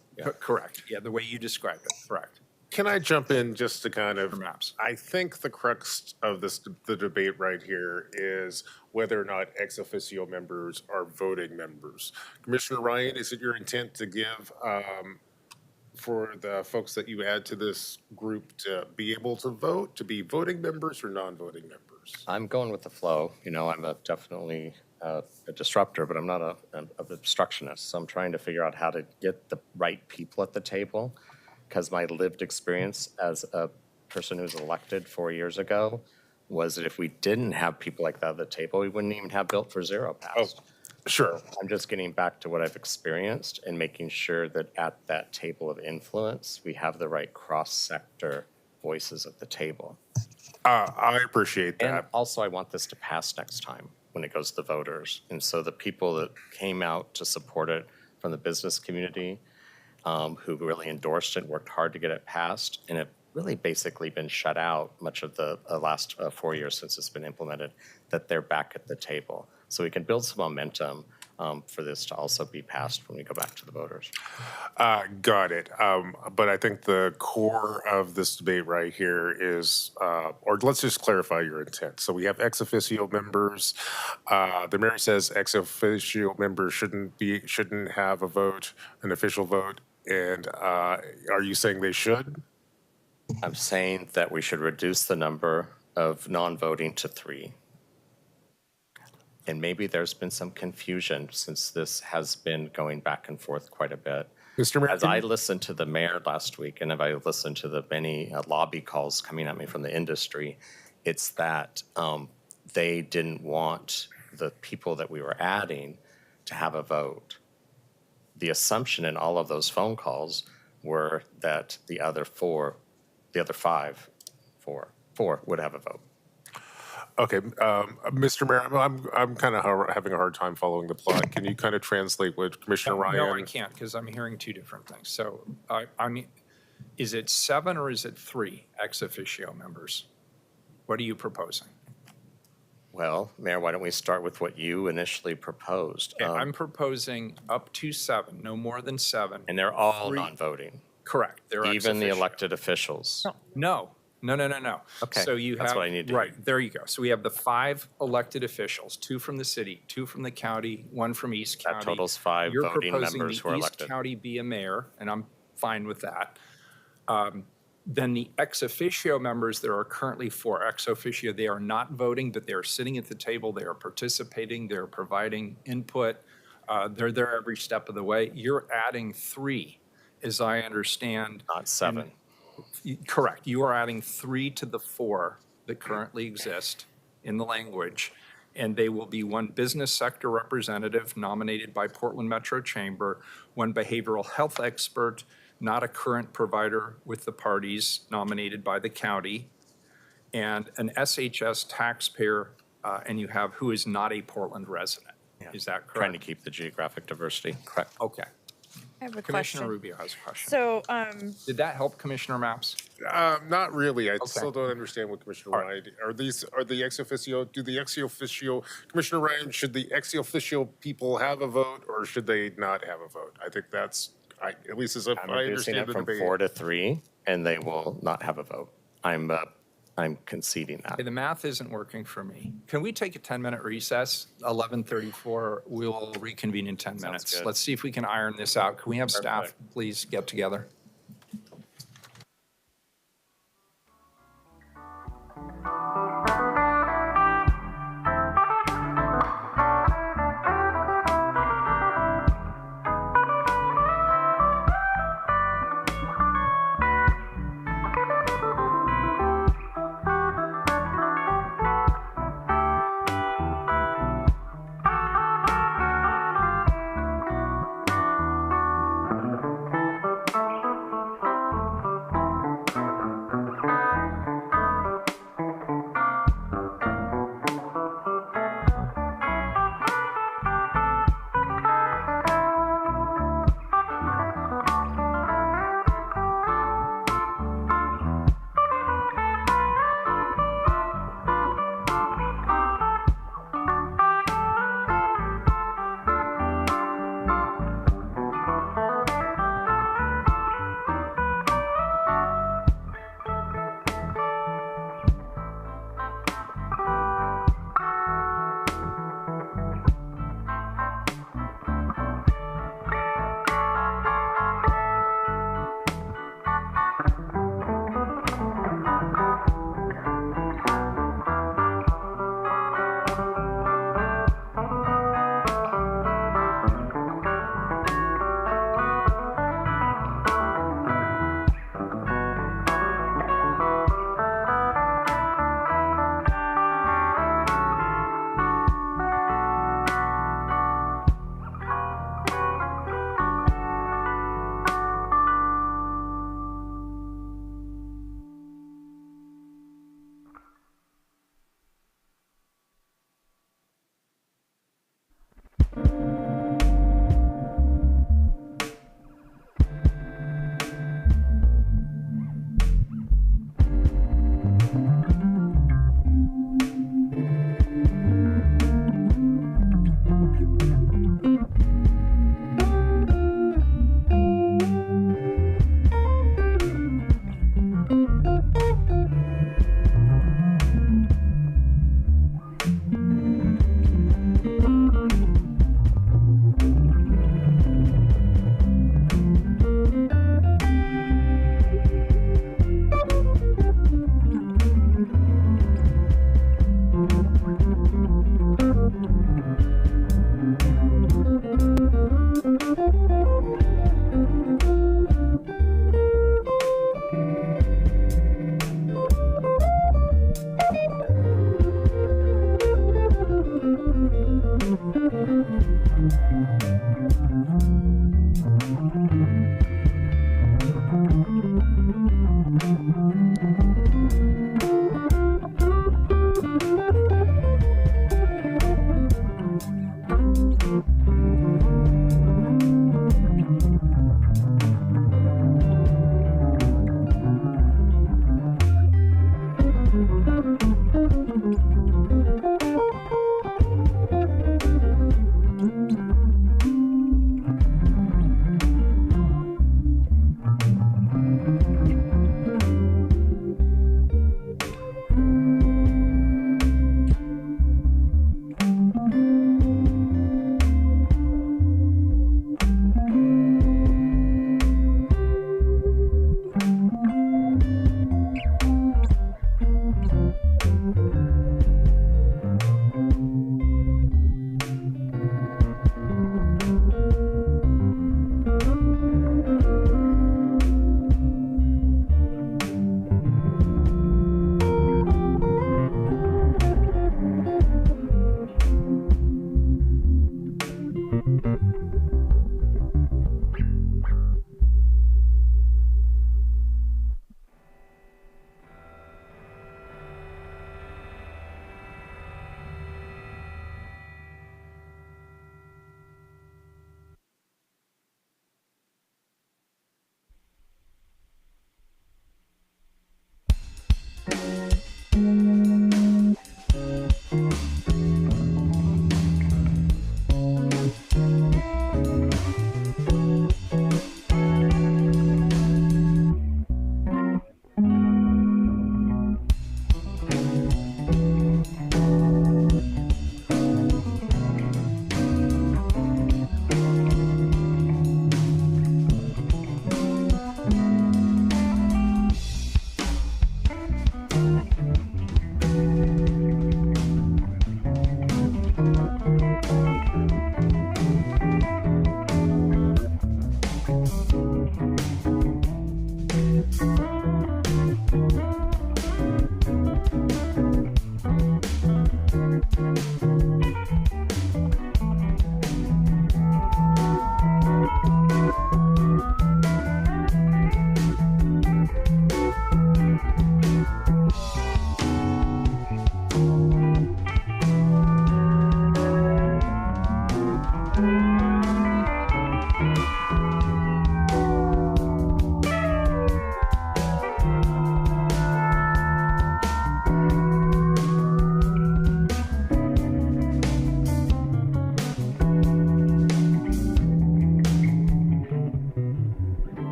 Correct. Yeah, the way you described it, correct. Can I jump in just to kind of, Perhaps. I think the crux of the debate right here is whether or not ex officio members are voting members. Commissioner Ryan, is it your intent to give for the folks that you add to this group to be able to vote, to be voting members or non-voting members? I'm going with the flow. You know, I'm definitely a disruptor, but I'm not an obstructionist. So I'm trying to figure out how to get the right people at the table, because my lived experience as a person who was elected 4 years ago was that if we didn't have people like that at the table, we wouldn't even have Built for Zero passed. Sure. I'm just getting back to what I've experienced and making sure that at that table of influence, we have the right cross-sector voices at the table. I appreciate that. And also, I want this to pass next time when it goes to the voters. And so the people that came out to support it from the business community, who really endorsed it, worked hard to get it passed, and it really basically been shut out much of the last 4 years since it's been implemented, that they're back at the table. So we can build some momentum for this to also be passed when we go back to the voters. Got it. But I think the core of this debate right here is, or let's just clarify your intent. So we have ex officio members. The mayor says ex officio members shouldn't have a vote, an official vote. And are you saying they should? I'm saying that we should reduce the number of non-voting to 3. And maybe there's been some confusion since this has been going back and forth quite a bit. Mr. Mayor, as I listened to the mayor last week, and if I listened to the many lobby calls coming at me from the industry, it's that they didn't want the people that we were adding to have a vote. The assumption in all of those phone calls were that the other 4 would have a vote. Okay, Mr. Mayor, I'm kind of having a hard time following the plot. Can you kind of translate what Commissioner Ryan? No, I can't, because I'm hearing 2 different things. So, I mean, is it 7 or is it 3 ex officio members? What are you proposing? Well, Mayor, why don't we start with what you initially proposed? Okay, I'm proposing up to 7, no more than 7. And they're all 3 non-voting. Correct. They're ex Even the officio. elected officials. No. Okay, So you that's have, what I need to right, there you go. So we have the 5 elected officials, 2 from the city, 2 from the county, 1 from East County. That totals 5 You're voting proposing members who are the East elected. County be a mayor, and I'm fine with that. Then the ex officio members, there are currently 4 ex officio. They are not voting, but they are sitting at the table. They are participating. They're providing input. They're there every step of the way. You're adding 3, as I understand. Not 7. Correct. You are adding 3 to the 4 that currently exist in the language, and they will be 1 business sector representative nominated by Portland Metro Chamber, 1 behavioral health expert, not a current provider with the parties, nominated by the county, and an SHS taxpayer, and you have who is not a Portland resident. Is that correct? Trying to keep the geographic diversity. Correct. Okay. I have a Commissioner question. Rubio has a question. So, Did that help, Commissioner Maps? Not really. I still don't understand what Commissioner All Ryan. Are the ex officio? Do the ex officio, Commissioner Ryan? Should the ex officio people have a vote, or should they not have a vote? I think that's, at least as if I'm I reducing understand it the from debate. 4 to 3, and they will not have a vote. I'm conceding that. Okay, the math isn't working for me. Can we take a 10-minute recess? 11:34, we'll reconvene in 10 minutes. good. Let's see if we can iron this out. Can we have staff please get together?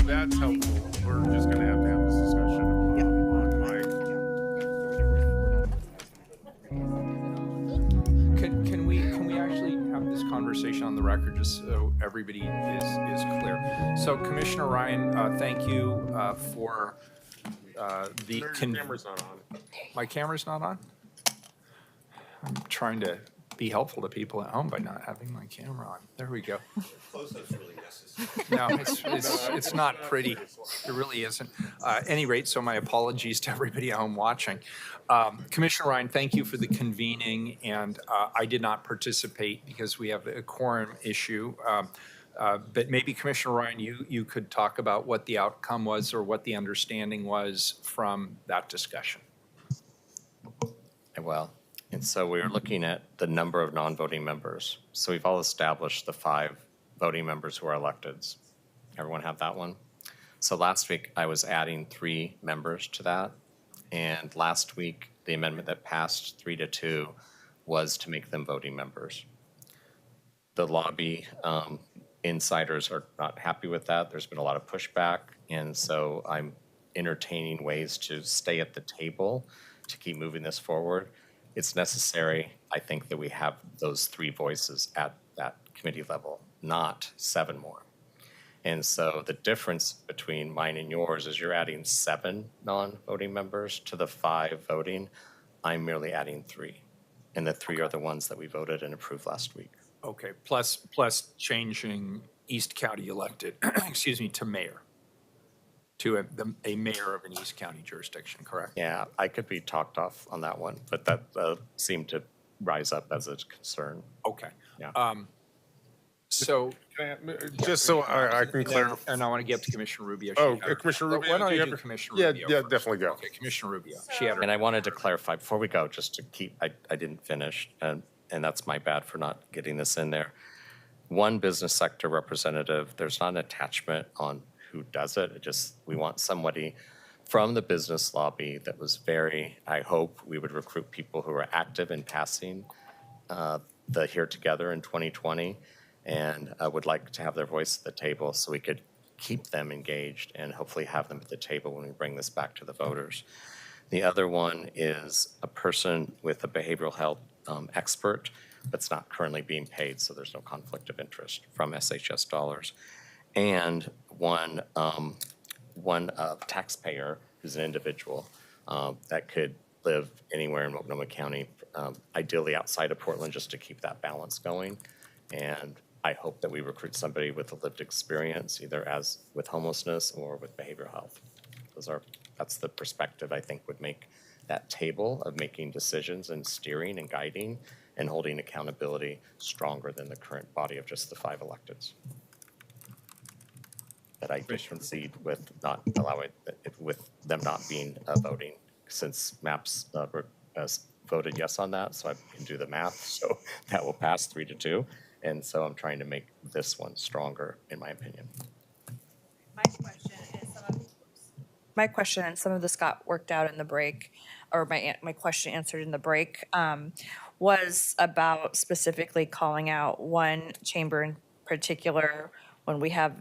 That's helpful. We're just gonna have to have this discussion on mic. Can we actually have this conversation on the record just so everybody is clear. So Commissioner Ryan, thank you for the. Your camera's not on. My camera's not on? I'm trying to be helpful to people at home by not having my camera on. There we go. Close-up's really necessary. No, it's not pretty. It really isn't. Any rate, so my apologies to everybody at home watching. Commissioner Ryan, thank you for the convening, and I did not participate because we have a quorum issue. But maybe Commissioner Ryan, you could talk about what the outcome was or what the understanding was from that discussion. Well, and so we were looking at the number of non-voting members. So we've all established the 5 voting members who are electeds. Everyone have that one? So last week, I was adding 3 members to that. And last week, the amendment that passed 3-2 was to make them voting members. The lobby insiders are not happy with that. There's been a lot of pushback. And so I'm entertaining ways to stay at the table to keep moving this forward. It's necessary, I think, that we have those 3 voices at that committee level, not 7 more. And so the difference between mine and yours is you're adding 7 non-voting members to the 5 voting. I'm merely adding 3. And the 3 are the ones that we voted and approved last week. Okay, plus changing East County elected, excuse me, to mayor, to a mayor of an East County jurisdiction, correct? Yeah, I could be talked off on that one, but that seemed to rise up as a concern. Okay. Yeah. So. Just so I can clarify. And I want to get to Commissioner Rubio. Oh, Commissioner Rubio. Why don't do you I have do a- Commissioner Yeah, Rubio yeah, first? definitely go. Okay, Commissioner Rubio. She had her. And I wanted to clarify before we go, just to keep, I didn't finish, and that's my bad for not getting this in there. One business sector representative, there's not an attachment on who does it. It just, we want somebody from the business lobby that was very, I hope we would recruit people who are active in passing the Here Together in 2020. And I would like to have their voice at the table so we could keep them engaged and hopefully have them at the table when we bring this back to the voters. The other one is a person with a behavioral health expert that's not currently being paid, so there's no conflict of interest from SHS dollars. And one taxpayer who's an individual that could live anywhere in Multnomah County, ideally outside of Portland, just to keep that balance going. And I hope that we recruit somebody with a lived experience, either as with homelessness or with behavioral health. That's the perspective I think would make that table of making decisions and steering and guiding and holding accountability stronger than the current body of just the 5 electeds. That I can concede with not allowing, with them not being voting, since MAPS voted yes on that, so I can do the math, so that will pass 3-2. And so I'm trying to make this one stronger, in my opinion. My question, and some of this got worked out in the break, or my question answered in the break, was about specifically calling out one chamber in particular when we have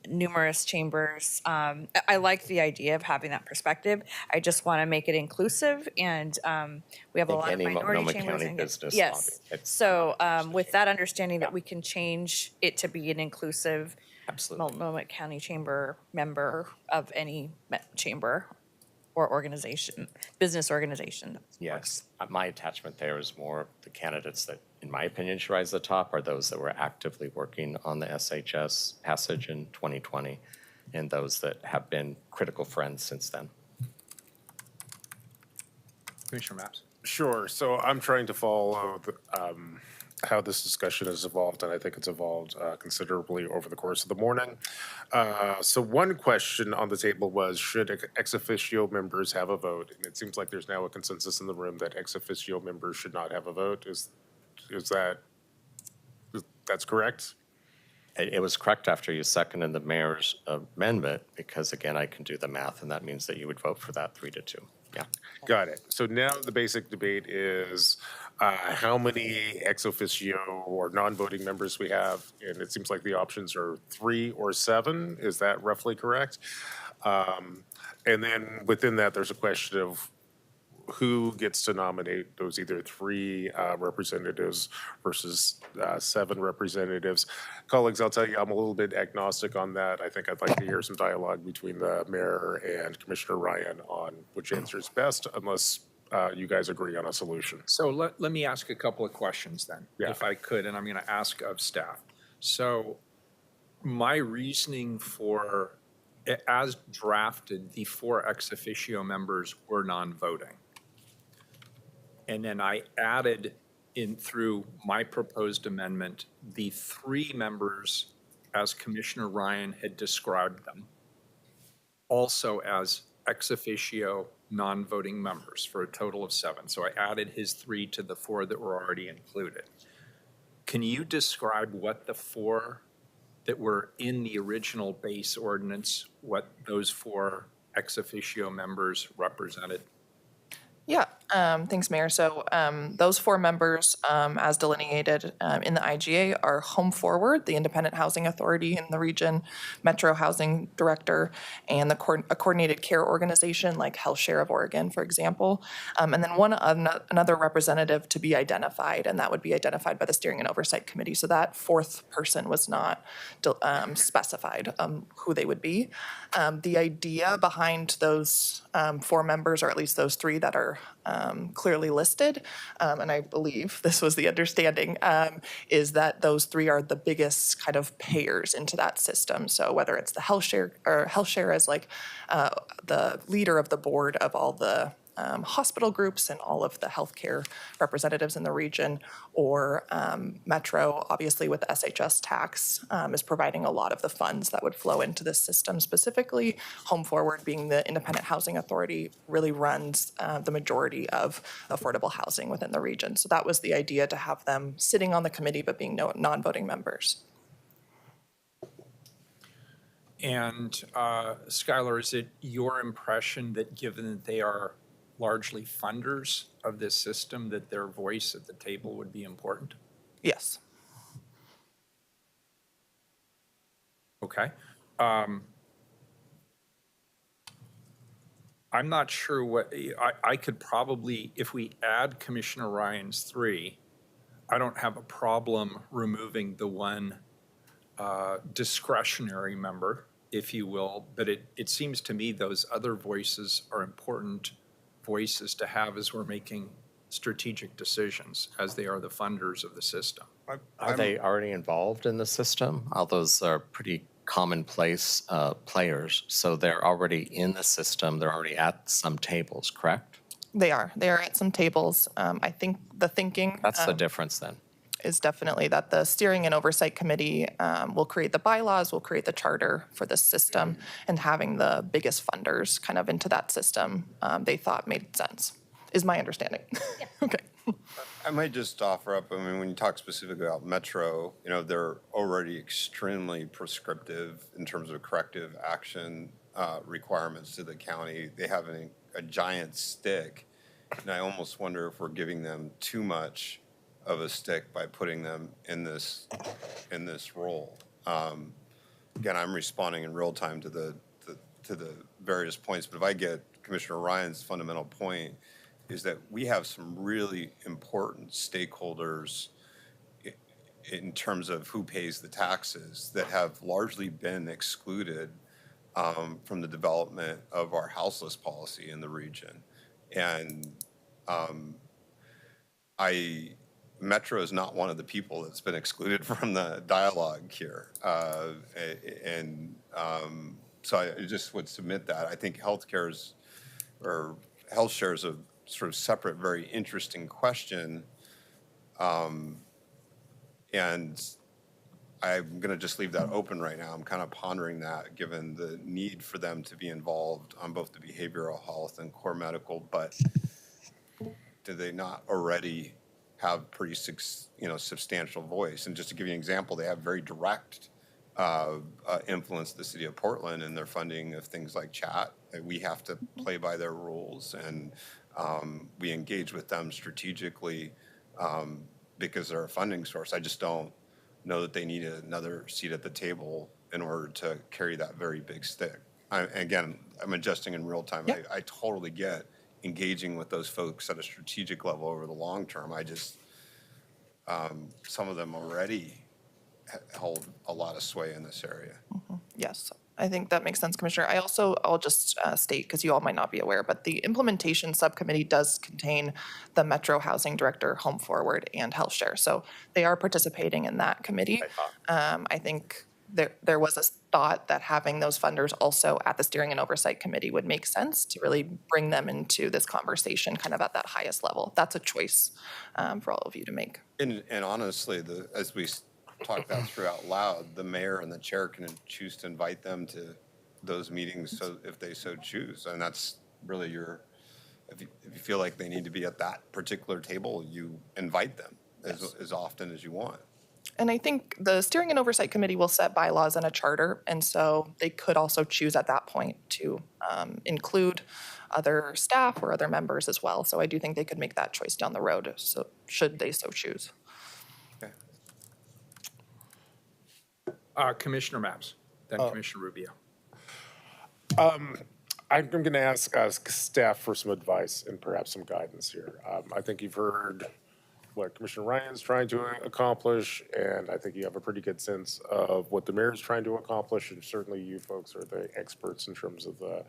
numerous chambers. I like the idea of having that perspective. I just want to make it inclusive, and we have a lot of minority Multnomah chambers. County business Yes. lobby. So with that understanding that we can change it to be an inclusive Multnomah County Chamber member of any chamber or organization, business organization. Yes, my attachment there is more the candidates that, in my opinion, should rise to the top are those that were actively working on the SHS passage in 2020 and those that have been critical friends since then. Commissioner Maps. Sure. So I'm trying to follow how this discussion has evolved, and I think it's evolved considerably over the course of the morning. So one question on the table was, should ex officio members have a vote? And it seems like there's now a consensus in the room that ex officio members should not have a vote. That's correct? It was correct after you seconded the mayor's amendment, because again, I can do the math, and that means that you would vote for that 3-2. Yeah. Got it. So now the basic debate is how many ex officio or non-voting members we have, and it seems like the options are 3 or 7. Is that roughly correct? And then within that, there's a question of who gets to nominate those either 3 representatives versus 7 representatives. Colleagues, I'll tell you, I'm a little bit agnostic on that. I think I'd like to hear some dialogue between the mayor and Commissioner Ryan on which answer is best, unless you guys agree on a solution. So let me ask a couple of questions then, if I could, and I'm going to ask of staff. So my reasoning for, as drafted, the 4 ex officio members were non-voting. And then I added in through my proposed amendment, the 3 members, as Commissioner Ryan had described them, also as ex officio non-voting members for a total of 7. So I added his 3 to the 4 that were already included. Can you describe what the 4 that were in the original base ordinance, what those 4 ex officio members represented? Yeah, thanks, Mayor. So those 4 members, as delineated in the IGA, are Home Forward, the independent housing authority in the region, Metro Housing Director, and a coordinated care organization like Health Share of Oregon, for example. And then another representative to be identified, and that would be identified by the Steering and Oversight Committee. So that 4th person was not specified who they would be. The idea behind those 4 members, or at least those 3 that are clearly listed, and I believe this was the understanding, is that those 3 are the biggest kind of payers into that system. So whether it's the Health Share as like the leader of the board of all the hospital groups and all of the healthcare representatives in the region, or Metro, obviously with SHS tax, is providing a lot of the funds that would flow into this system specifically. Home Forward, being the independent housing authority, really runs the majority of affordable housing within the region. So that was the idea, to have them sitting on the committee but being non-voting members. And Skylar, is it your impression that given that they are largely funders of this system, that their voice at the table would be important? Yes. Okay. I'm not sure what, I could probably, if we add Commissioner Ryan's 3, I don't have a problem removing the 1 discretionary member, if you will, but it seems to me those other voices are important voices to have as we're making strategic decisions, as they are the funders of the system. Are they already involved in the system? All those are pretty commonplace players, so they're already in the system, they're already at some tables, correct? They are at some tables. I think the thinking— That's the difference then. Is definitely that the Steering and Oversight Committee will create the bylaws, will create the charter for this system, and having the biggest funders kind of into that system, they thought made sense, is my understanding. Okay. I might just offer up, I mean, when you talk specifically about Metro, you know, they're already extremely prescriptive in terms of corrective action requirements to the county. They have a giant stick, and I almost wonder if we're giving them too much of a stick by putting them in this role. Again, I'm responding in real time to the various points, but if I get Commissioner Ryan's fundamental point, is that we have some really important stakeholders in terms of who pays the taxes that have largely been excluded from the development of our houseless policy in the region. And Metro is not one of the people that's been excluded from the dialogue here. So I just would submit that. I think health share is a sort of separate, very interesting question. And I'm going to just leave that open right now. I'm kind of pondering that, given the need for them to be involved on both the behavioral health and core medical, but do they not already have pretty substantial voice? And just to give you an example, they have very direct influence the city of Portland in their funding of things like chat. We have to play by their rules, and we engage with them strategically because they're a funding source. I just don't know that they need another seat at the table in order to carry that very big stick. Again, I'm adjusting in real time. I totally get engaging with those folks at a strategic level over the long term. I just, some of them already hold a lot of sway in this area. Yes, I think that makes sense, Commissioner. I'll just state, because you all might not be aware, but the implementation subcommittee does contain the Metro Housing Director, Home Forward, and Health Share. So they are participating in that committee. I think there was a thought that having those funders also at the Steering and Oversight Committee would make sense to really bring them into this conversation kind of at that highest level. That's a choice for all of you to make. And honestly, as we talk that through out loud, the mayor and the chair can choose to invite them to those meetings, so if they so choose. And that's really if you feel like they need to be at that particular table, you invite them as often as you want. And I think the Steering and Oversight Committee will set bylaws and a charter, and so they could also choose at that point to include other staff or other members as well. So I do think they could make that choice down the road, so should they so choose. Commissioner Mapps, then Commissioner Rubio. I'm going to ask staff for some advice and perhaps some guidance here. I think you've heard what Commissioner Ryan's trying to accomplish, and I think you have a pretty good sense of what the mayor's trying to accomplish, and certainly you folks are the experts in terms of the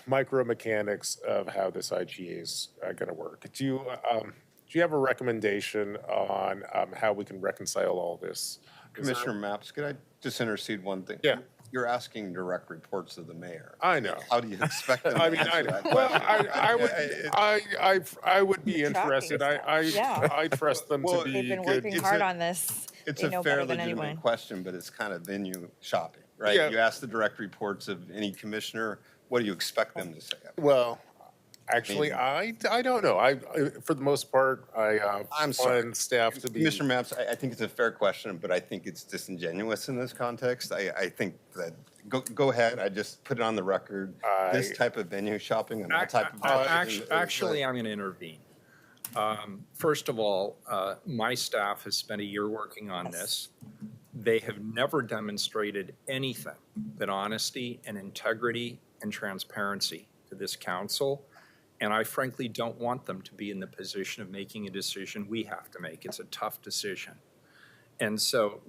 micro mechanics of how this IGA is going to work. Do you have a recommendation on how we can reconcile all this? Commissioner Mapps, could I just intercede one thing? Yeah. You're asking direct reports of the mayor. I know. How do you expect them to I mean, answer that well, question? I would be interested. I trust them to be They've been good. working hard on this. It's They a know fair, better than legitimate anyone. question, but it's kind of venue shopping, right? Yeah. You ask the direct reports of any commissioner, what do you expect them to say? Well, actually, I don't know. For the most part, I'm sorry. find staff to be. Commissioner Mapps, I think it's a fair question, but I think it's disingenuous in this context. I think that, go ahead, I just put it on the record, this type of venue shopping and that type of. Actually, I'm going to intervene. First of all, my staff has spent a year working on this. They have never demonstrated anything but honesty and integrity and transparency to this council. And I frankly don't want them to be in the position of making a decision we have to make. It's a tough decision. And so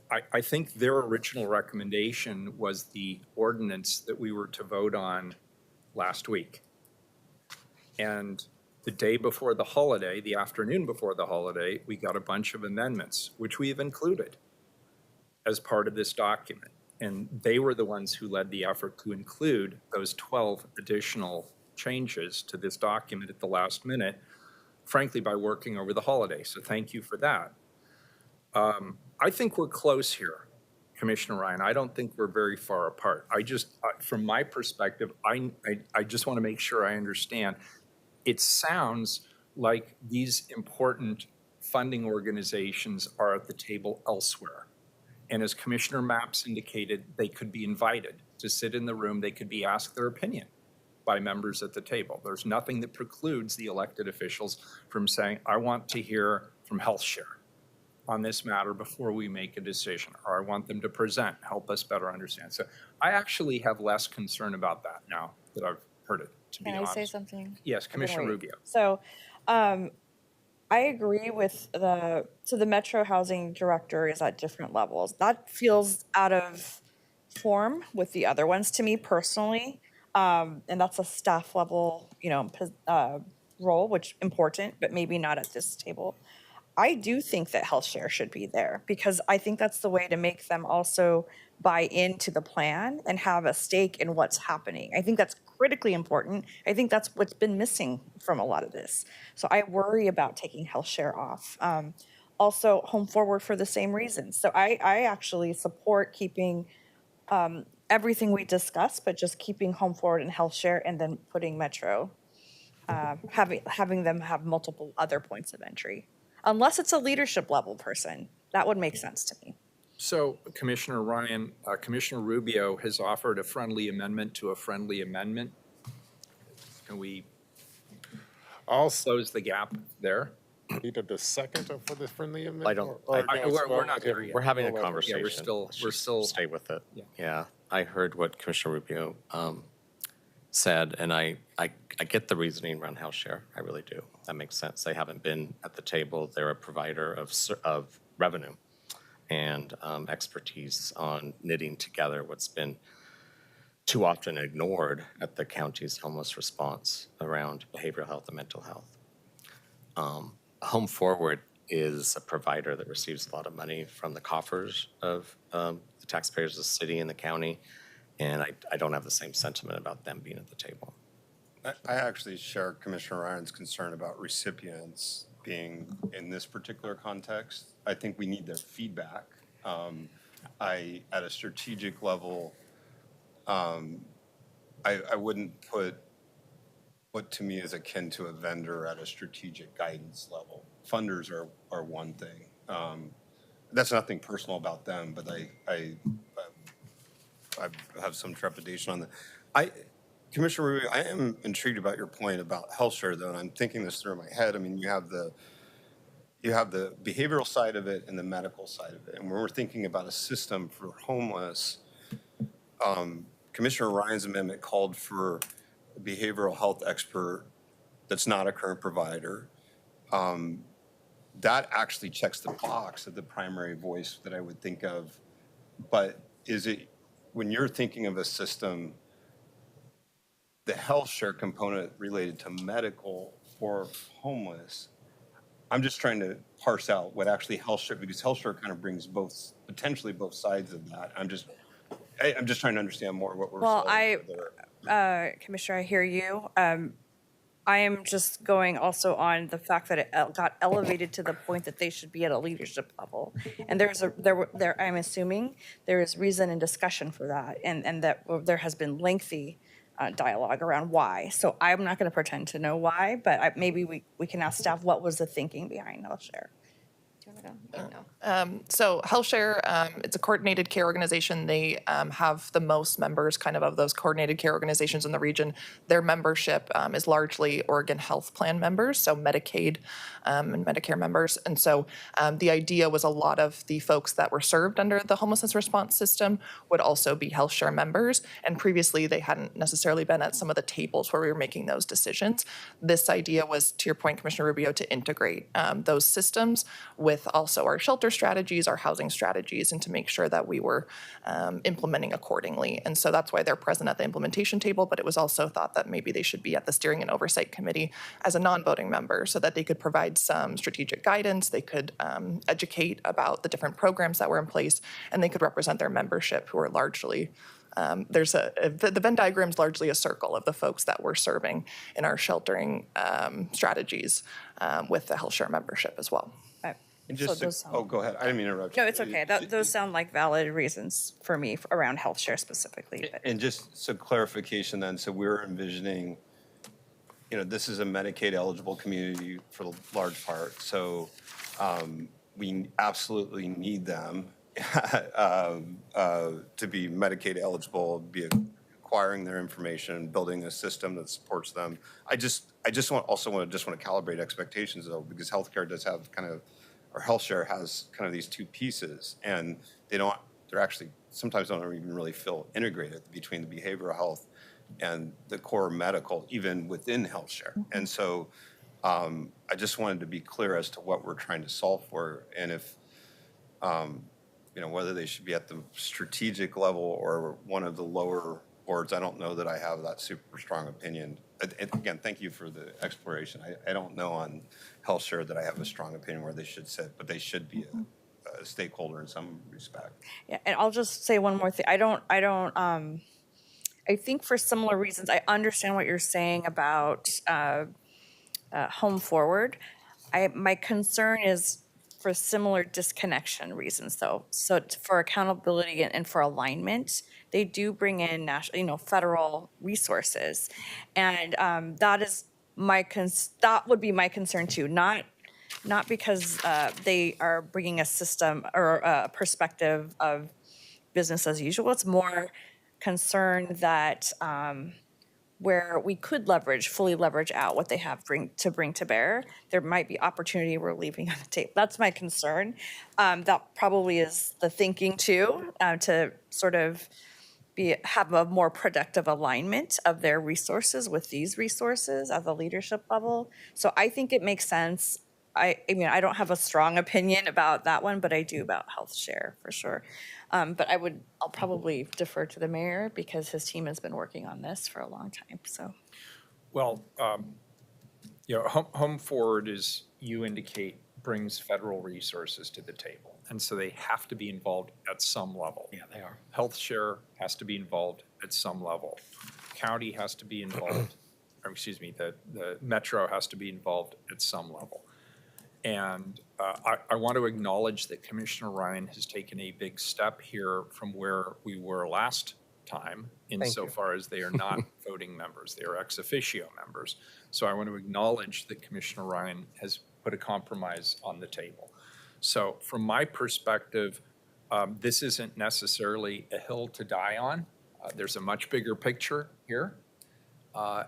I think their original recommendation was the ordinance that we were to vote on last week. And the day before the holiday, the afternoon before the holiday, we got a bunch of amendments, which we have included as part of this document. And they were the ones who led the effort to include those 12 additional changes to this document at the last minute, frankly, by working over the holiday. So thank you for that. I think we're close here, Commissioner Ryan. I don't think we're very far apart. From my perspective, I just want to make sure I understand. It sounds like these important funding organizations are at the table elsewhere. And as Commissioner Mapps indicated, they could be invited to sit in the room. They could be asked their opinion by members at the table. There's nothing that precludes the elected officials from saying, I want to hear from Health Share on this matter before we make a decision, or I want them to present, help us better understand. So I actually have less concern about that now that I've heard it, to be honest. Can I say something? Yes, Commissioner Rubio. So, I agree with the Metro Housing Director is at different levels. That feels out of form with the other ones to me personally. And that's a staff level, role, which important, but maybe not at this table. I do think that Health Share should be there because I think that's the way to make them also buy into the plan and have a stake in what's happening. I think that's critically important. I think that's what's been missing from a lot of this. So I worry about taking Health Share off. Also, Home Forward for the same reasons. So I actually support keeping everything we discussed, but just keeping Home Forward and Health Share and then putting Metro, having them have multiple other points of entry. Unless it's a leadership level person, that would make sense to me. So Commissioner Ryan, Commissioner Rubio has offered a friendly amendment to a friendly amendment. Can we close the gap there? Needed a second for the friendly amendment? I don't. We're not there yet. We're having a conversation. Yeah, we're still. Stay with it. Yeah. I heard what Commissioner Rubio said, and I get the reasoning around health share. I really do. That makes sense. They haven't been at the table. They're a provider of revenue and expertise on knitting together what's been too often ignored at the county's homeless response around behavioral health and mental health. Home Forward is a provider that receives a lot of money from the coffers of the taxpayers of the city and the county, and I don't have the same sentiment about them being at the table. I actually share Commissioner Ryan's concern about recipients being in this particular context. I think we need their feedback. At a strategic level, I wouldn't put what to me is akin to a vendor at a strategic guidance level. Funders are one thing. That's nothing personal about them, but I have some trepidation on that. Commissioner Rubio, I am intrigued about your point about health share, though, and I'm thinking this through my head. I mean, you have the behavioral side of it and the medical side of it. And when we're thinking about a system for homeless, Commissioner Ryan's amendment called for a behavioral health expert that's not a current provider. That actually checks the box of the primary voice that I would think of. But is it, when you're thinking of a system, the health share component related to medical for homeless, I'm just trying to parse out what actually health share, because health share kind of brings potentially both sides of that. I'm just trying to understand more what we're solving for there. Commissioner, I hear you. I am just going also on the fact that it got elevated to the point that they should be at a leadership level. And I'm assuming there is reason and discussion for that, and that there has been lengthy dialogue around why. So I'm not going to pretend to know why, but maybe we can ask staff what was the thinking behind health share. Do you want to go? So HealthShare, it's a coordinated care organization. They have the most members kind of those coordinated care organizations in the region. Their membership is largely Oregon Health Plan members, so Medicaid and Medicare members. And so the idea was a lot of the folks that were served under the homelessness response system would also be HealthShare members. And previously they hadn't necessarily been at some of the tables where we were making those decisions. This idea was, to your point, Commissioner Rubio, to integrate those systems with also our shelter strategies, our housing strategies, and to make sure that we were implementing accordingly. And so that's why they're present at the implementation table, but it was also thought that maybe they should be at the steering and oversight committee as a non-voting member so that they could provide some strategic guidance, they could educate about the different programs that were in place, and they could represent their membership who are largely the Venn diagram is largely a circle of the folks that we're serving in our sheltering strategies with the HealthShare membership as well. And just go ahead. I didn't mean to interrupt you. No, it's okay. Those sound like valid reasons for me around health share specifically. But. And just so clarification then, so we're envisioning, this is a Medicaid eligible community for the large part. So we absolutely need them to be Medicaid eligible, be acquiring their information, building a system that supports them. I just want to calibrate expectations though, because healthcare does have or health share has kind of these two pieces, and they're actually sometimes don't even really feel integrated between the behavioral health and the core medical, even within health share. And so I just wanted to be clear as to what we're trying to solve for, and if, whether they should be at the strategic level or one of the lower boards. I don't know that I have that super strong opinion. And again, thank you for the exploration. I don't know on health share that I have a strong opinion where they should sit, but they should be a stakeholder in some respect. Yeah, and I'll just say one more thing. I think for similar reasons, I understand what you're saying about Home Forward. My concern is for similar disconnection reasons, though. So for accountability and for alignment, they do bring in national, federal resources, and that is that would be my concern too. Not because they are bringing a system or a perspective of business as usual. It's more concern that where we could fully leverage out what they have to bring to bear, there might be opportunity we're leaving on the table. That's my concern. That probably is the thinking too, to sort of have a more productive alignment of their resources with these resources at the leadership level. So I think it makes sense. I mean, I don't have a strong opinion about that one, but I do about health share for sure. But I'll probably defer to the mayor because his team has been working on this for a long time, so. Well, Home Forward, as you indicate, brings federal resources to the table. And so they have to be involved at some level. Yeah, they are. Health share has to be involved at some level. County has to be involved, or excuse me, the Metro has to be involved at some level. And I want to acknowledge that Commissioner Ryan has taken a big step here from where we were last time, insofar as they are not voting members, they are ex officio members. So I want to acknowledge that Commissioner Ryan has put a compromise on the table. So from my perspective, this isn't necessarily a hill to die on. There's a much bigger picture here.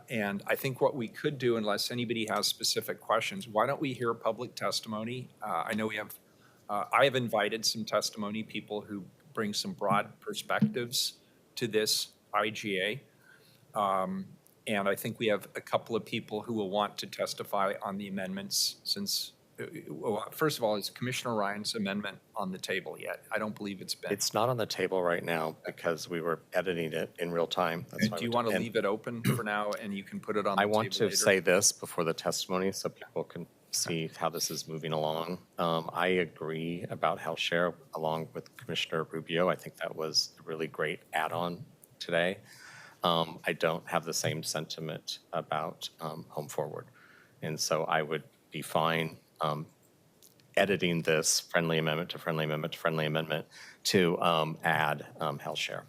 And I think what we could do, unless anybody has specific questions, why don't we hear public testimony? I know I have invited some testimony, people who bring some broad perspectives to this IGA. And I think we have a couple of people who will want to testify on the amendments since, first of all, is Commissioner Ryan's amendment on the table yet? I don't believe it's been. It's not on the table right now because we were editing it in real time. That's why Do you we want to did- leave it open for now and you can put it on the I table want to later? say this before the testimony so people can see how this is moving along. I agree about health share along with Commissioner Rubio. I think that was a really great add-on today. I don't have the same sentiment about Home Forward. And so I would be fine editing this friendly amendment to friendly amendment to friendly amendment to add health share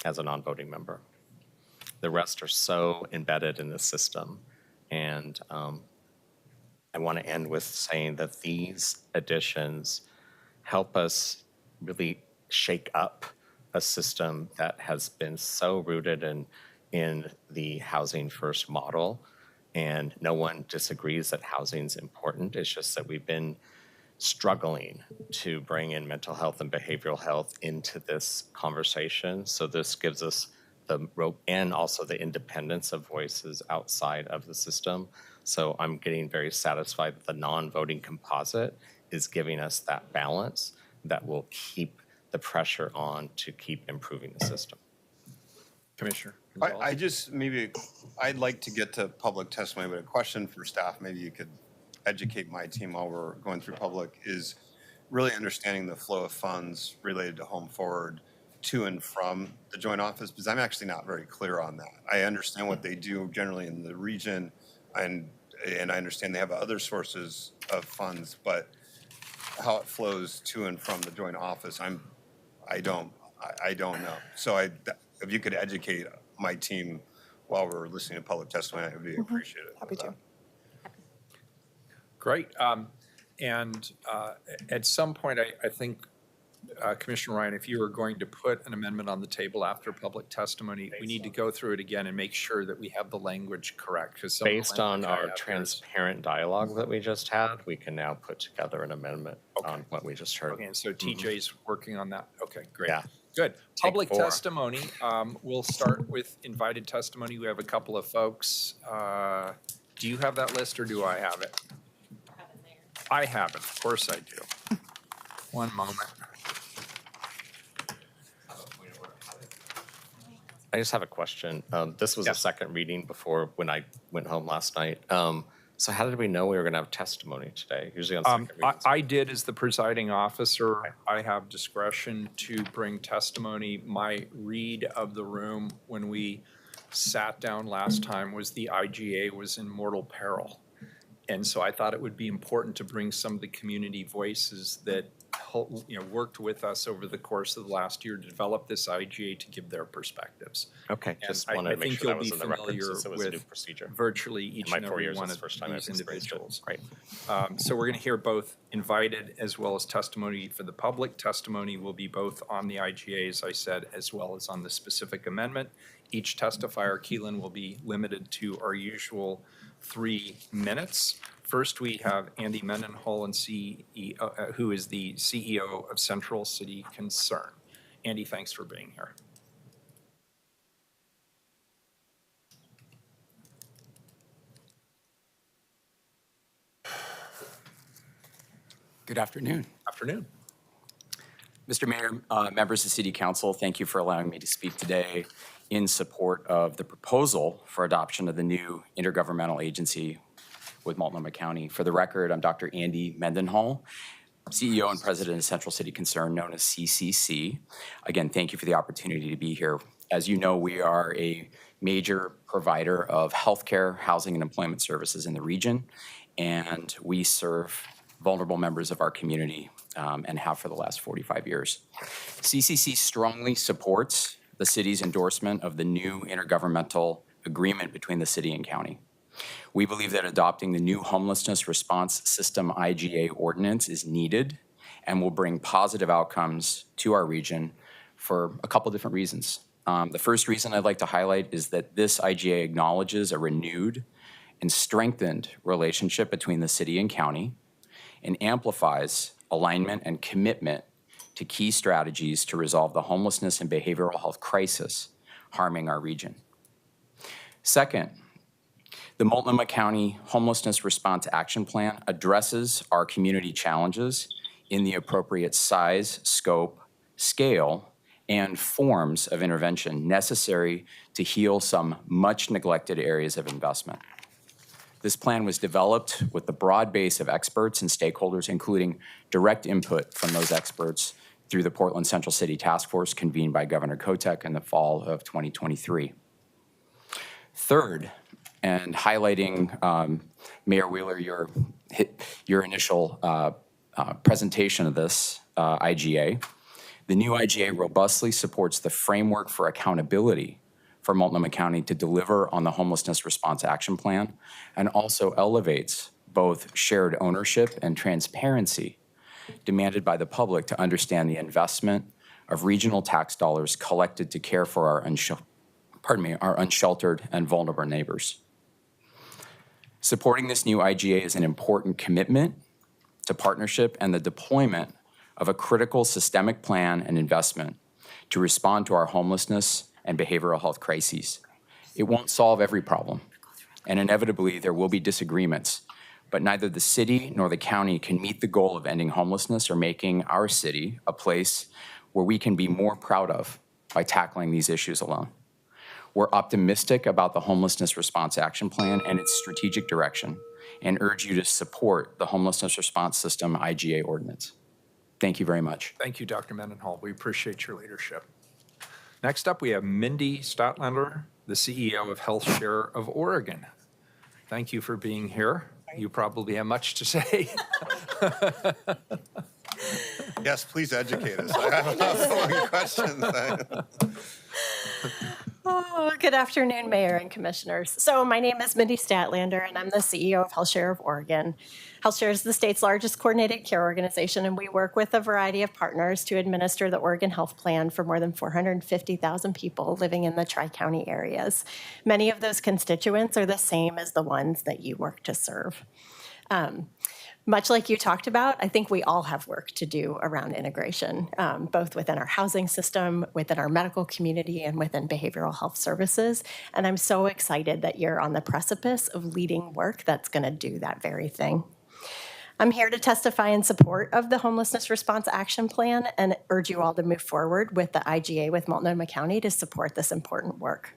as a non-voting member. The rest are so embedded in the system. And I want to end with saying that these additions help us really shake up a system that has been so rooted in the housing first model. And no one disagrees that housing is important. It's just that we've been struggling to bring in mental health and behavioral health into this conversation. So this gives us the rope and also the independence of voices outside of the system. So I'm getting very satisfied that the non-voting composite is giving us that balance that will keep the pressure on to keep improving the system. Commissioner. I'd like to get to public testimony, but a question for staff, maybe you could educate my team while we're going through public, is really understanding the flow of funds related to Home Forward to and from the joint office, because I'm actually not very clear on that. I understand what they do generally in the region, and I understand they have other sources of funds, but how it flows to and from the joint office, I don't know. So if you could educate my team while we're listening to public testimony, I would be appreciated. Happy to. Great. And at some point, I think, Commissioner Ryan, if you were going to put an amendment on the table after public testimony, we need to go through it again and make sure that we have the language correct. Based on our transparent dialogue that we just had, we can now put together an amendment on what we just heard. Okay, and so TJ's working on that. Okay, great. Yeah. Good. Public 4. testimony. We'll start with invited testimony. We have a couple of folks. Do you have that list or do I have it? I have it. Of course I do. One moment. I just have a question. This was a second reading before when I went home last night. So how did we know we were going to have testimony today? Usually on second readings. I did as the presiding officer. I have discretion to bring testimony. My read of the room when we sat down last time was the IGA was in mortal peril. And so I thought it would be important to bring some of the community voices that worked with us over the course of the last year to develop this IGA to give their perspectives. Okay, just And wanted to make think sure that you'll was be in the record familiar since it was a new with procedure. virtually each In my and 4 every years, one it's of the first time I've these experienced it. individuals. Great. So we're going to hear both invited as well as testimony for the public. Testimony will be both on the IGA, as I said, as well as on the specific amendment. Each testifier, Keelan, will be limited to our usual 3 minutes. First, we have Andy Mendenhall, who is the CEO of Central City Concern. Andy, thanks for being here. Good afternoon. Afternoon. Mr. Mayor, members of City Council, thank you for allowing me to speak today in support of the proposal for adoption of the new intergovernmental agency with Multnomah County. For the record, I'm Dr. Andy Mendenhall, CEO and President of Central City Concern, known as CCC. Again, thank you for the opportunity to be here. As you know, we are a major provider of healthcare, housing, and employment services in the region, and we serve vulnerable members of our community and have for the last 45 years. CCC strongly supports the city's endorsement of the new intergovernmental agreement between the city and county. We believe that adopting the new Homelessness Response System IGA ordinance is needed and will bring positive outcomes to our region for a couple different reasons. The first reason I'd like to highlight is that this IGA acknowledges a renewed and strengthened relationship between the city and county and amplifies alignment and commitment to key strategies to resolve the homelessness and behavioral health crisis harming our region. Second, the Multnomah County Homelessness Response Action Plan addresses our community challenges in the appropriate size, scope, scale, and forms of intervention necessary to heal some much neglected areas of investment. This plan was developed with the broad base of experts and stakeholders, including direct input from those experts through the Portland Central City Task Force convened by Governor Kotek in the fall of 2023. Third, and highlighting, Mayor Wheeler, your initial presentation of this IGA, the new IGA robustly supports the framework for accountability for Multnomah County to deliver on the Homelessness Response Action Plan, and also elevates both shared ownership and transparency demanded by the public to understand the investment of regional tax dollars collected to care for our unsheltered and vulnerable neighbors. Supporting this new IGA is an important commitment to partnership and the deployment of a critical systemic plan and investment to respond to our homelessness and behavioral health crises. It won't solve every problem, and inevitably there will be disagreements, but neither the city nor the county can meet the goal of ending homelessness or making our city a place where we can be more proud of by tackling these issues alone. We're optimistic about the Homelessness Response Action Plan and its strategic direction, and urge you to support the Homelessness Response System IGA ordinance. Thank you very much. Thank you, Dr. Mendenhall. We appreciate your leadership. Next up, we have Mindy Statlander, the CEO of HealthShare of Oregon. Thank you for being here. You probably have much to say. Yes, please educate us. I have the following questions. Oh, good afternoon, Mayor and Commissioners. So my name is Mindy Statlander, and I'm the CEO of HealthShare of Oregon. HealthShare is the state's largest coordinated care organization, and we work with a variety of partners to administer the Oregon Health Plan for more than 450,000 people living in the Tri-County areas. Many of those constituents are the same as the ones that you work to serve. Much like you talked about, I think we all have work to do around integration, both within our housing system, within our medical community, and within behavioral health services. And I'm so excited that you're on the precipice of leading work that's going to do that very thing. I'm here to testify in support of the Homelessness Response Action Plan and urge you all to move forward with the IGA with Multnomah County to support this important work.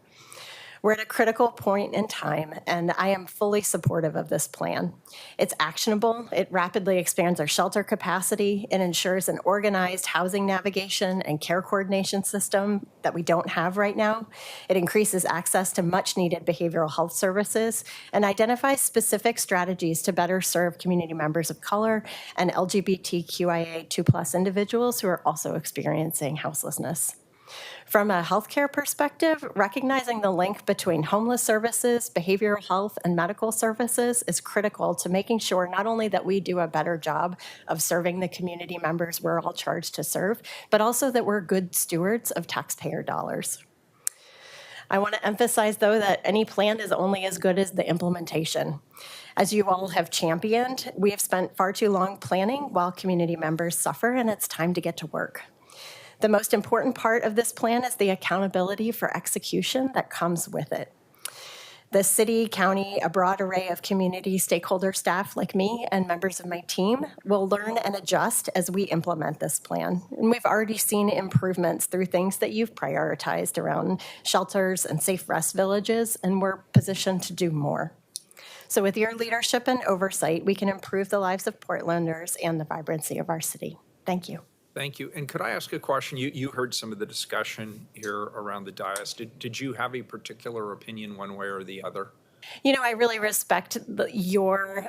We're at a critical point in time, and I am fully supportive of this plan. It's actionable, it rapidly expands our shelter capacity, it ensures an organized housing navigation and care coordination system that we don't have right now. It increases access to much-needed behavioral health services and identifies specific strategies to better serve community members of color and LGBTQIA2+ individuals who are also experiencing houselessness. From a healthcare perspective, recognizing the link between homeless services, behavioral health, and medical services is critical to making sure not only that we do a better job of serving the community members we're all charged to serve, but also that we're good stewards of taxpayer dollars. I want to emphasize, though, that any plan is only as good as the implementation. As you all have championed, we have spent far too long planning while community members suffer, and it's time to get to work. The most important part of this plan is the accountability for execution that comes with it. The city, county, a broad array of community stakeholder staff like me and members of my team will learn and adjust as we implement this plan. And we've already seen improvements through things that you've prioritized around shelters and safe rest villages, and we're positioned to do more. So with your leadership and oversight, we can improve the lives of Portlanders and the vibrancy of our city. Thank you. Thank you. And could I ask a question? You heard some of the discussion here around the dais. Did you have a particular opinion one way or the other? You know, I really respect your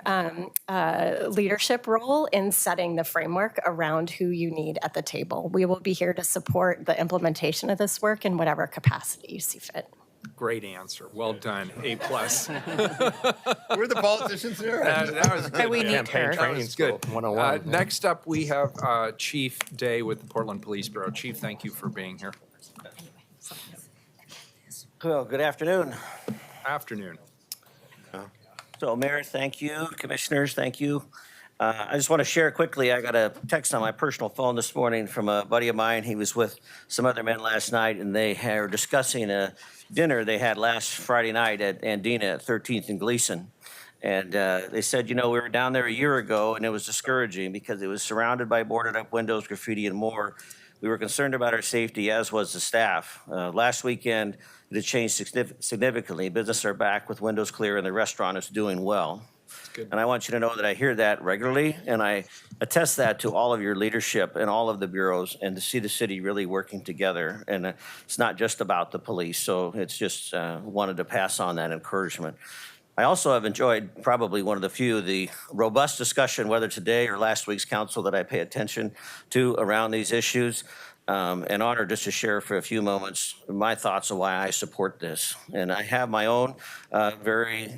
leadership role in setting the framework around who you need at the table. We will be here to support the implementation of this work in whatever capacity you see fit. Great answer. Well done. A+. We're the politicians here. That was good. we need Campaign her. training school 101. Next up, we have Chief Day with the Portland Police Bureau. Chief, thank you for being here. Well, good afternoon. Afternoon. So, Mayor, thank you. Commissioners, thank you. I just want to share quickly, I got a text on my personal phone this morning from a buddy of mine. He was with some other men last night, and they were discussing a dinner they had last Friday night at Andina at 13th and Gleason. And they said, you know, we were down there a year ago, and it was discouraging because it was surrounded by boarded up windows, graffiti, and more. We were concerned about our safety, as was the staff. Last weekend, it had changed significantly. Businesses are back with windows clear, and the restaurant is doing well. And I want you to know that I hear that regularly, and I attest that to all of your leadership and all of the bureaus, and to see the city really working together. And it's not just about the police, so it's just wanted to pass on that encouragement. I also have enjoyed, probably one of the few, the robust discussion, whether today or last week's council, that I pay attention to around these issues. And honored just to share for a few moments my thoughts on why I support this. And I have my own very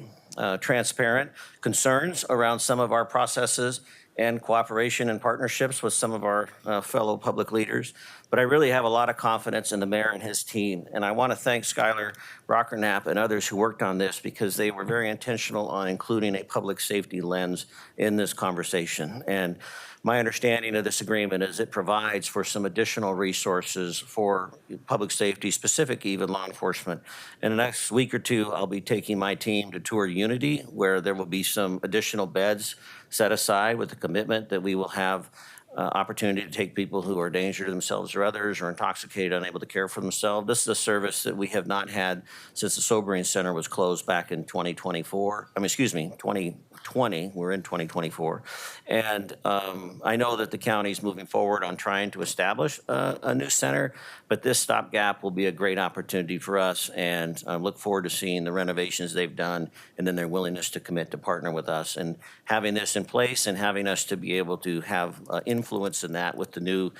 transparent concerns around some of our processes and cooperation and partnerships with some of our fellow public leaders. But I really have a lot of confidence in the mayor and his team. And I want to thank Skylar Rockerknapp and others who worked on this, because they were very intentional on including a public safety lens in this conversation. And my understanding of this agreement is it provides for some additional resources for public safety, specific even law enforcement. In the next week or two, I'll be taking my team to tour Unity, where there will be some additional beds set aside with the commitment that we will have opportunity to take people who are a danger to themselves or others, or intoxicated, unable to care for themselves. This is a service that we have not had since the Sobering Center was closed back in 2020. We're in 2024. And I know that the county is moving forward on trying to establish a new center, but this stopgap will be a great opportunity for us. And I look forward to seeing the renovations they've done, and then their willingness to commit to partner with us. And having this in place and having us to be able to have influence in that with the new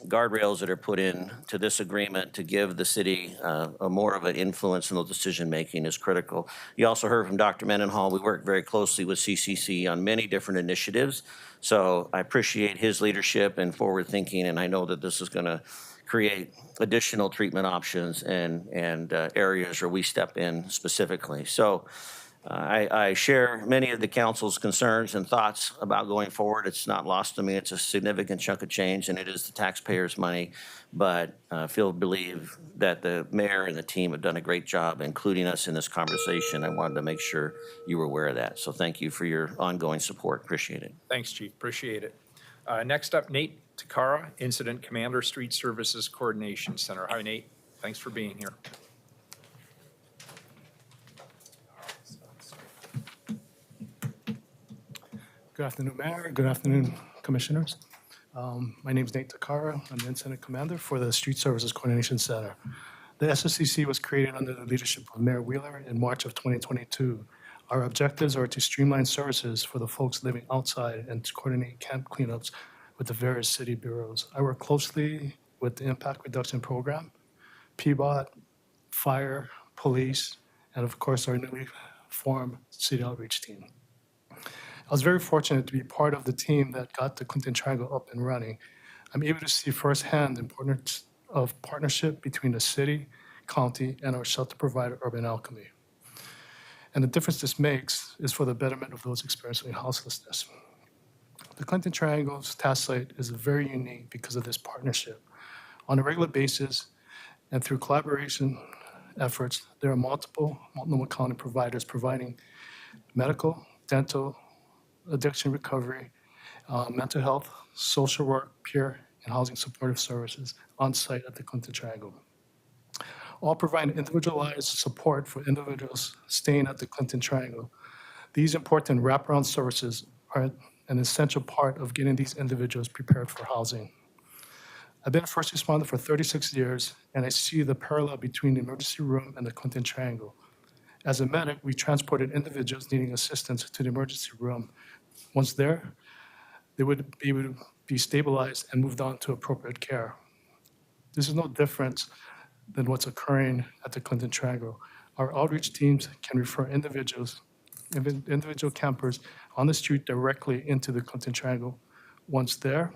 guardrails that are put in to this agreement to give the city a more of an influence in the decision-making is critical. You also heard from Dr. Mendenhall. We work very closely with CCC on many different initiatives. So I appreciate his leadership and forward thinking, and I know that this is going to create additional treatment options and areas where we step in specifically. So I share many of the council's concerns and thoughts about going forward. It's not lost to me. It's a significant chunk of change, and it is the taxpayers' money. But I believe that the mayor and the team have done a great job including us in this conversation. I wanted to make sure you were aware of that. So thank you for your ongoing support. Appreciate it. Thanks, Chief. Appreciate it. Next up, Nate Takara, Incident Commander, Street Services Coordination Center. Hi, Nate. Thanks for being here. Good afternoon, Mayor. Good afternoon, Commissioners. My name is Nate Takara. I'm the Incident Commander for the Street Services Coordination Center. The SSCC was created under the leadership of Mayor Wheeler in March of 2022. Our objectives are to streamline services for the folks living outside and to coordinate camp cleanups with the various city bureaus. I work closely with the Impact Reduction Program, PBOT, Fire, Police, and of course our newly formed City Outreach Team. I was very fortunate to be part of the team that got the Clinton Triangle up and running. I'm able to see firsthand the importance of partnership between the city, county, and our shelter provider, Urban Alchemy. And the difference this makes is for the betterment of those experiencing houselessness. The Clinton Triangle's task site is very unique because of this partnership. On a regular basis and through collaboration efforts, there are multiple Multnomah County providers providing medical, dental, addiction recovery, mental health, social work, peer, and housing supportive services on site at the Clinton Triangle. All provide individualized support for individuals staying at the Clinton Triangle. These important wraparound services are an essential part of getting these individuals prepared for housing. I've been a first responder for 36 years, and I see the parallel between the emergency room and the Clinton Triangle. As a medic, we transported individuals needing assistance to the emergency room. Once there, they would be able to be stabilized and moved on to appropriate care. This is no different than what's occurring at the Clinton Triangle. Our outreach teams can refer individual campers on the street directly into the Clinton Triangle. Once there,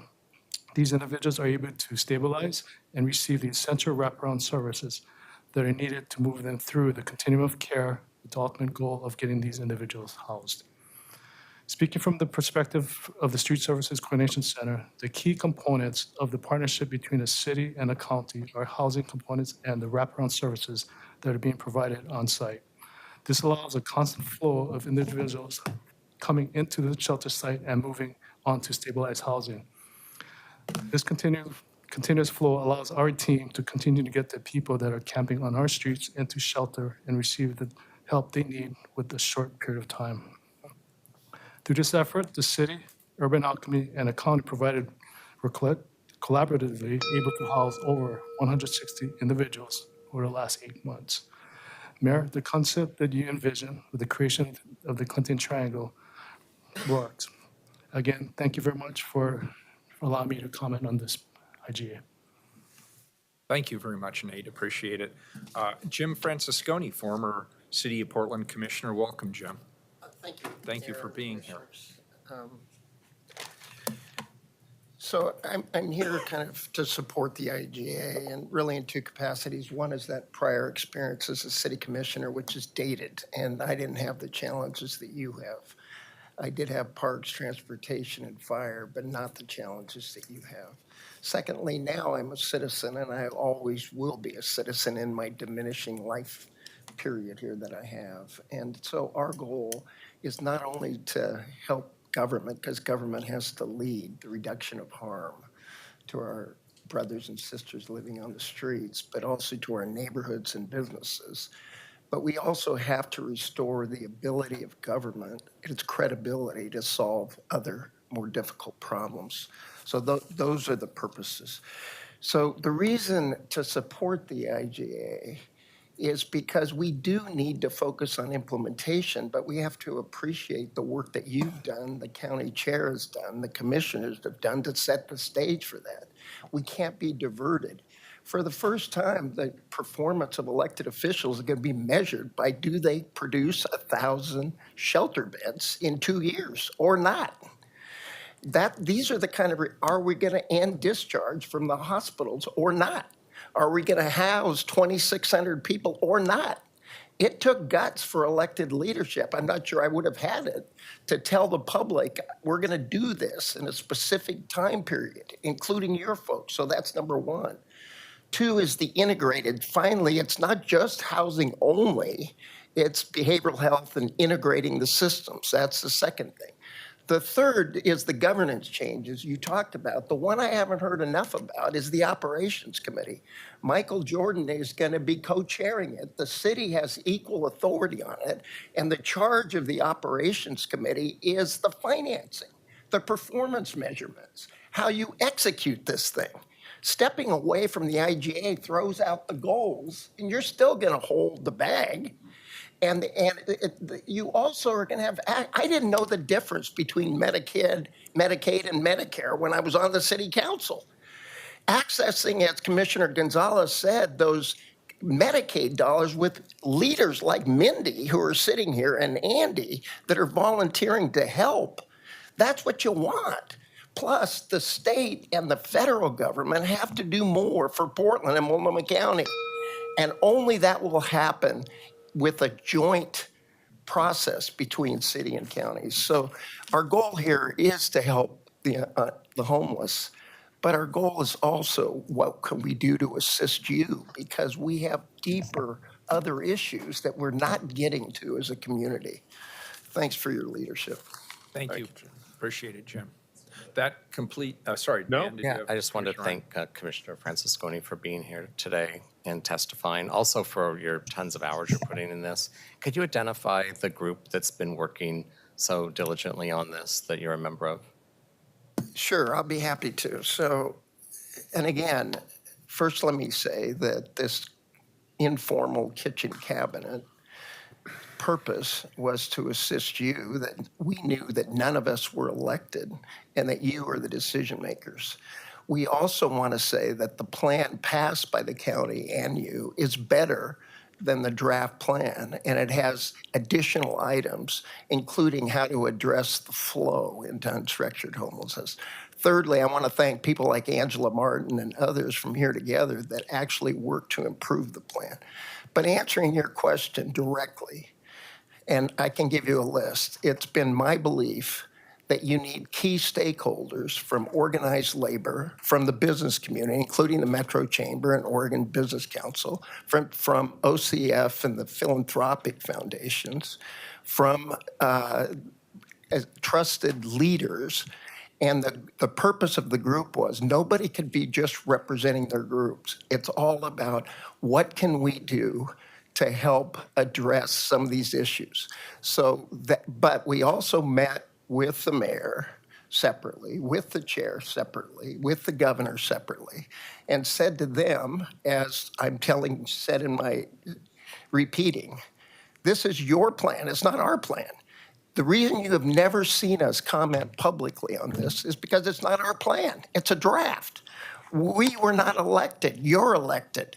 these individuals are able to stabilize and receive the essential wraparound services that are needed to move them through the continuum of care with the ultimate goal of getting these individuals housed. Speaking from the perspective of the Street Services Coordination Center, the key components of the partnership between the city and the county are housing components and the wraparound services that are being provided on site. This allows a constant flow of individuals coming into the shelter site and moving on to stabilized housing. This continuous flow allows our team to continue to get the people that are camping on our streets into shelter and receive the help they need with a short period of time. Through this effort, the city, Urban Alchemy, and the county were collaboratively able to house over 160 individuals over the last 8 months. Mayor, the concept that you envisioned with the creation of the Clinton Triangle worked. Again, thank you very much for allowing me to comment on this IGA. Thank you very much, Nate. Appreciate it. Jim Francisconi, former City of Portland Commissioner. Welcome, Jim. Thank you. Thank you for being here. So I'm here kind of to support the IGA and really in two capacities. One is that prior experience as a city commissioner, which is dated, and I didn't have the challenges that you have. I did have parks, transportation, and fire, but not the challenges that you have. Secondly, now I'm a citizen, and I always will be a citizen in my diminishing life period here that I have. And so our goal is not only to help government, because government has to lead the reduction of harm to our brothers and sisters living on the streets, but also to our neighborhoods and businesses. But we also have to restore the ability of government, its credibility to solve other more difficult problems. So those are the purposes. So the reason to support the IGA is because we do need to focus on implementation, but we have to appreciate the work that you've done, the county chair has done, the commissioners have done to set the stage for that. We can't be diverted. For the first time, the performance of elected officials is going to be measured by do they produce 1,000 shelter beds in 2 years or not? These are the kind of, are we going to end discharge from the hospitals or not? Are we going to house 2,600 people or not? It took guts for elected leadership. I'm not sure I would have had it to tell the public, we're going to do this in a specific time period, including your folks. So that's number one. Two is the integrated. Finally, it's not just housing only, it's behavioral health and integrating the systems. That's the second thing. The third is the governance changes you talked about. The one I haven't heard enough about is the operations committee. Michael Jordan is going to be co-chairing it. The city has equal authority on it, and the charge of the operations committee is the financing, the performance measurements, how you execute this thing. Stepping away from the IGA throws out the goals, and you're still going to hold the bag. And you also are going to have, I didn't know the difference between Medicaid, and Medicare when I was on the city council. Accessing, as Commissioner Gonzalez said, those Medicaid dollars with leaders like Mindy, who are sitting here, and Andy, that are volunteering to help, that's what you want. Plus, the state and the federal government have to do more for Portland and Multnomah County. And only that will happen with a joint process between city and counties. So our goal here is to help the homeless, but our goal is also what can we do to assist you, because we have deeper other issues that we're not getting to as a community. Thanks for your leadership. Thank you. Appreciate it, Jim. That complete, sorry, No? Dan, did you Yeah, have- I just wanted to Commissioner thank Commissioner Francisconi for being here today and testifying, also for your tons of hours you're putting in this. Could you identify the group that's been working so diligently on this that you're a member of? Sure, I'll be happy to. So, and again, first let me say that this informal kitchen cabinet purpose was to assist you, that we knew that none of us were elected and that you are the decision makers. We also want to say that the plan passed by the county and you is better than the draft plan, and it has additional items, including how to address the flow into unstructured homelessness. Thirdly, I want to thank people like Angela Martin and others from Here Together that actually worked to improve the plan. But answering your question directly, and I can give you a list, it's been my belief that you need key stakeholders from organized labor, from the business community, including the Metro Chamber and Oregon Business Council, from OCF and the philanthropic foundations, from trusted leaders. And the purpose of the group was nobody could be just representing their groups. It's all about what can we do to help address some of these issues. So but we also met with the mayor separately, with the chair separately, with the governor separately, and said to them, as I'm said in my repeating, this is your plan, it's not our plan. The reason you have never seen us comment publicly on this is because it's not our plan. It's a draft. We were not elected. You're elected.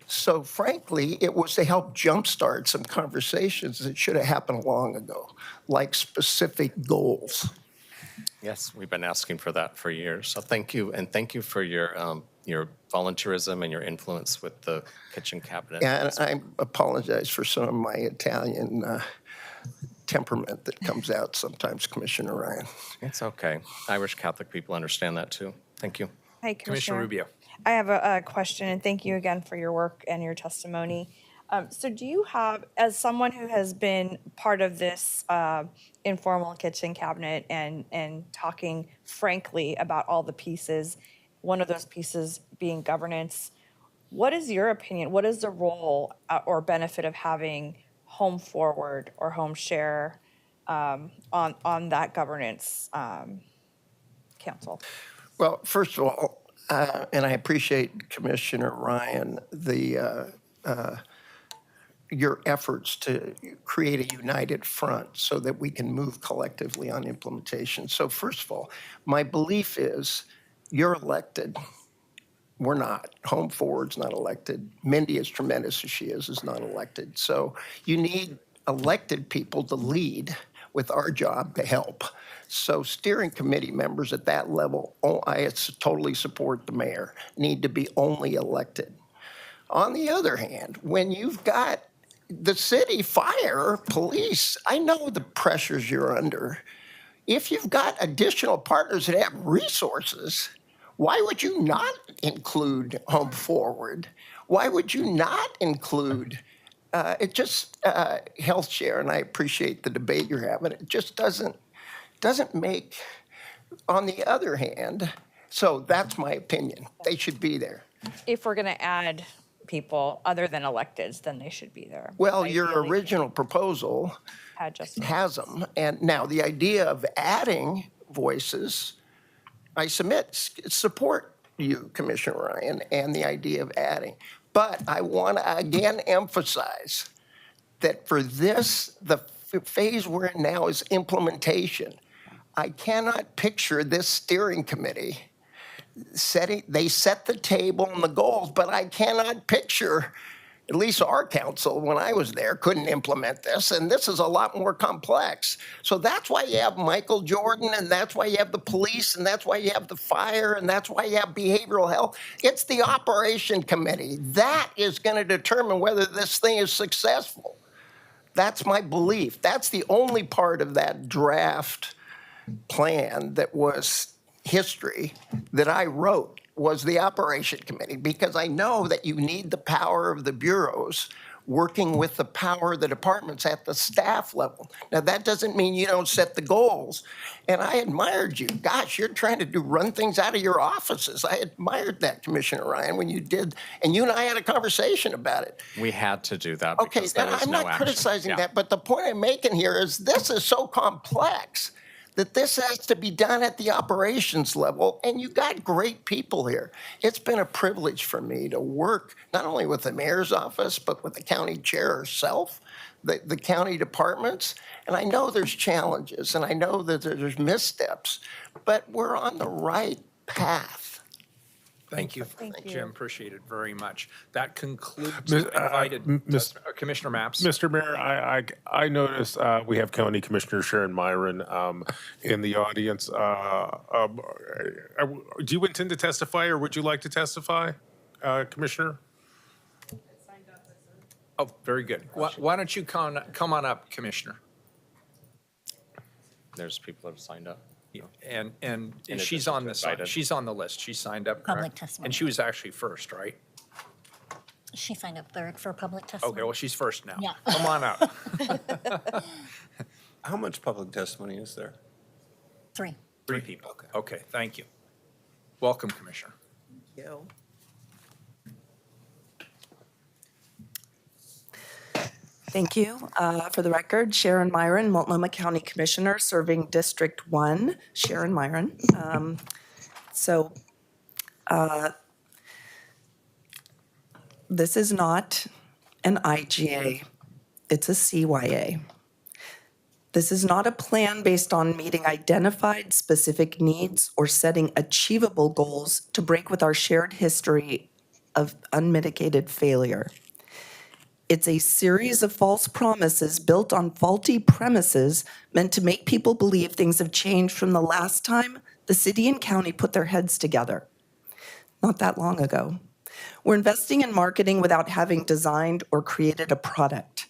So frankly, it was to help jumpstart some conversations that should have happened long ago, like specific goals. Yes, we've been asking for that for years. So thank you, and thank you for your volunteerism and your influence with the kitchen cabinet. And I apologize for some of my Italian temperament that comes out sometimes, Commissioner Ryan. It's okay. Irish Catholic people understand that too. Thank you. Hi, Commissioner Rubio. I have a question, and thank you again for your work and your testimony. So do you have, as someone who has been part of this informal kitchen cabinet and talking frankly about all the pieces, one of those pieces being governance, what is your opinion? What is the role or benefit of having Home Forward or Home Share on that governance council? Well, first of all, and I appreciate Commissioner Ryan, your efforts to create a united front so that we can move collectively on implementation. So first of all, my belief is you're elected. We're not. Home Forward's not elected. Mindy, as tremendous as she is not elected. So you need elected people to lead with our job to help. So steering committee members at that level, I totally support the mayor, need to be only elected. On the other hand, when you've got the city, fire, police, I know the pressures you're under. If you've got additional partners that have resources, why would you not include Home Forward? Why would you not include health share? And I appreciate the debate you're having. It just doesn't make, on the other hand, so that's my opinion. They should be there. If we're going to add people other than electeds, then they should be there. Well, your Ideally, original proposal add just has them. And now the idea of adding voices, I support you, Commissioner Ryan, and the idea of adding. But I want to again emphasize that for this, the phase we're in now is implementation. I cannot picture this steering committee they set the table and the goals, but I cannot picture, at least our council, when I was there, couldn't implement this, and this is a lot more complex. So that's why you have Michael Jordan, and that's why you have the police, and that's why you have the fire, and that's why you have behavioral health. It's the operation committee. That is going to determine whether this thing is successful. That's my belief. That's the only part of that draft plan that was history that I wrote was the operation committee, because I know that you need the power of the bureaus working with the power of the departments at the staff level. Now, that doesn't mean you don't set the goals. And I admired you. Gosh, you're trying to run things out of your offices. I admired that, Commissioner Ryan, when you did, and you and I had a conversation about it. We had to do that Okay, because there was I'm no not action. criticizing Yeah. that, but the point I'm making here is this is so complex that this has to be done at the operations level, and you got great people here. It's been a privilege for me to work not only with the mayor's office, but with the county chair herself, the county departments, and I know there's challenges, and I know that there's missteps, but we're on the right path. Thank you, Thank you. Jim. Appreciate it very much. That concludes Mis- invited Mis- Commissioner Maps. Mr. Mayor, I noticed we have County Commissioner Sharon Myron in the audience. Do you intend to testify, or would you like to testify, Commissioner? Oh, very good. Why don't you come on up, Commissioner? There's people that have signed up. And In she's addition on to this, invited. she's on the list. She signed up. Public correct? testimony. And she was actually first, right? She signed up third for public testimony. Okay, well, she's first now. Yeah. Come on up. How much public testimony is there? Three. Three people. Okay, thank you. Welcome, Commissioner. Thank you. For the record, Sharon Myron, Multnomah County Commissioner, serving District 1. Sharon Myron. This is not an IGA. It's a CYA. This is not a plan based on meeting identified specific needs or setting achievable goals to break with our shared history of unmitigated failure. It's a series of false promises built on faulty premises meant to make people believe things have changed from the last time the city and county put their heads together. Not that long ago. We're investing in marketing without having designed or created a product.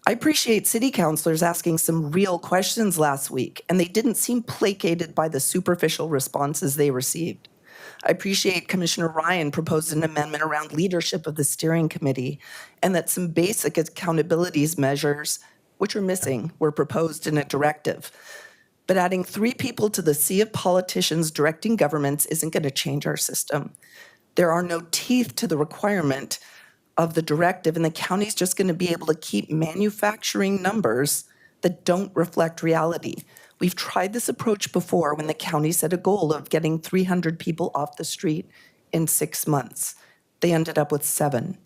I appreciate city councilors asking some real questions last week, and they didn't seem placated by the superficial responses they received. I appreciate Commissioner Ryan proposed an amendment around leadership of the steering committee, and that some basic accountabilities measures, which are missing, were proposed in a directive. But adding 3 people to the sea of politicians directing governments isn't going to change our system. There are no teeth to the requirement of the directive, and the county's just going to be able to keep manufacturing numbers that don't reflect reality. We've tried this approach before when the county set a goal of getting 300 people off the street in 6 months. They ended up with 7.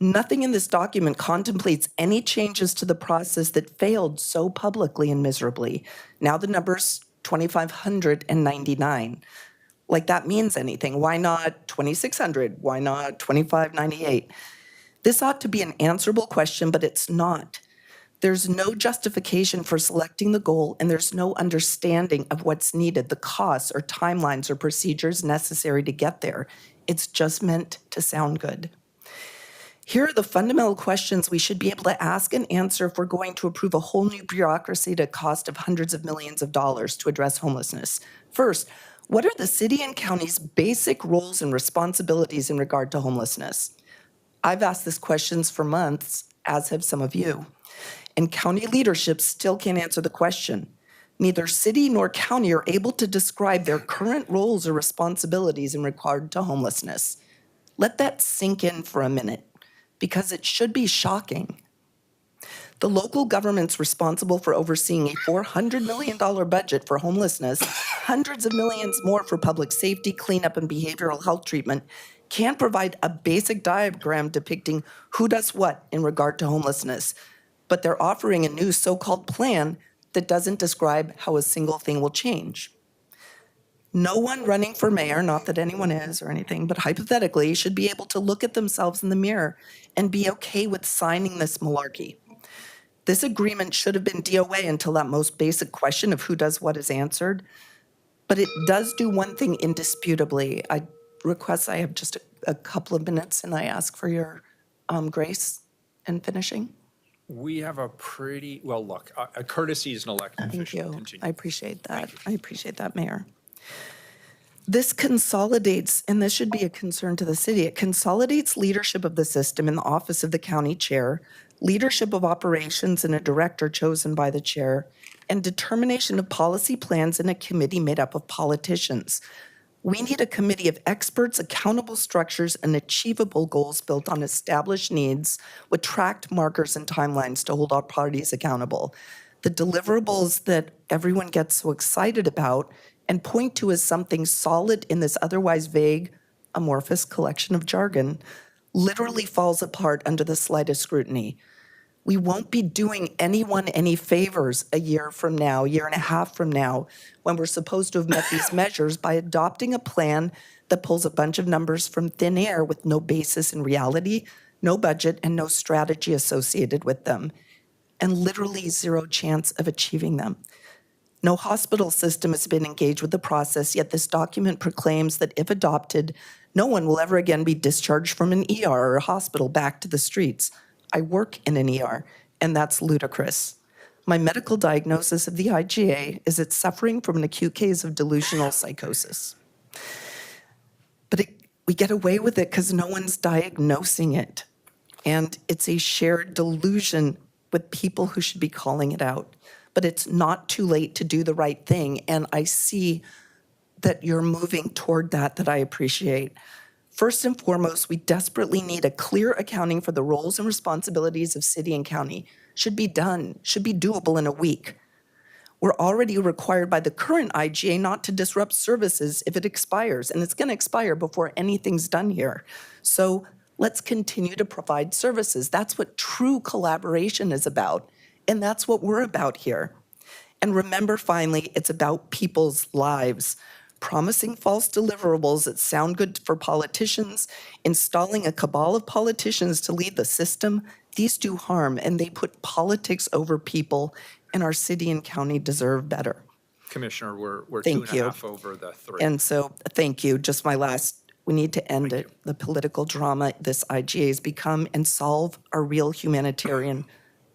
Nothing in this document contemplates any changes to the process that failed so publicly and miserably. Now the number's 2,599. Like that means anything. Why not 2,600? Why not 2,598? This ought to be an answerable question, but it's not. There's no justification for selecting the goal, and there's no understanding of what's needed, the costs or timelines or procedures necessary to get there. It's just meant to sound good. Here are the fundamental questions we should be able to ask and answer if we're going to approve a whole new bureaucracy at a cost of hundreds of millions of dollars to address homelessness. First, what are the city and county's basic roles and responsibilities in regard to homelessness? I've asked these questions for months, as have some of you. And county leadership still can't answer the question. Neither city nor county are able to describe their current roles or responsibilities in regard to homelessness. Let that sink in for a minute, because it should be shocking. The local governments responsible for overseeing a $400 million budget for homelessness, hundreds of millions more for public safety, cleanup, and behavioral health treatment, can't provide a basic diagram depicting who does what in regard to homelessness. But they're offering a new so-called plan that doesn't describe how a single thing will change. No one running for mayor, not that anyone is or anything, but hypothetically, should be able to look at themselves in the mirror and be okay with signing this malarkey. This agreement should have been DOA until that most basic question of who does what is answered. But it does do one thing indisputably. I request I have just a couple of minutes, and I ask for your grace in finishing. We have a pretty, well, look, a courtesy is an elected Thank official. you. Continue. I appreciate that. I appreciate that, Mayor. This consolidates, and this should be a concern to the city, it consolidates leadership of the system in the office of the county chair, leadership of operations in a director chosen by the chair, and determination of policy plans in a committee made up of politicians. We need a committee of experts, accountable structures, and achievable goals built on established needs with tracked markers and timelines to hold all parties accountable. The deliverables that everyone gets so excited about and point to as something solid in this otherwise vague, amorphous collection of jargon literally falls apart under the slightest scrutiny. We won't be doing anyone any favors a year from now, year and a half from now, when we're supposed to have met these measures by adopting a plan that pulls a bunch of numbers from thin air with no basis in reality, no budget, and no strategy associated with them, and literally zero chance of achieving them. No hospital system has been engaged with the process, yet this document proclaims that if adopted, no one will ever again be discharged from an ER or a hospital back to the streets. I work in an ER, and that's ludicrous. My medical diagnosis of the IGA is it's suffering from an acute case of delusional psychosis. But we get away with it because no one's diagnosing it. And it's a shared delusion with people who should be calling it out. But it's not too late to do the right thing. And I see that you're moving toward that I appreciate. First and foremost, we desperately need a clear accounting for the roles and responsibilities of city and county. Should be done, should be doable in a week. We're already required by the current IGA not to disrupt services if it expires, and it's going to expire before anything's done here. So let's continue to provide services. That's what true collaboration is about, and that's what we're about here. And remember, finally, it's about people's lives. Promising false deliverables that sound good for politicians, installing a cabal of politicians to lead the system, these do harm, and they put politics over people, and our city and county deserve better. Commissioner, we're Thank 2.5 you. over the 3. And so, thank you. Just my last, we need to end it, the political drama this IGA has become and solve our real humanitarian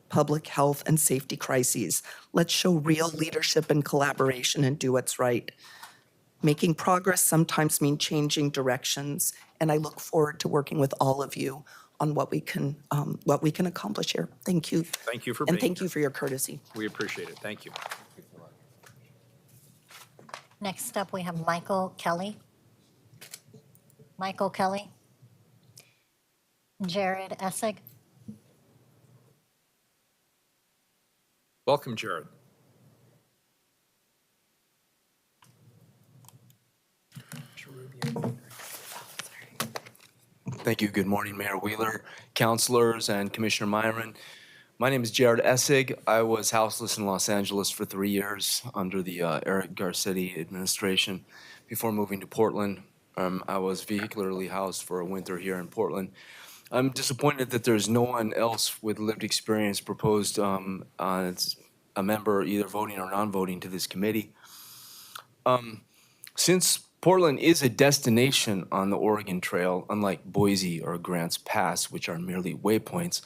public health and safety crises. Let's show real leadership and collaboration and do what's right. Making progress sometimes means changing directions, and I look forward to working with all of you on what we can accomplish here. Thank you. Thank you for And being thank here. you for your courtesy. We appreciate it. Thank you. Next up, we have Michael Kelly. Michael Kelly. Jared Essig. Welcome, Jared. Thank you. Good morning, Mayor Wheeler, councilors, and Commissioner Myron. My name is Jared Essig. I was houseless in Los Angeles for 3 years under the Eric Garcetti administration before moving to Portland. I was vehicularly housed for a winter here in Portland. I'm disappointed that there's no one else with lived experience proposed as a member either voting or non-voting to this committee. Since Portland is a destination on the Oregon Trail, unlike Boise or Grants Pass, which are merely waypoints,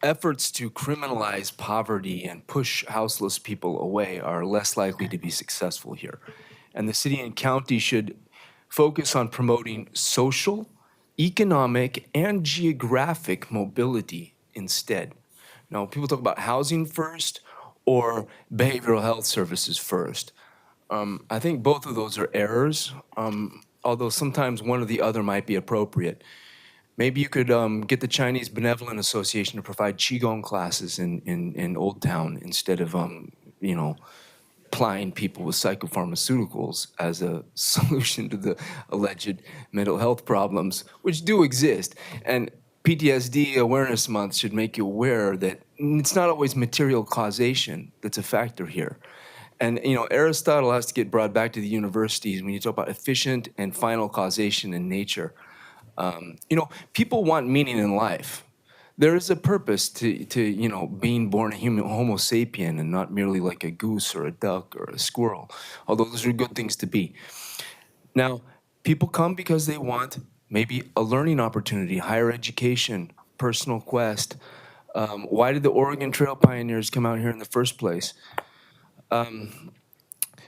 efforts to criminalize poverty and push houseless people away are less likely to be successful here. And the city and county should focus on promoting social, economic, and geographic mobility instead. Now, people talk about housing first or behavioral health services first. I think both of those are errors, although sometimes one or the other might be appropriate. Maybe you could get the Chinese Benevolent Association to provide Qigong classes in Old Town instead of, plying people with psychopharmaceuticals as a solution to the alleged mental health problems, which do exist. And PTSD Awareness Month should make you aware that it's not always material causation that's a factor here. And, Aristotle has to get brought back to the universities when you talk about efficient and final causation in nature. People want meaning in life. There is a purpose to being born a human, Homo sapien, and not merely like a goose or a duck or a squirrel, although those are good things to be. Now, people come because they want maybe a learning opportunity, higher education, personal quest. Why did the Oregon Trail pioneers come out here in the first place?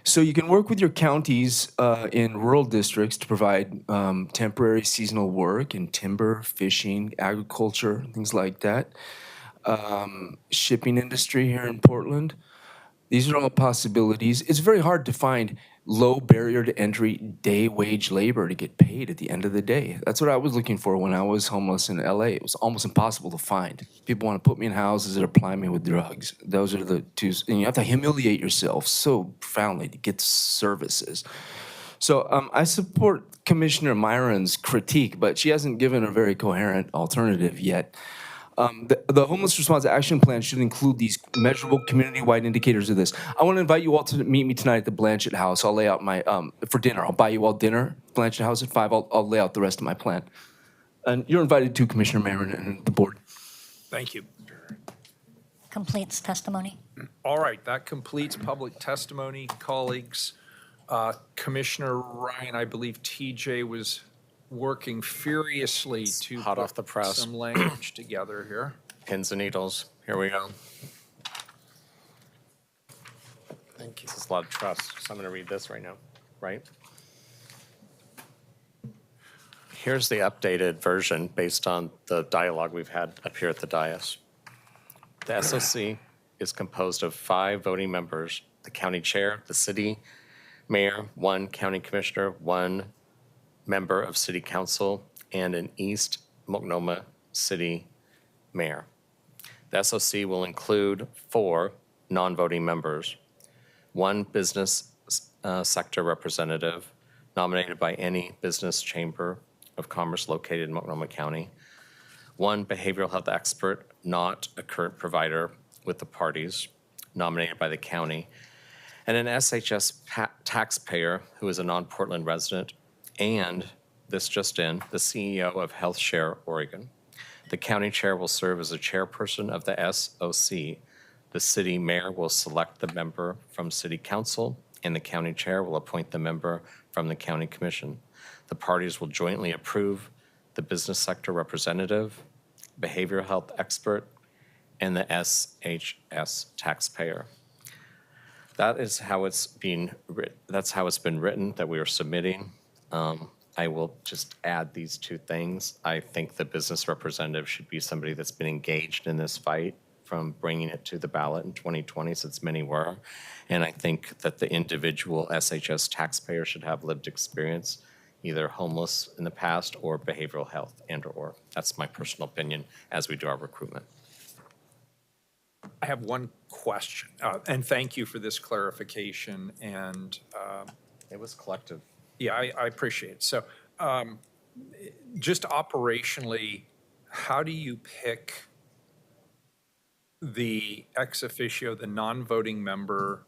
So you can work with your counties in rural districts to provide temporary seasonal work in timber, fishing, agriculture, things like that. Shipping industry here in Portland. These are all possibilities. It's very hard to find low barrier to entry day wage labor to get paid at the end of the day. That's what I was looking for when I was homeless in LA. It was almost impossible to find. People want to put me in houses that apply me with drugs. Those are the two, and you have to humiliate yourself so profoundly to get services. So I support Commissioner Myron's critique, but she hasn't given a very coherent alternative yet. The Homeless Response Action Plan should include these measurable community-wide indicators of this. I want to invite you all to meet me tonight at the Blanchett House. I'll lay out my, for dinner. I'll buy you all dinner, Blanchett House at 5. I'll lay out the rest of my plan. And you're invited too, Commissioner Marin and the board. Thank you. Completes testimony. All right, that completes public testimony, colleagues. Commissioner Ryan, I believe TJ was working furiously to hot put off the press. some language together here. Pins and needles. Here we go. Thank you. This is a lot of trust. So I'm going to read this right now, right? Here's the updated version based on the dialogue we've had up here at the dais. The SOC is composed of 5 voting members, the county chair, the city mayor, 1 county commissioner, 1 member of city council, and an East Multnomah city mayor. The SOC will include 4 non-voting members, 1 business sector representative nominated by any business chamber of commerce located in Multnomah County, 1 behavioral health expert, not a current provider with the parties, nominated by the county, and an SHS taxpayer who is a non-Portland resident, and this just in, the CEO of HealthShare Oregon. The county chair will serve as a chairperson of the SOC. The city mayor will select the member from city council, and the county chair will appoint the member from the county commission. The parties will jointly approve the business sector representative, behavioral health expert, and the SHS taxpayer. That is how it's being written. That's how it's been written that we are submitting. I will just add these 2 things. I think the business representative should be somebody that's been engaged in this fight from bringing it to the ballot in 2020, since many were. And I think that the individual SHS taxpayer should have lived experience, either homeless in the past or behavioral health and/or. That's my personal opinion as we do our recruitment. I have one question, and thank you for this clarification. And it was collective. Yeah, I appreciate it. So just operationally, how do you pick the ex officio, the non-voting member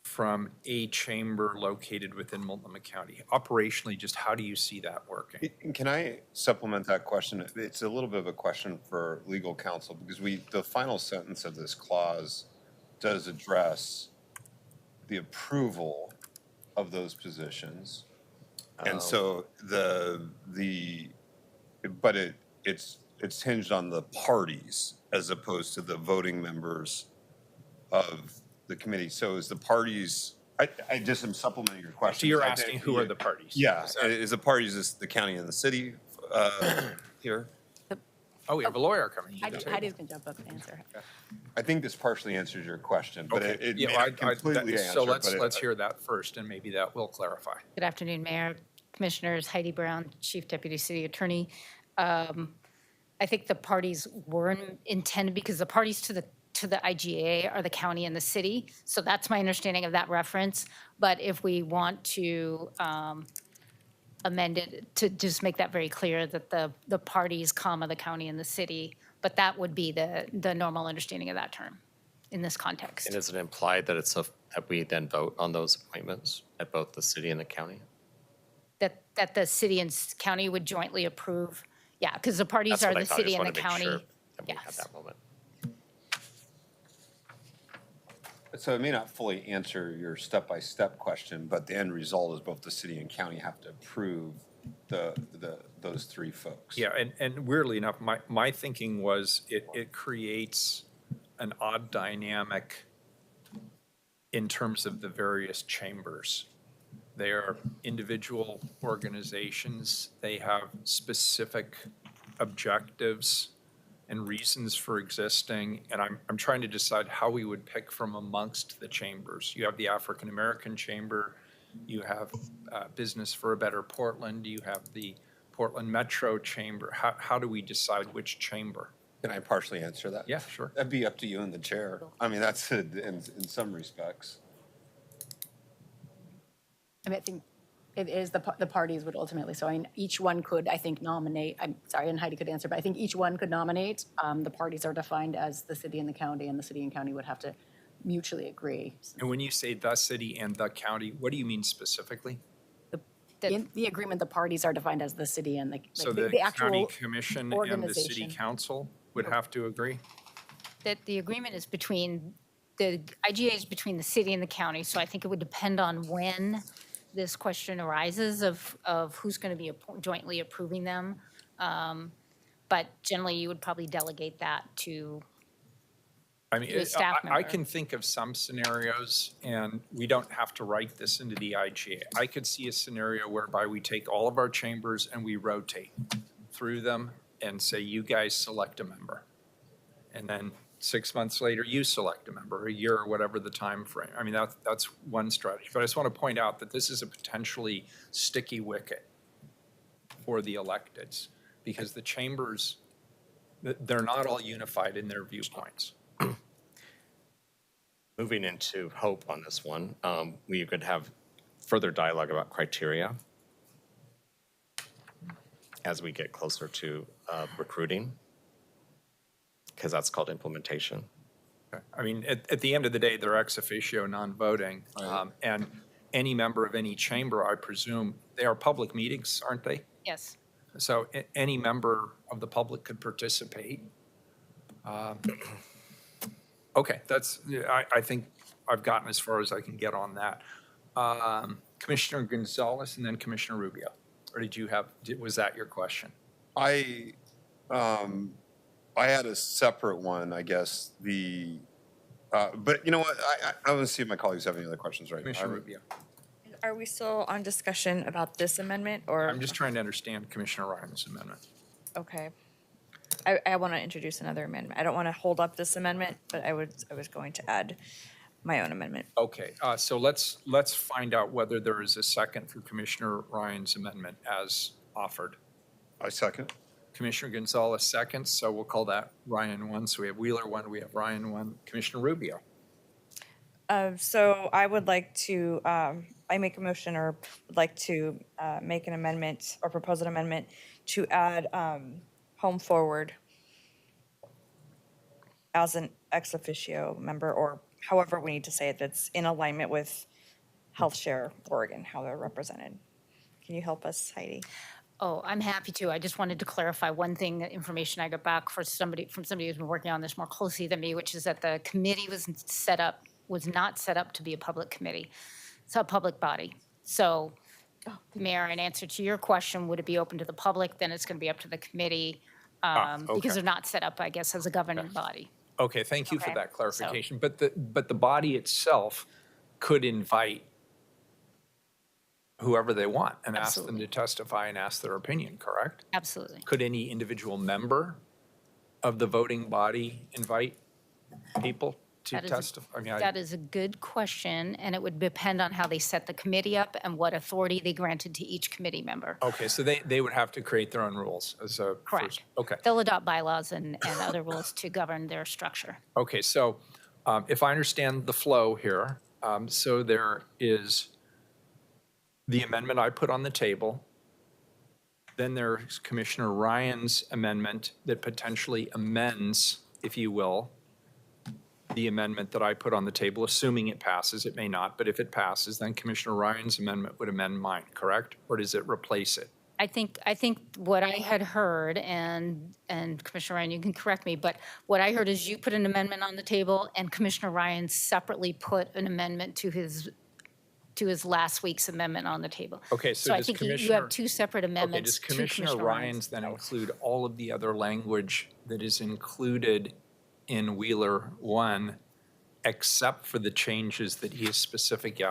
from a chamber located within Multnomah County? Operationally, just how do you see that working? Can I supplement that question? It's a little bit of a question for legal counsel, because the final sentence of this clause does address the approval of those positions. And so but it's hinged on the parties as opposed to the voting members of the committee. So is the parties, I just am supplementing your question. So you're asking who are the parties? Yeah, is the parties is the county and the city here? Oh, we have a lawyer coming. Heidi's going to jump up and answer. I think this partially answers your question, but Okay. it Yeah, may well, not completely answer. So but let's hear that first, and maybe that will clarify. Good afternoon, Mayor, Commissioners. Heidi Brown, Chief Deputy City Attorney. I think the parties were intended, because the parties to the IGA are the county and the city. So that's my understanding of that reference. But if we want to amend it to just make that very clear that the parties, comma, the county and the city, but that would be the normal understanding of that term in this context. And is it implied that that we then vote on those appointments at both the city and the county? That the city and county would jointly approve. Yeah, because the parties That's what are I the thought. I city just and the wanted to make county. sure that we had Yes. that moment. So it may not fully answer your step-by-step question, but the end result is both the city and county have to approve those 3 folks. Yeah, and weirdly enough, my thinking was it creates an odd dynamic in terms of the various chambers. They are individual organizations. They have specific objectives and reasons for existing. And I'm trying to decide how we would pick from amongst the chambers. You have the African American Chamber, you have Business for a Better Portland, you have the Portland Metro Chamber. How do we decide which chamber? Can I partially answer that? Yeah, sure. That'd be up to you and the chair. I mean, that's in some respects. I mean, I think it is the parties would ultimately, so I mean, each one could, I think, nominate, I'm sorry, and Heidi could answer, but I think each one could nominate. The parties are defined as the city and the county, and the city and county would have to mutually agree. And when you say the city and the county, what do you mean specifically? In the agreement, the parties are defined as the city and So the the actual county commission and the city organization. council would have to agree? That the agreement is between, the IGA is between the city and the county, so I think it would depend on when this question arises of who's going to be jointly approving them. But generally, you would probably delegate that to I mean, to a staff I member. can think of some scenarios, and we don't have to write this into the IGA. I could see a scenario whereby we take all of our chambers and we rotate through them and say, you guys select a member. And then 6 months later, you select a member, a year or whatever the time frame. I mean, that's one strategy. But I just want to point out that this is a potentially sticky wicket for the electeds, because the chambers, they're not all unified in their viewpoints. Moving into hope on this one, we could have further dialogue about criteria as we get closer to recruiting, because that's called implementation. I mean, at the end of the day, they're ex officio, non-voting. And any member of any chamber, I presume, they are public meetings, aren't they? Yes. So any member of the public could participate. Okay, I think I've gotten as far as I can get on that. Commissioner Gonzalez and then Commissioner Rubio. Or was that your question? I had a separate one, I guess. But you know what? I want to see if my colleagues have any other questions right now. Commissioner Rubio. Are we still on discussion about this amendment or? I'm just trying to understand Commissioner Ryan's amendment. Okay. I want to introduce another amendment. I don't want to hold up this amendment, but I was going to add my own amendment. Okay, so let's find out whether there is a second for Commissioner Ryan's amendment as offered. I second. Commissioner Gonzalez seconds, so we'll call that Ryan 1. So we have Wheeler 1, we have Ryan 1. Commissioner Rubio. So I would like to, I make a motion or would like to make an amendment or propose an amendment to add Home Forward as an ex officio member, or however we need to say it, that's in alignment with Health Share Oregon, how they're represented. Can you help us, Heidi? Oh, I'm happy to. I just wanted to clarify one thing, that information I got back from somebody who's been working on this more closely than me, which is that the committee was not set up to be a public committee. It's a public body. So, Mayor, in answer to your question, would it be open to the public? Then it's going to be up to the committee because okay. they're not set up, I guess, as a governing body. Okay, thank you for Okay, that clarification. But the body itself could invite whoever they want and ask them to testify and ask their opinion, correct? Absolutely. Could any individual member of the voting body invite people to testify? That is a good question, and it would depend on how they set the committee up and what authority they granted to each committee member. Okay, so they would have to create their own rules as a Correct. first. Okay. They'll adopt bylaws and other rules to govern their structure. Okay, so if I understand the flow here, so there is the amendment I put on the table. Then there's Commissioner Ryan's amendment that potentially amends, if you will, the amendment that I put on the table, assuming it passes. It may not, but if it passes, then Commissioner Ryan's amendment would amend mine, correct? Or does it replace it? I think what I had heard, and Commissioner Ryan, you can correct me, but what I heard is you put an amendment on the table and Commissioner Ryan separately put an amendment to his last week's amendment on the table. Okay, so I does think you Commissioner- have two separate amendments Okay, to does Commissioner Ryan's then include all of the other language that is included in Wheeler 1 except for the changes that he has specifically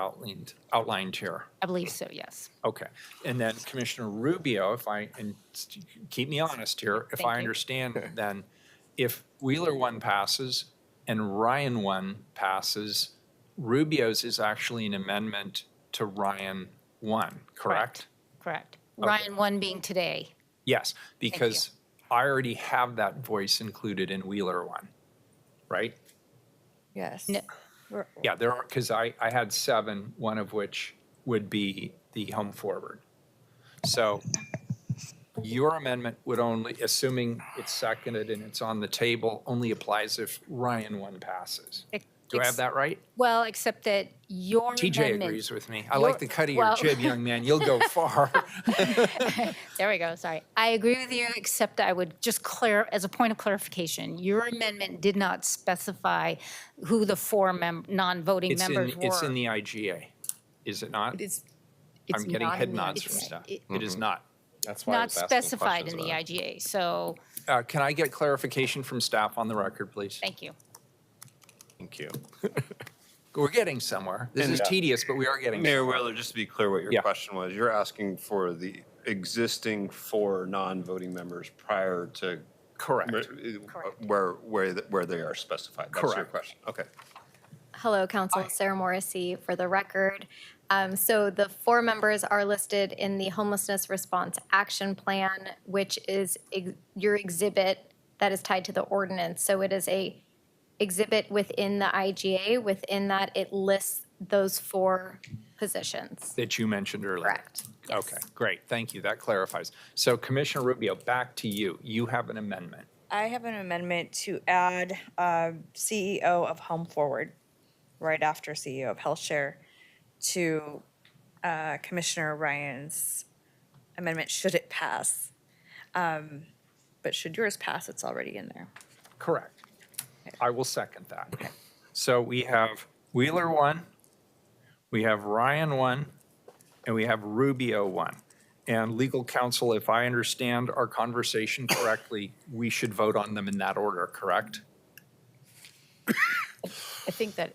outlined here. I believe so, yes. Okay. And then Commissioner Rubio, and keep me honest here, if Thank I you. understand, then if Wheeler 1 passes and Ryan 1 passes, Rubio's is actually an amendment to Ryan 1, correct? Correct. Okay. Ryan 1 being today. Yes, because I already have that voice included in Wheeler 1, right? Yes. Yeah, there are, because I had 7, one of which would be the home forward. So your amendment would only, assuming it's seconded and it's on the table, only applies if Ryan 1 passes. Do I have that right? Well, except that your TJ amendment. agrees with me. I like the cut of your well- jib, young man. You'll go far. There we go, sorry. I agree with you, except I would just as a point of clarification, your amendment did not specify who the 4 non-voting members were. It's in the IGA, is it not? It's I'm getting not head in the nods from IGA. staff. It is not. That's why I Not was asking specified in questions the about it. IGA, so, Can I get clarification from staff on the record, please? thank you. Thank you. We're getting somewhere. This is tedious, but we are getting Mayor somewhere. Wheeler, just to be clear what your question was, you're asking for the existing 4 non-voting members prior to Correct. where they are specified. That's your Correct. question. Okay. Hello, Council. Sarah Morrissey for the record. So the 4 members are listed in the Homelessness Response Action Plan, which is your exhibit that is tied to the ordinance. So it is a exhibit within the IGA. Within that, it lists those 4 positions. That you mentioned earlier. Correct. Okay, great. Thank you. That clarifies. So Commissioner Rubio, back to you. You have an amendment. I have an amendment to add CEO of Home Forward right after CEO of HealthShare to Commissioner Ryan's amendment, should it pass. But should yours pass, it's already in there. Correct. I will second that. So we have Wheeler 1, we have Ryan 1, and we have Rubio 1. And legal counsel, if I understand our conversation correctly, we should vote on them in that order, correct? I think that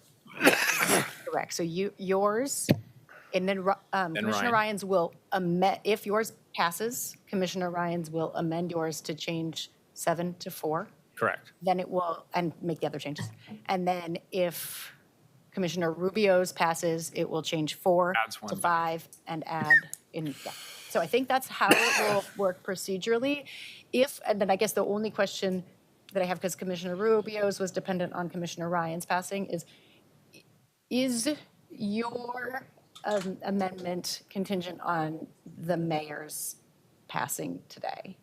correct. So yours, and then Commissioner Ryan. Ryan's will amend, if yours passes, Commissioner Ryan's will amend yours to change 7 to 4. Correct. Then it will, and make the other changes. And then if Commissioner Rubio's passes, it will change 4 Adds one to back. 5 and add in, yeah. So I think that's how it will work procedurally. And then I guess the only question that I have, because Commissioner Rubio's was dependent on Commissioner Ryan's passing, is your amendment contingent on the mayor's passing today,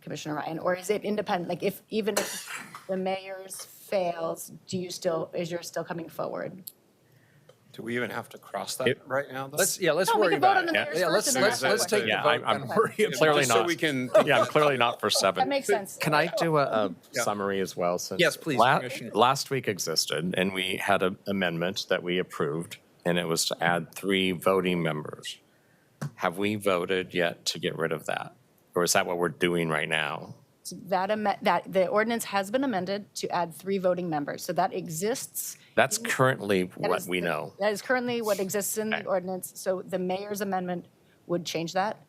Commissioner Ryan? Or is it independent? Like even if the mayor's fails, is yours still coming forward? Do we even have to cross that right now? Let's No, we worry can vote about on the it. mayor's Yeah, first and then let's ask take the Yeah, vote I'm and worry about clearly it. not. So we can. Yeah, I'm clearly not for 7. That makes sense. Can I do a summary as well? Since Yes, please, Commissioner. Last week existed, and we had an amendment that we approved, and it was to add 3 voting members. Have we voted yet to get rid of that? Or is that what we're doing right now? That the ordinance has been amended to add 3 voting members. So that exists. That's currently That what is we know. That is currently what exists in the ordinance. So the mayor's amendment would change that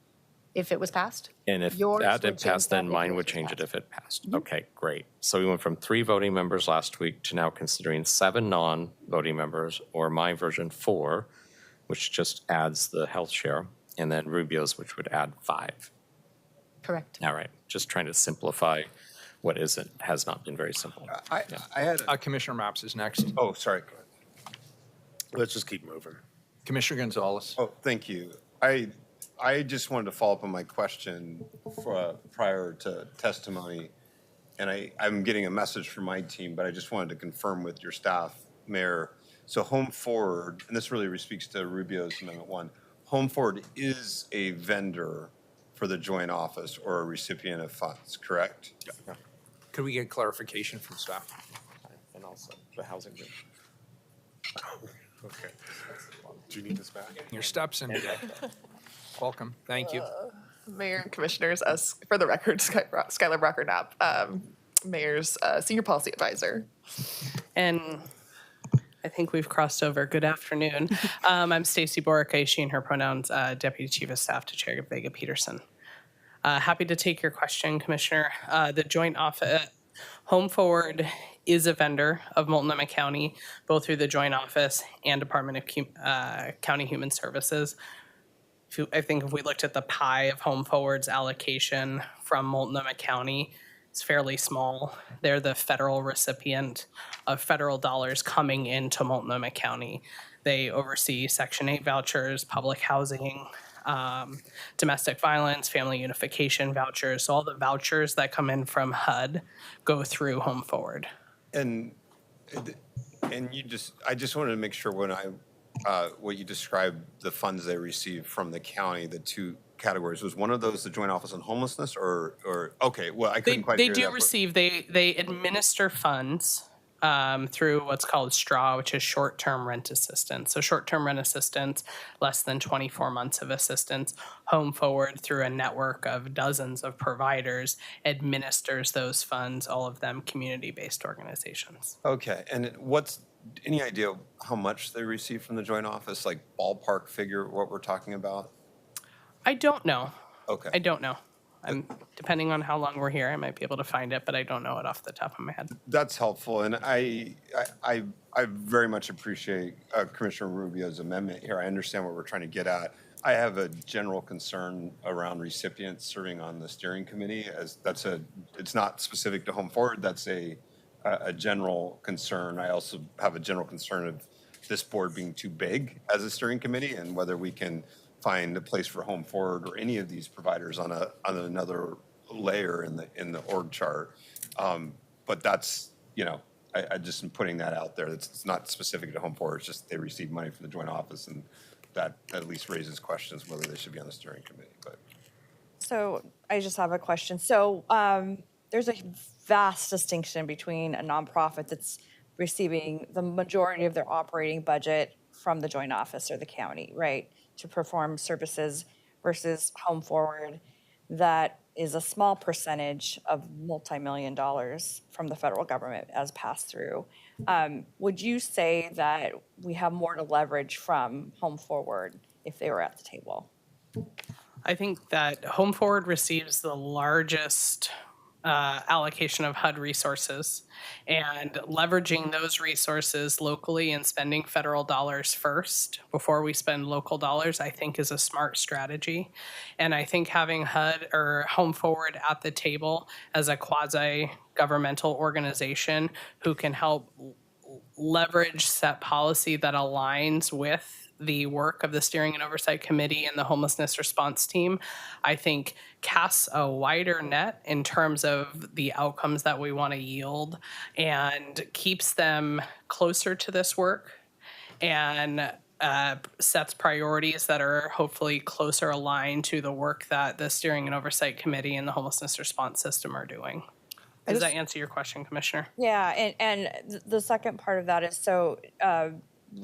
if it was passed? And if Yours that would had change passed, that then if mine yours would was change it passed. if it passed. Okay, great. So we went from 3 voting members last week to now considering 7 non-voting members, or my version 4, which just adds the health share, and then Rubio's, which would add 5. Correct. All right, just trying to simplify what has not been very simple. I had. Commissioner Maps is next. Oh, sorry. Go ahead. Let's just keep moving. Commissioner Gonzalez. Oh, thank you. I just wanted to follow up on my question prior to testimony. And I'm getting a message from my team, but I just wanted to confirm with your staff, Mayor. So Home Forward, and this really speaks to Rubio's Amendment 1, Home Forward is a vendor for the joint office or a recipient of funds, correct? Yeah. Could we get clarification from staff? And also the housing group. Okay. Do you need this back? Your steps in today. Welcome. Thank you. Mayor and Commissioners, for the record, Skylar Brocker Knapp, Mayor's Senior Policy Advisor. And I think we've crossed over. Good afternoon. I'm Stacy Boracay, she and her pronouns, Deputy Chief of Staff to Chair Vega Peterson. Happy to take your question, Commissioner. The joint office, Home Forward is a vendor of Multnomah County, both through the joint office and Department of County Human Services. I think if we looked at the pie of Home Forward's allocation from Multnomah County, it's fairly small. They're the federal recipient of federal dollars coming into Multnomah County. They oversee Section 8 vouchers, public housing, domestic violence, family unification vouchers. So all the vouchers that come in from HUD go through Home Forward. And I just wanted to make sure when what you described, the funds they receive from the county, the two categories, was one of those the joint office on homelessness or okay, well, I couldn't quite They hear do that, but- receive, they administer funds through what's called STRAW, which is short-term rent assistance. So short-term rent assistance, less than 24 months of assistance. Home Forward, through a network of dozens of providers, administers those funds, all of them community-based organizations. Okay, and what's any idea how much they receive from the joint office, like ballpark figure, what we're talking about? I don't know. Okay. I don't know. Depending on how long we're here, I might be able to find it, but I don't know it off the top of my head. That's helpful, and I very much appreciate Commissioner Rubio's amendment here. I understand what we're trying to get at. I have a general concern around recipients serving on the steering committee, as it's not specific to Home Forward. That's a general concern. I also have a general concern of this board being too big as a steering committee, and whether we can find a place for Home Forward or any of these providers on another layer in the org chart. But that's, I just am putting that out there. It's not specific to Home Forward. It's just they receive money from the joint office, and that at least raises questions whether they should be on the steering committee. But So I just have a question. So there's a vast distinction between a nonprofit that's receiving the majority of their operating budget from the joint office or the county, right, to perform services, versus Home Forward that is a small percentage of multi-million dollars from the federal government as passed through. Would you say that we have more to leverage from Home Forward if they were at the table? I think that Home Forward receives the largest allocation of HUD resources, and leveraging those resources locally and spending federal dollars first before we spend local dollars, I think is a smart strategy. And I think having HUD or Home Forward at the table as a quasi-governmental organization who can help leverage set policy that aligns with the work of the Steering and Oversight Committee and the Homelessness Response Team, I think casts a wider net in terms of the outcomes that we want to yield and keeps them closer to this work and sets priorities that are hopefully closer aligned to the work that the Steering and Oversight Committee and the Homelessness Response System are doing. Does that answer your question, Commissioner? Yeah, and the second part of that is, so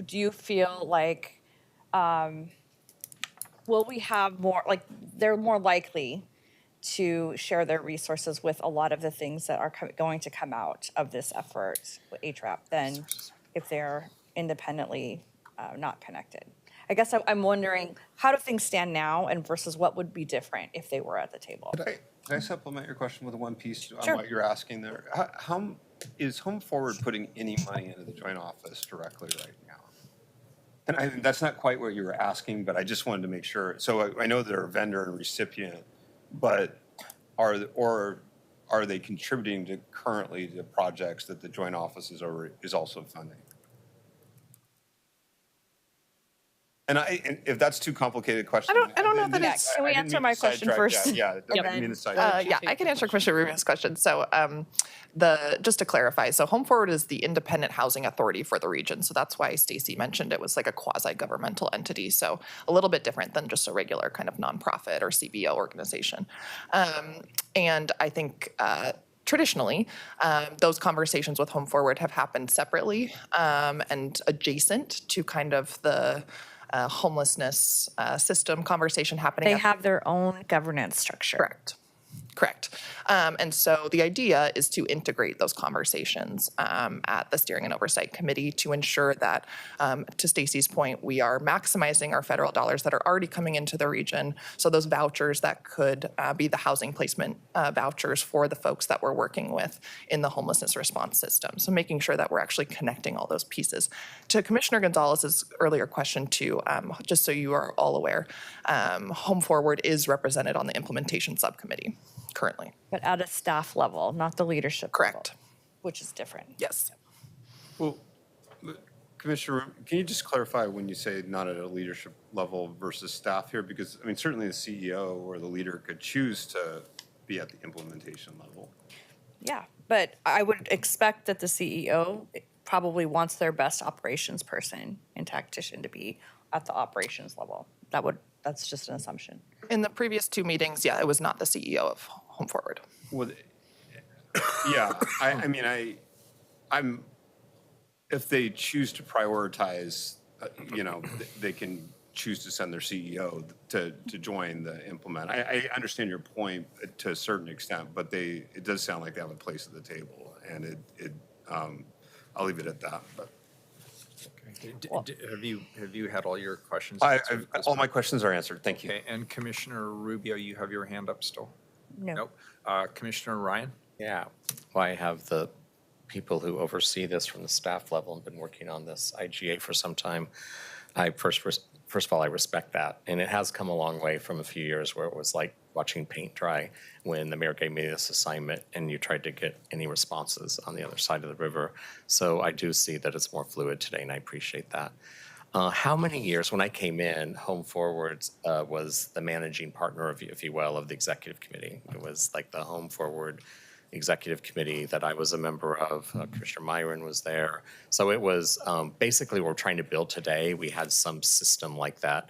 do you feel like, will we have more, like, they're more likely to share their resources with a lot of the things that are going to come out of this effort with HRAP than if they're independently not connected? I guess I'm wondering, how do things stand now and versus what would be different if they were at the table? Can I supplement your question with one piece on Sure. what you're asking there? How is Home Forward putting any money into the joint office directly right now? And that's not quite what you were asking, but I just wanted to make sure. So I know they're a vendor and recipient, but are they contributing to currently to projects that the joint office is also funding? And if that's too complicated a question, I don't know that it's. Can we answer my question first? Yeah, I didn't mean to sidetrack. Yeah, I can answer Commissioner Rubio's question. So just to clarify, so Home Forward is the independent housing authority for the region. So that's why Stacy mentioned it was like a quasi-governmental entity. So a little bit different than just a regular kind of nonprofit or CBO organization. And I think traditionally, those conversations with Home Forward have happened separately and adjacent to kind of the homelessness system conversation happening. They have their own governance structure. Correct. Correct. And so the idea is to integrate those conversations at the Steering and Oversight Committee to ensure that, to Stacy's point, we are maximizing our federal dollars that are already coming into the region. So those vouchers that could be the housing placement vouchers for the folks that we're working with in the homelessness response system. So making sure that we're actually connecting all those pieces. To Commissioner Gonzalez's earlier question too, just so you are all aware, Home Forward is represented on the implementation subcommittee currently. But at a staff level, not the leadership level, Correct. which is different. Yes. Well, Commissioner, can you just clarify when you say not at a leadership level versus staff here? Because, I mean, certainly the CEO or the leader could choose to be at the implementation level. Yeah, but I would expect that the CEO probably wants their best operations person and tactician to be at the operations level. That's just an assumption. In the previous two meetings, yeah, it was not the CEO of Home Forward. Well, yeah, I mean, I'm, if they choose to prioritize, they can choose to send their CEO to join the implement. I understand your point to a certain extent, but it does sound like they have a place at the table, and I'll leave it at that. But Have you had all your questions? all my questions are answered. Thank you. Okay, and Commissioner Rubio, you have your hand up still? No. Nope. Commissioner Ryan? Yeah, well, I have the people who oversee this from the staff level and been working on this IGA for some time. First of all, I respect that. And it has come a long way from a few years where it was like watching paint dry when the mayor gave me this assignment and you tried to get any responses on the other side of the river. So I do see that it's more fluid today, and I appreciate that. How many years, when I came in, Home Forward was the managing partner, if you will, of the executive committee. It was like the Home Forward executive committee that I was a member of. Commissioner Myron was there. So it was basically what we're trying to build today. We had some system like that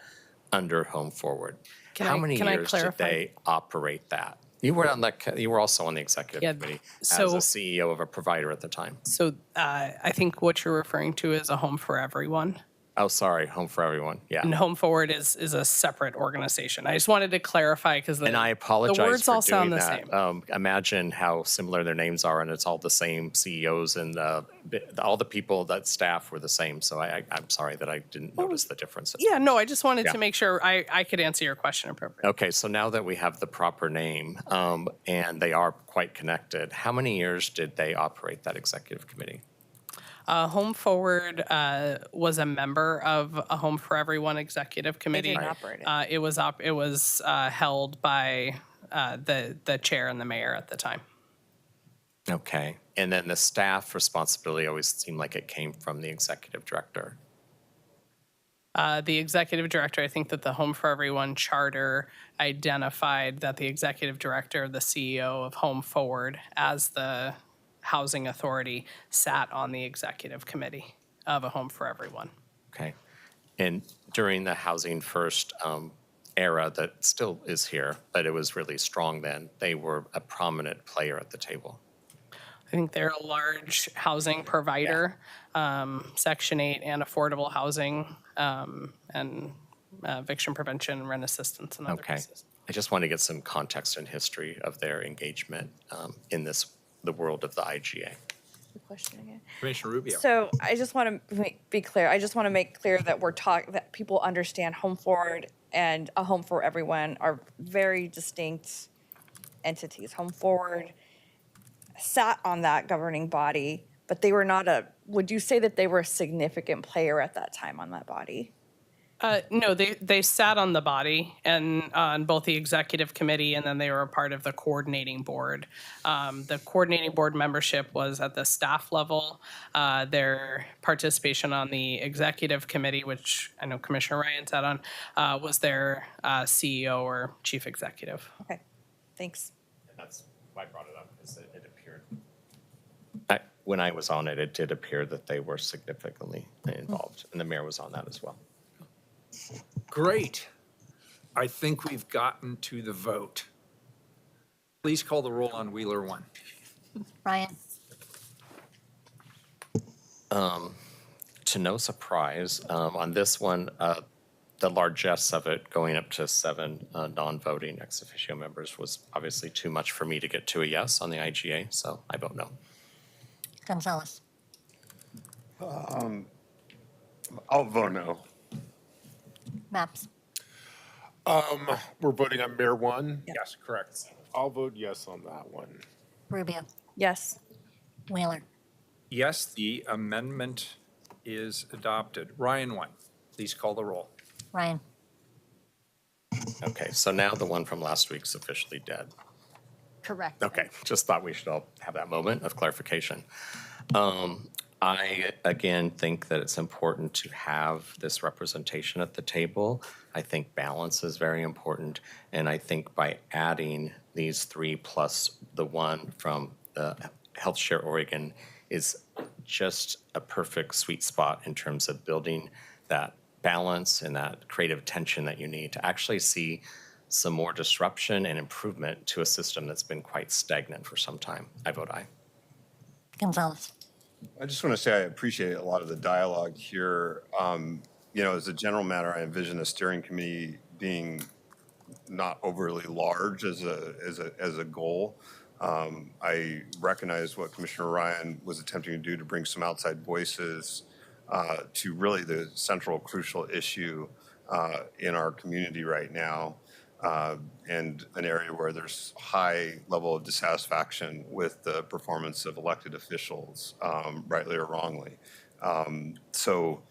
under Home Forward. How many years did they operate that? You were on that. You were also on the executive committee as a CEO of a provider at the time. So I think what you're referring to is a Home for Everyone. Oh, sorry, Home for Everyone. Yeah. And Home Forward is a separate organization. I just wanted to clarify because And I apologize the words for all doing sound the that. same. Imagine how similar their names are, and it's all the same CEOs, and all the people, that staff were the same. So I'm sorry that I didn't notice the differences. Yeah, no, I just wanted Yeah. to make sure I could answer your question appropriately. Okay, so now that we have the proper name, and they are quite connected, how many years did they operate that executive committee? Home Forward was a member of a Home for Everyone executive committee. didn't operate it. It was held by the chair and the mayor at the time. Okay, and then the staff responsibility always seemed like it came from the executive director. The executive director, I think that the Home for Everyone charter identified that the executive director, the CEO of Home Forward, as the housing authority, sat on the executive committee of a Home for Everyone. Okay, and during the Housing First era that still is here, but it was really strong then, they were a prominent player at the table. I think they're a large housing provider, Section 8 and affordable housing, and eviction prevention, rent assistance, and other Okay, pieces. I just want to get some context and history of their engagement in the world of the IGA. Question again. Commissioner Rubio? So I just want to be clear. I just want to make clear that that people understand Home Forward and a Home for Everyone are very distinct entities. Home Forward sat on that governing body, but they were not would you say that they were a significant player at that time on that body? No, they sat on the body and on both the executive committee, and then they were a part of the coordinating board. The coordinating board membership was at the staff level. Their participation on the executive committee, which I know Commissioner Ryan sat on, was their CEO or chief executive. Okay, thanks. And that's why I brought it up, because it appeared. When I was on it, it did appear that they were significantly involved, and the mayor was on that as well. Great. I think we've gotten to the vote. Please call the roll on Wheeler 1. Ryan? To no surprise, on this one, the largesse of it going up to 7 non-voting ex officio members was obviously too much for me to get to a yes on the IGA, so I vote no. Gonzalez. I'll vote no. Maps. We're voting on Mayor 1? Yes, correct. I'll vote yes on that one. Rubio. Yes. Wheeler. Yes, the amendment is adopted. Ryan 1, please call the roll. Ryan. Okay, so now the one from last week's officially dead. Correct. Okay, just thought we should all have that moment of clarification. I, again, think that it's important to have this representation at the table. I think balance is very important, and I think by adding these 3 plus the one from Health Share Oregon is just a perfect sweet spot in terms of building that balance and that creative tension that you need to actually see some more disruption and improvement to a system that's been quite stagnant for some time. I vote aye. Gonzalez. I just want to say I appreciate a lot of the dialogue here. As a general matter, I envision a steering committee being not overly large as a goal. I recognize what Commissioner Ryan was attempting to do to bring some outside voices to really the central crucial issue in our community right now, and an area where there's high level of dissatisfaction with the performance of elected officials, rightly or wrongly. So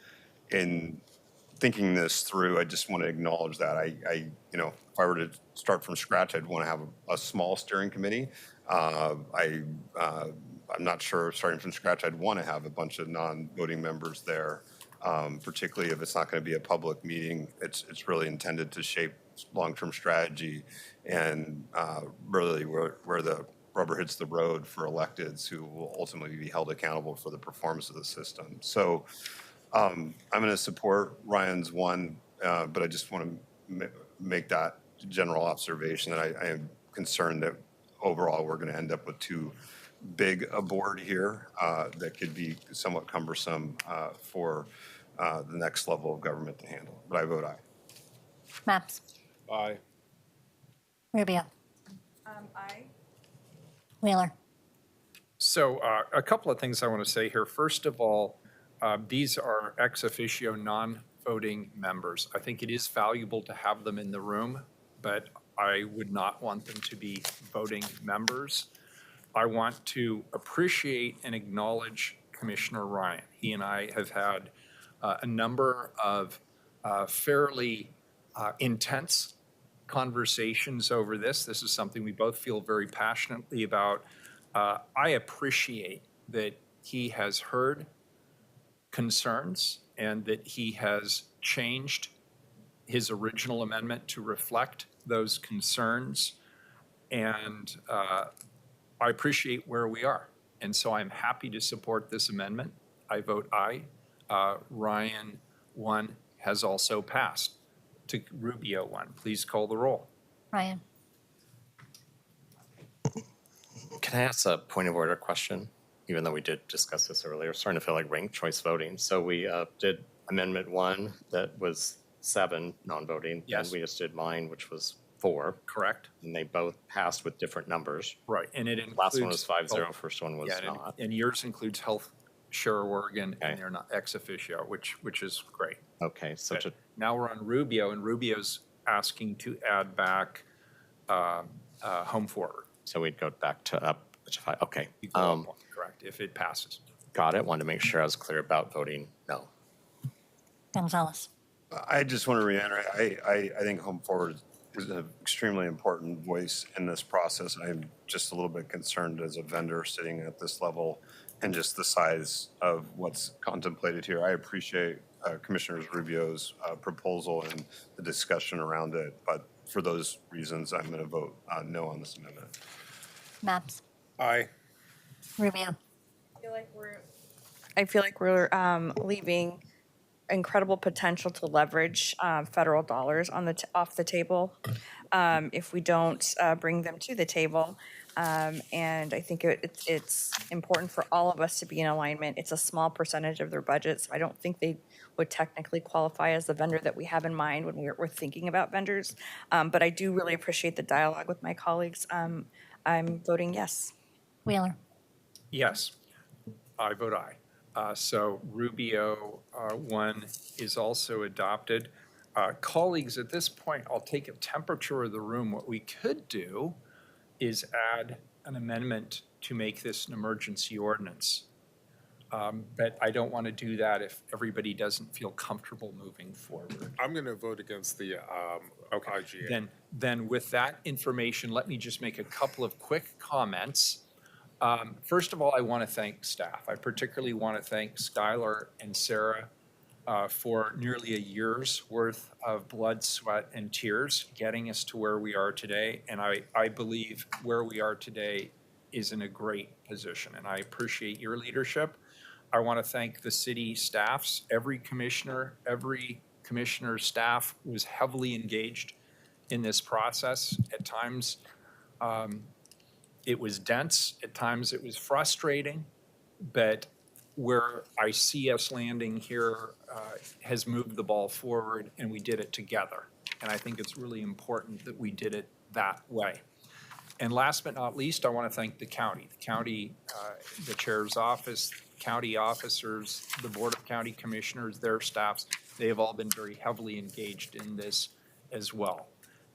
in thinking this through, I just want to acknowledge that. If I were to start from scratch, I'd want to have a small steering committee. I'm not sure, starting from scratch, I'd want to have a bunch of non-voting members there, particularly if it's not going to be a public meeting. It's really intended to shape long-term strategy and really where the rubber hits the road for electeds who will ultimately be held accountable for the performance of the system. So I'm going to support Ryan's 1, but I just want to make that general observation that I am concerned that overall we're going to end up with too big a board here that could be somewhat cumbersome for the next level of government to handle. But I vote aye. Maps. Aye. Rubio. Aye. Wheeler. So a couple of things I want to say here. First of all, these are ex officio non-voting members. I think it is valuable to have them in the room, but I would not want them to be voting members. I want to appreciate and acknowledge Commissioner Ryan. He and I have had a number of fairly intense conversations over this. This is something we both feel very passionately about. I appreciate that he has heard concerns and that he has changed his original amendment to reflect those concerns. And I appreciate where we are. And so I'm happy to support this amendment. I vote aye. Ryan 1 has also passed. To Rubio 1, please call the roll. Ryan. Can I ask a point of order question? Even though we did discuss this earlier, starting to feel like ranked choice voting. So we did Amendment 1 that was 7 non-voting. Yes. And we just did mine, which was 4. Correct. And they both passed with different numbers. Right, and it includes. Last one was 5-0, first one was Yeah, not. and yours includes Health Share Oregon, Okay. and they're not ex officio, which is great. Okay, so Okay. to, Now we're on Rubio, and Rubio's asking to add back Home Forward. so we'd go back to up to 5, okay. You go up one, correct, if it passes. Got it, wanted to make sure I was clear about voting no. Gonzalez. I just want to reiterate, I think Home Forward is an extremely important voice in this process. I'm just a little bit concerned as a vendor sitting at this level and just the size of what's contemplated here. I appreciate Commissioner Rubio's proposal and the discussion around it, but for those reasons, I'm going to vote no on this amendment. Maps. Aye. Rubio. I feel like we're leaving incredible potential to leverage federal dollars on off the table if we don't bring them to the table. And I think it's important for all of us to be in alignment. It's a small percentage of their budget, so I don't think they would technically qualify as the vendor that we have in mind when we're thinking about vendors. But I do really appreciate the dialogue with my colleagues. I'm voting yes. Wheeler. Yes, I vote aye. So Rubio 1 is also adopted. Colleagues, at this point, I'll take a temperature of the room. What we could do is add an amendment to make this an emergency ordinance. But I don't want to do that if everybody doesn't feel comfortable moving forward. I'm going to vote against the IGA. Then with that information, let me just make a couple of quick comments. First of all, I want to thank staff. I particularly want to thank Skylar and Sarah for nearly a year's worth of blood, sweat, and tears getting us to where we are today. And I believe where we are today is in a great position, and I appreciate your leadership. I want to thank the city staffs. Every commissioner's staff was heavily engaged in this process. At times, it was dense. At times, it was frustrating. But where I see us landing here has moved the ball forward, and we did it together. And I think it's really important that we did it that way. And last but not least, I want to thank the county, the chair's office, county officers, the Board of County Commissioners, their staffs. They have all been very heavily engaged in this as well.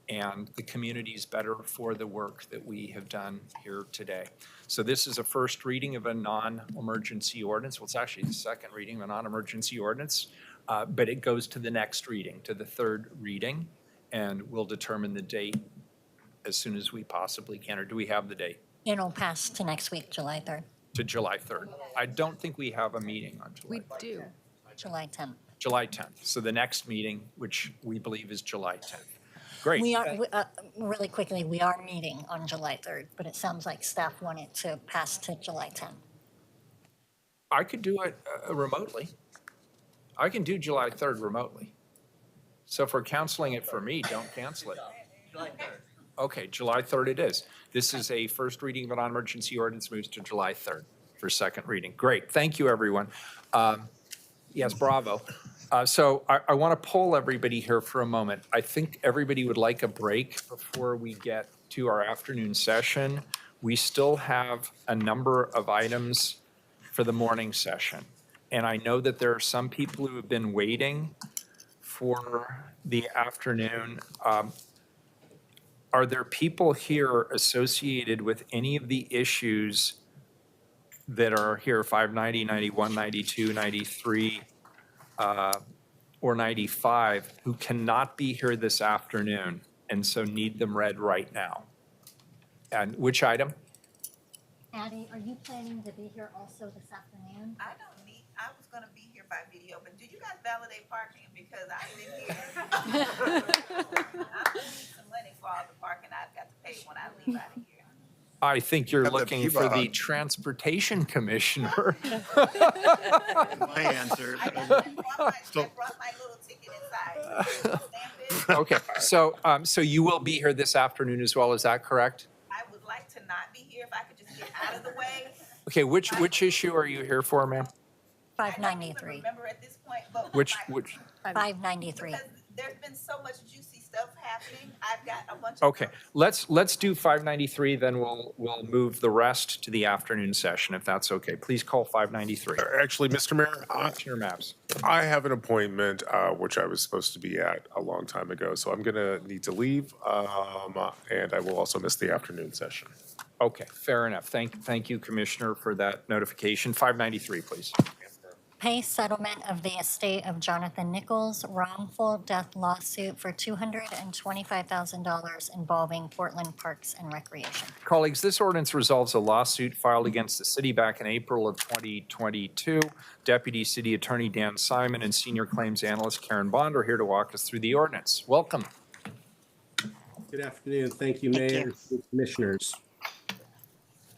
And the community's better for the work that we have done here today. So this is a first reading of a non-emergency ordinance. Well, it's actually the second reading of a non-emergency ordinance, but it goes to the next reading, to the third reading, and we'll determine the date as soon as we possibly can. Or do we have the date? It'll pass to next week, July 3rd. To July 3rd. I don't think we have a meeting on July 3rd. We do. July 10th. July 10th. So the next meeting, which we believe is July 10th. Great. We are, really quickly, we are meeting on July 3rd, but it sounds like staff want it to pass to July 10th. I could do it remotely. I can do July 3rd remotely. So if we're canceling it for me, don't cancel it. Okay, July 3rd it is. This is a first reading of a non-emergency ordinance, moves to July 3rd for second reading. Great, thank you, everyone. Yes, bravo. So I want to poll everybody here for a moment. I think everybody would like a break before we get to our afternoon session. We still have a number of items for the morning session. And I know that there are some people who have been waiting for the afternoon. Are there people here associated with any of the issues that are here, 590, 91, 92, 93, or 95, who cannot be here this afternoon and so need them read right now? And which item? Addie, are you planning to be here also this afternoon? I was gonna be here by video, but do you guys validate parking? Because I've been here. I'm gonna need some money for all the parking I've got to pay when I leave out of here. I think you're Have the looking for the P-Bod. Transportation Commissioner. My answer. I brought my little ticket inside. Okay, so you will be here this afternoon as well, is that correct? I would like to not be here if I could just get out of the way. Okay, which issue are you here for, ma'am? 593. Remember at this point, but Which? 593. because there's been so much juicy stuff happening. I've got a bunch of. Okay, let's do 593, then we'll move the rest to the afternoon session, if that's okay. Please call 593. Actually, Mr. Mayor, Commissioner Mabs. I have an appointment, which I was supposed to be at a long time ago, so I'm going to need to leave, and I will also miss the afternoon session. Okay, fair enough. Thank you, Commissioner, for that notification. 593, please. Pay settlement of the estate of Jonathan Nichols, wrongful death lawsuit for $225,000 involving Portland Parks and Recreation. Colleagues, this ordinance resolves a lawsuit filed against the city back in April of 2022. Deputy City Attorney Dan Simon and Senior Claims Analyst Karen Bond are here to walk us through the ordinance. Welcome. Good afternoon. Thank you, Mayor and Commissioners.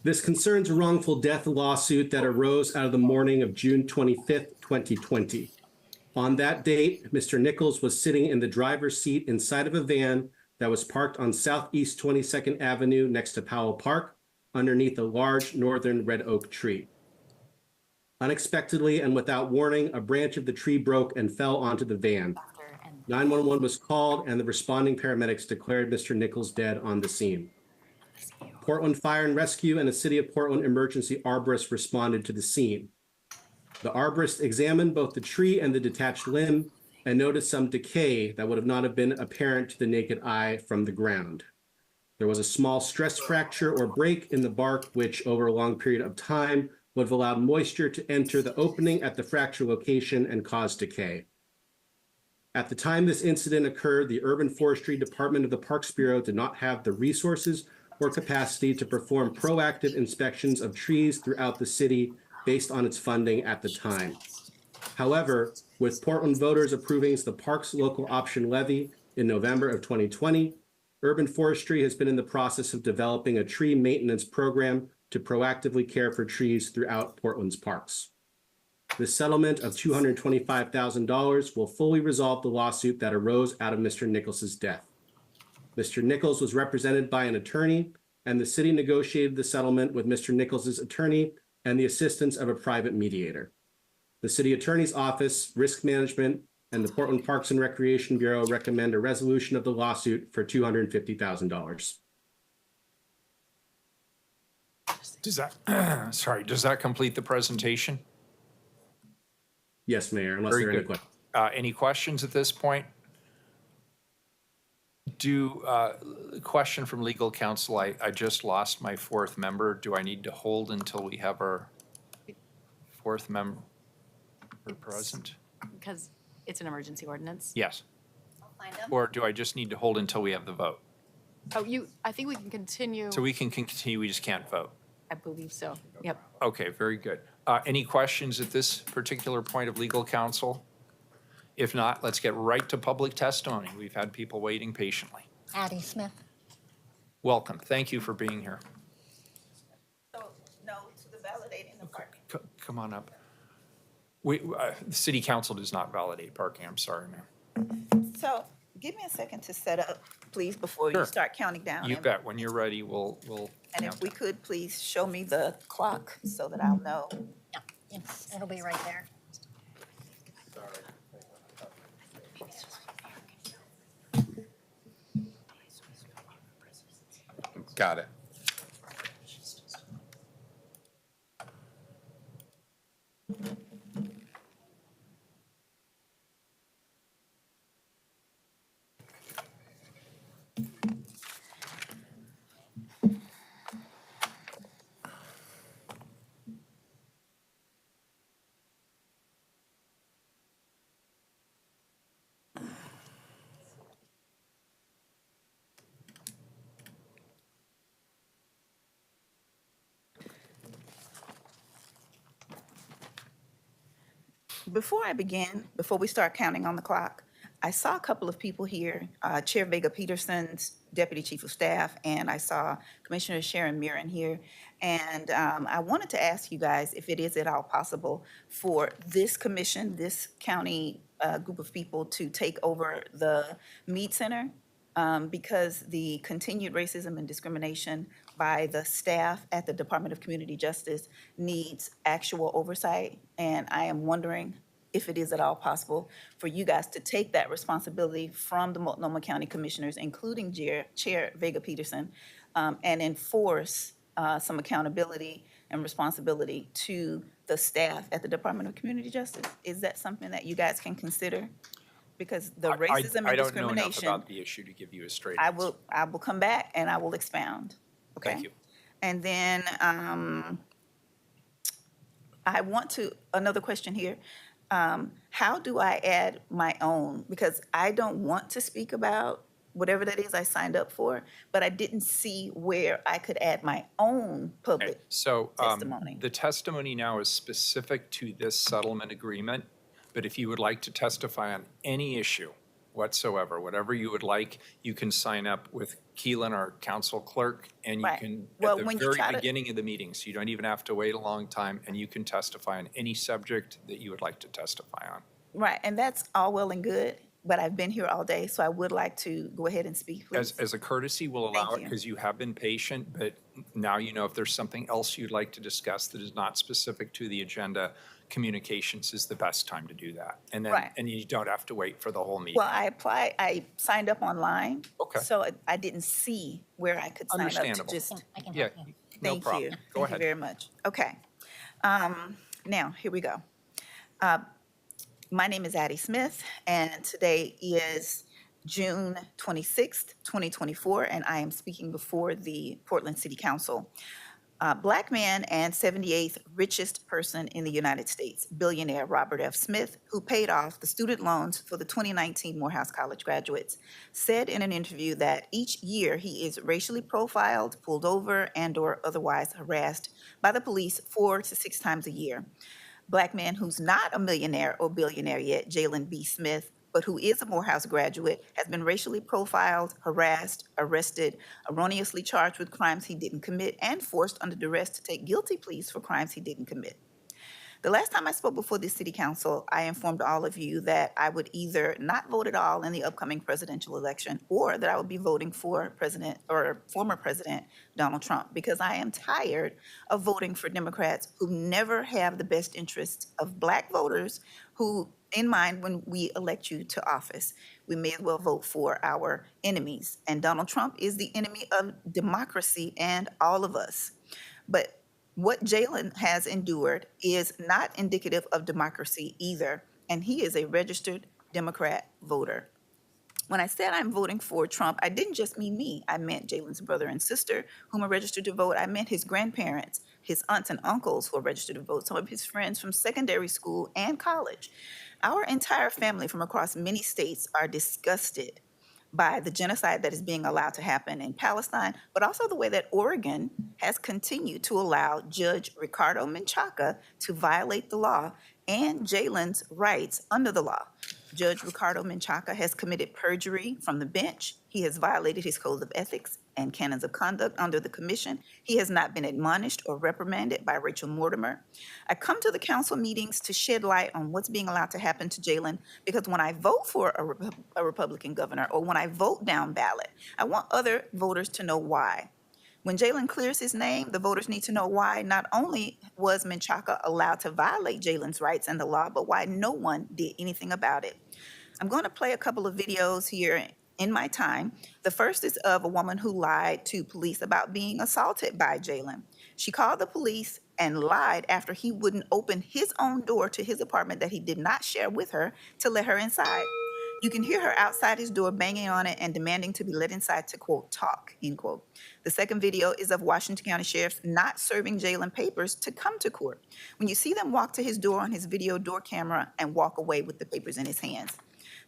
This concerns a wrongful death lawsuit that arose out of the morning of June 25th, 2020. On that date, Mr. Nichols was sitting in the driver's seat inside of a van that was parked on Southeast 22nd Avenue next to Powell Park, underneath a large northern red oak tree. Unexpectedly and without warning, a branch of the tree broke and fell onto the van. 911 was called and the responding paramedics declared Mr. Nichols dead on the scene. Portland Fire and Rescue and the City of Portland emergency arborist responded to the scene. The arborist examined both the tree and the detached limb and noticed some decay that would not have been apparent to the naked eye from the ground. There was a small stress fracture or break in the bark, which over a long period of time would have allowed moisture to enter the opening at the fracture location and cause decay. At the time this incident occurred, the Urban Forestry Department of the Parks Bureau did not have the resources or capacity to perform proactive inspections of trees throughout the city based on its funding at the time. However, with Portland voters approving the Parks Local Option Levy in November of 2020, Urban Forestry has been in the process of developing a tree maintenance program to proactively care for trees throughout Portland's parks. The settlement of $225,000 will fully resolve the lawsuit that arose out of Mr. Nichols' death. Mr. Nichols was represented by an attorney, and the city negotiated the settlement with Mr. Nichols' attorney and the assistance of a private mediator. The city attorney's office, risk management, and the Portland Parks and Recreation Bureau recommend a resolution of the lawsuit for $250,000. Does that, sorry, does that complete the presentation? Yes, Mayor, unless Very there are any good. questions. Any questions at this point? Question from legal counsel, I just lost my fourth member. Do I need to hold until we have our fourth member present? Because it's an emergency ordinance. Yes. I'll find them. Or do I just need to hold until we have the vote? Oh, I think we can continue. So we can continue, we just can't vote. I believe so. Yep. Okay, very good. Any questions at this particular point of legal counsel? If not, let's get right to public testimony. We've had people waiting patiently. Addie Smith. Welcome. Thank you for being here. So, no to the validating the parking. Come on up. The city council does not validate parking. I'm sorry, ma'am. So, give me a second to set up, please, before Sure. you start counting down. You And- bet. When you're ready, we'll And if we could, please show me the clock so that I'll know. Yeah, it's, it'll be right there. Got it. Before I begin, before we start counting on the clock, I saw a couple of people here, Chair Vega Peterson's Deputy Chief of Staff, and I saw Commissioner Sharon Mirren here. And I wanted to ask you guys if it is at all possible for this commission, this county group of people to take over the Mead Center, because the continued racism and discrimination by the staff at the Department of Community Justice needs actual oversight. And I am wondering if it is at all possible for you guys to take that responsibility from the Multnomah County Commissioners, including Chair Vega Peterson, and enforce some accountability and responsibility to the staff at the Department of Community Justice. Is that something that you guys can consider? Because the racism I and don't know enough discrimination, about the issue to give you a straight I answer. will come back and I will expound. Okay? Thank you. And then I want to, another question here. How do I add my own? Because I don't want to speak about whatever that is I signed up for, but I didn't see where I could add my own public So testimony. the testimony now is specific to this settlement agreement, but if you would like to testify on any issue whatsoever, whatever you would like, you can sign up with Keelan, our council clerk, and you Right. can, Well, at the when you very try to- beginning of the meeting, so you don't even have to wait a long time, and you can testify on any subject that you would like to testify on. Right, and that's all well and good, but I've been here all day, so I would like to go ahead and speak, please. As a courtesy, we'll allow Thank it you. because you have been patient, but now you know if there's something else you'd like to discuss that is not specific to the agenda, communications is the best time to do that. And then, Right. and you don't have to wait for the whole meeting. Well, I signed up online. Okay. So I didn't see where I could sign up to Understandable. just. I can Yeah, help you. no Thank problem. you. Go Thank you ahead. very much. Okay. Now, here we go. My name is Addie Smith, and today is June 26th, 2024, and I am speaking before the Portland City Council. Black man and 78th richest person in the United States, billionaire Robert F. Smith, who paid off the student loans for the 2019 Morehouse College graduates, said in an interview that each year he is racially profiled, pulled over, and/or otherwise harassed by the police 4 to 6 times a year. Black man who's not a millionaire or billionaire yet, Jalen B. Smith, but who is a Morehouse graduate, has been racially profiled, harassed, arrested, erroneously charged with crimes he didn't commit, and forced under duress to take guilty pleas for crimes he didn't commit. The last time I spoke before the City Council, I informed all of you that I would either not vote at all in the upcoming presidential election or that I would be voting for President or former President Donald Trump because I am tired of voting for Democrats who never have the best interests of Black voters who in mind when we elect you to office. We may as well vote for our enemies. And Donald Trump is the enemy of democracy and all of us. But what Jalen has endured is not indicative of democracy either, and he is a registered Democrat voter. When I said I'm voting for Trump, I didn't just mean me. I meant Jalen's brother and sister, whom are registered to vote. I meant his grandparents, his aunts and uncles who are registered to vote, some of his friends from secondary school and college. Our entire family from across many states are disgusted by the genocide that is being allowed to happen in Palestine, but also the way that Oregon has continued to allow Judge Ricardo Menchaca to violate the law and Jalen's rights under the law. Judge Ricardo Menchaca has committed perjury from the bench. He has violated his codes of ethics and canons of conduct under the commission. He has not been admonished or reprimanded by Rachel Mortimer. I come to the council meetings to shed light on what's being allowed to happen to Jalen because when I vote for a Republican governor or when I vote down ballot, I want other voters to know why. When Jalen clears his name, the voters need to know why not only was Menchaca allowed to violate Jalen's rights and the law, but why no one did anything about it. I'm going to play a couple of videos here in my time. The first is of a woman who lied to police about being assaulted by Jalen. She called the police and lied after he wouldn't open his own door to his apartment that he did not share with her to let her inside. You can hear her outside his door banging on it and demanding to be let inside to, quote, talk, end quote. The second video is of Washington County sheriffs not serving Jalen papers to come to court. When you see them walk to his door on his video door camera and walk away with the papers in his hands.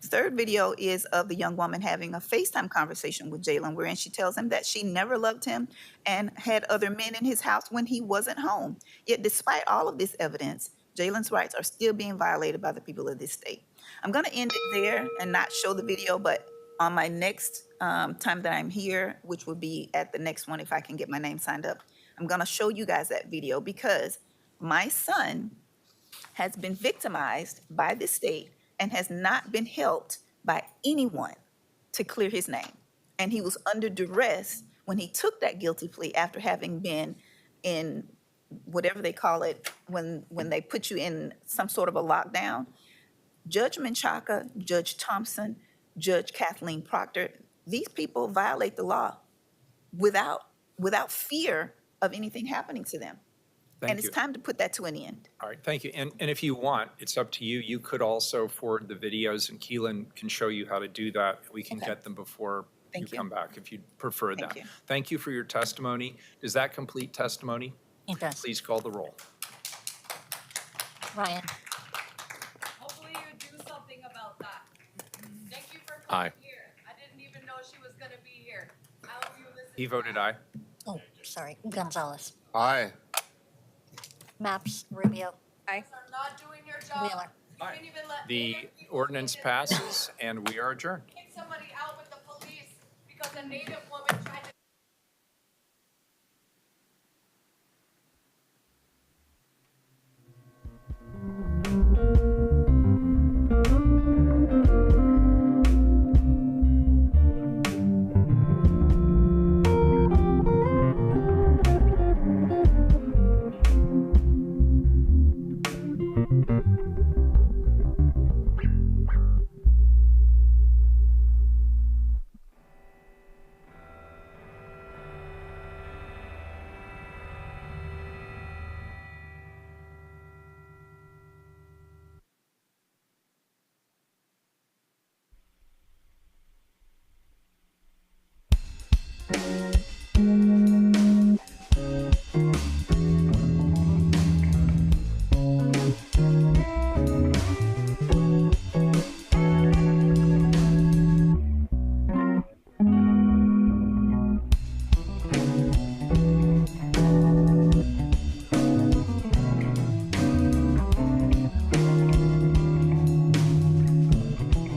The third video is of the young woman having a FaceTime conversation with Jalen, wherein she tells him that she never loved him and had other men in his house when he wasn't home. Yet despite all of this evidence, Jalen's rights are still being violated by the people of this state. I'm going to end it there and not show the video, but on my next time that I'm here, which will be at the next one if I can get my name signed up, I'm going to show you guys that video because my son has been victimized by the state and has not been helped by anyone to clear his name. And he was under duress when he took that guilty plea after having been in whatever they call it, when they put you in some sort of a lockdown. Judge Menchaca, Judge Thompson, Judge Kathleen Proctor, these people violate the law without fear of anything happening to them. Thank And it's you. time to put that to an end. All right, thank you. And if you want, it's up to you. You could also forward the videos and Keelan can show you how to do that. We can Okay. get them before you Thank you. come back if you'd prefer Thank that. you. Thank you for your testimony. Does that complete testimony? It does. Please call the roll. Ryan, Hopefully you do something about that. Thank you for Aye. coming here. I didn't even know she was gonna be here. I hope you listen. He voted aye. oh, sorry, Gonzalez, Aye. Maps, Rubio, Are not doing your job. Wheeler. You can even let The native people ordinance kick passes and we are adjourned. somebody out with the police because a native woman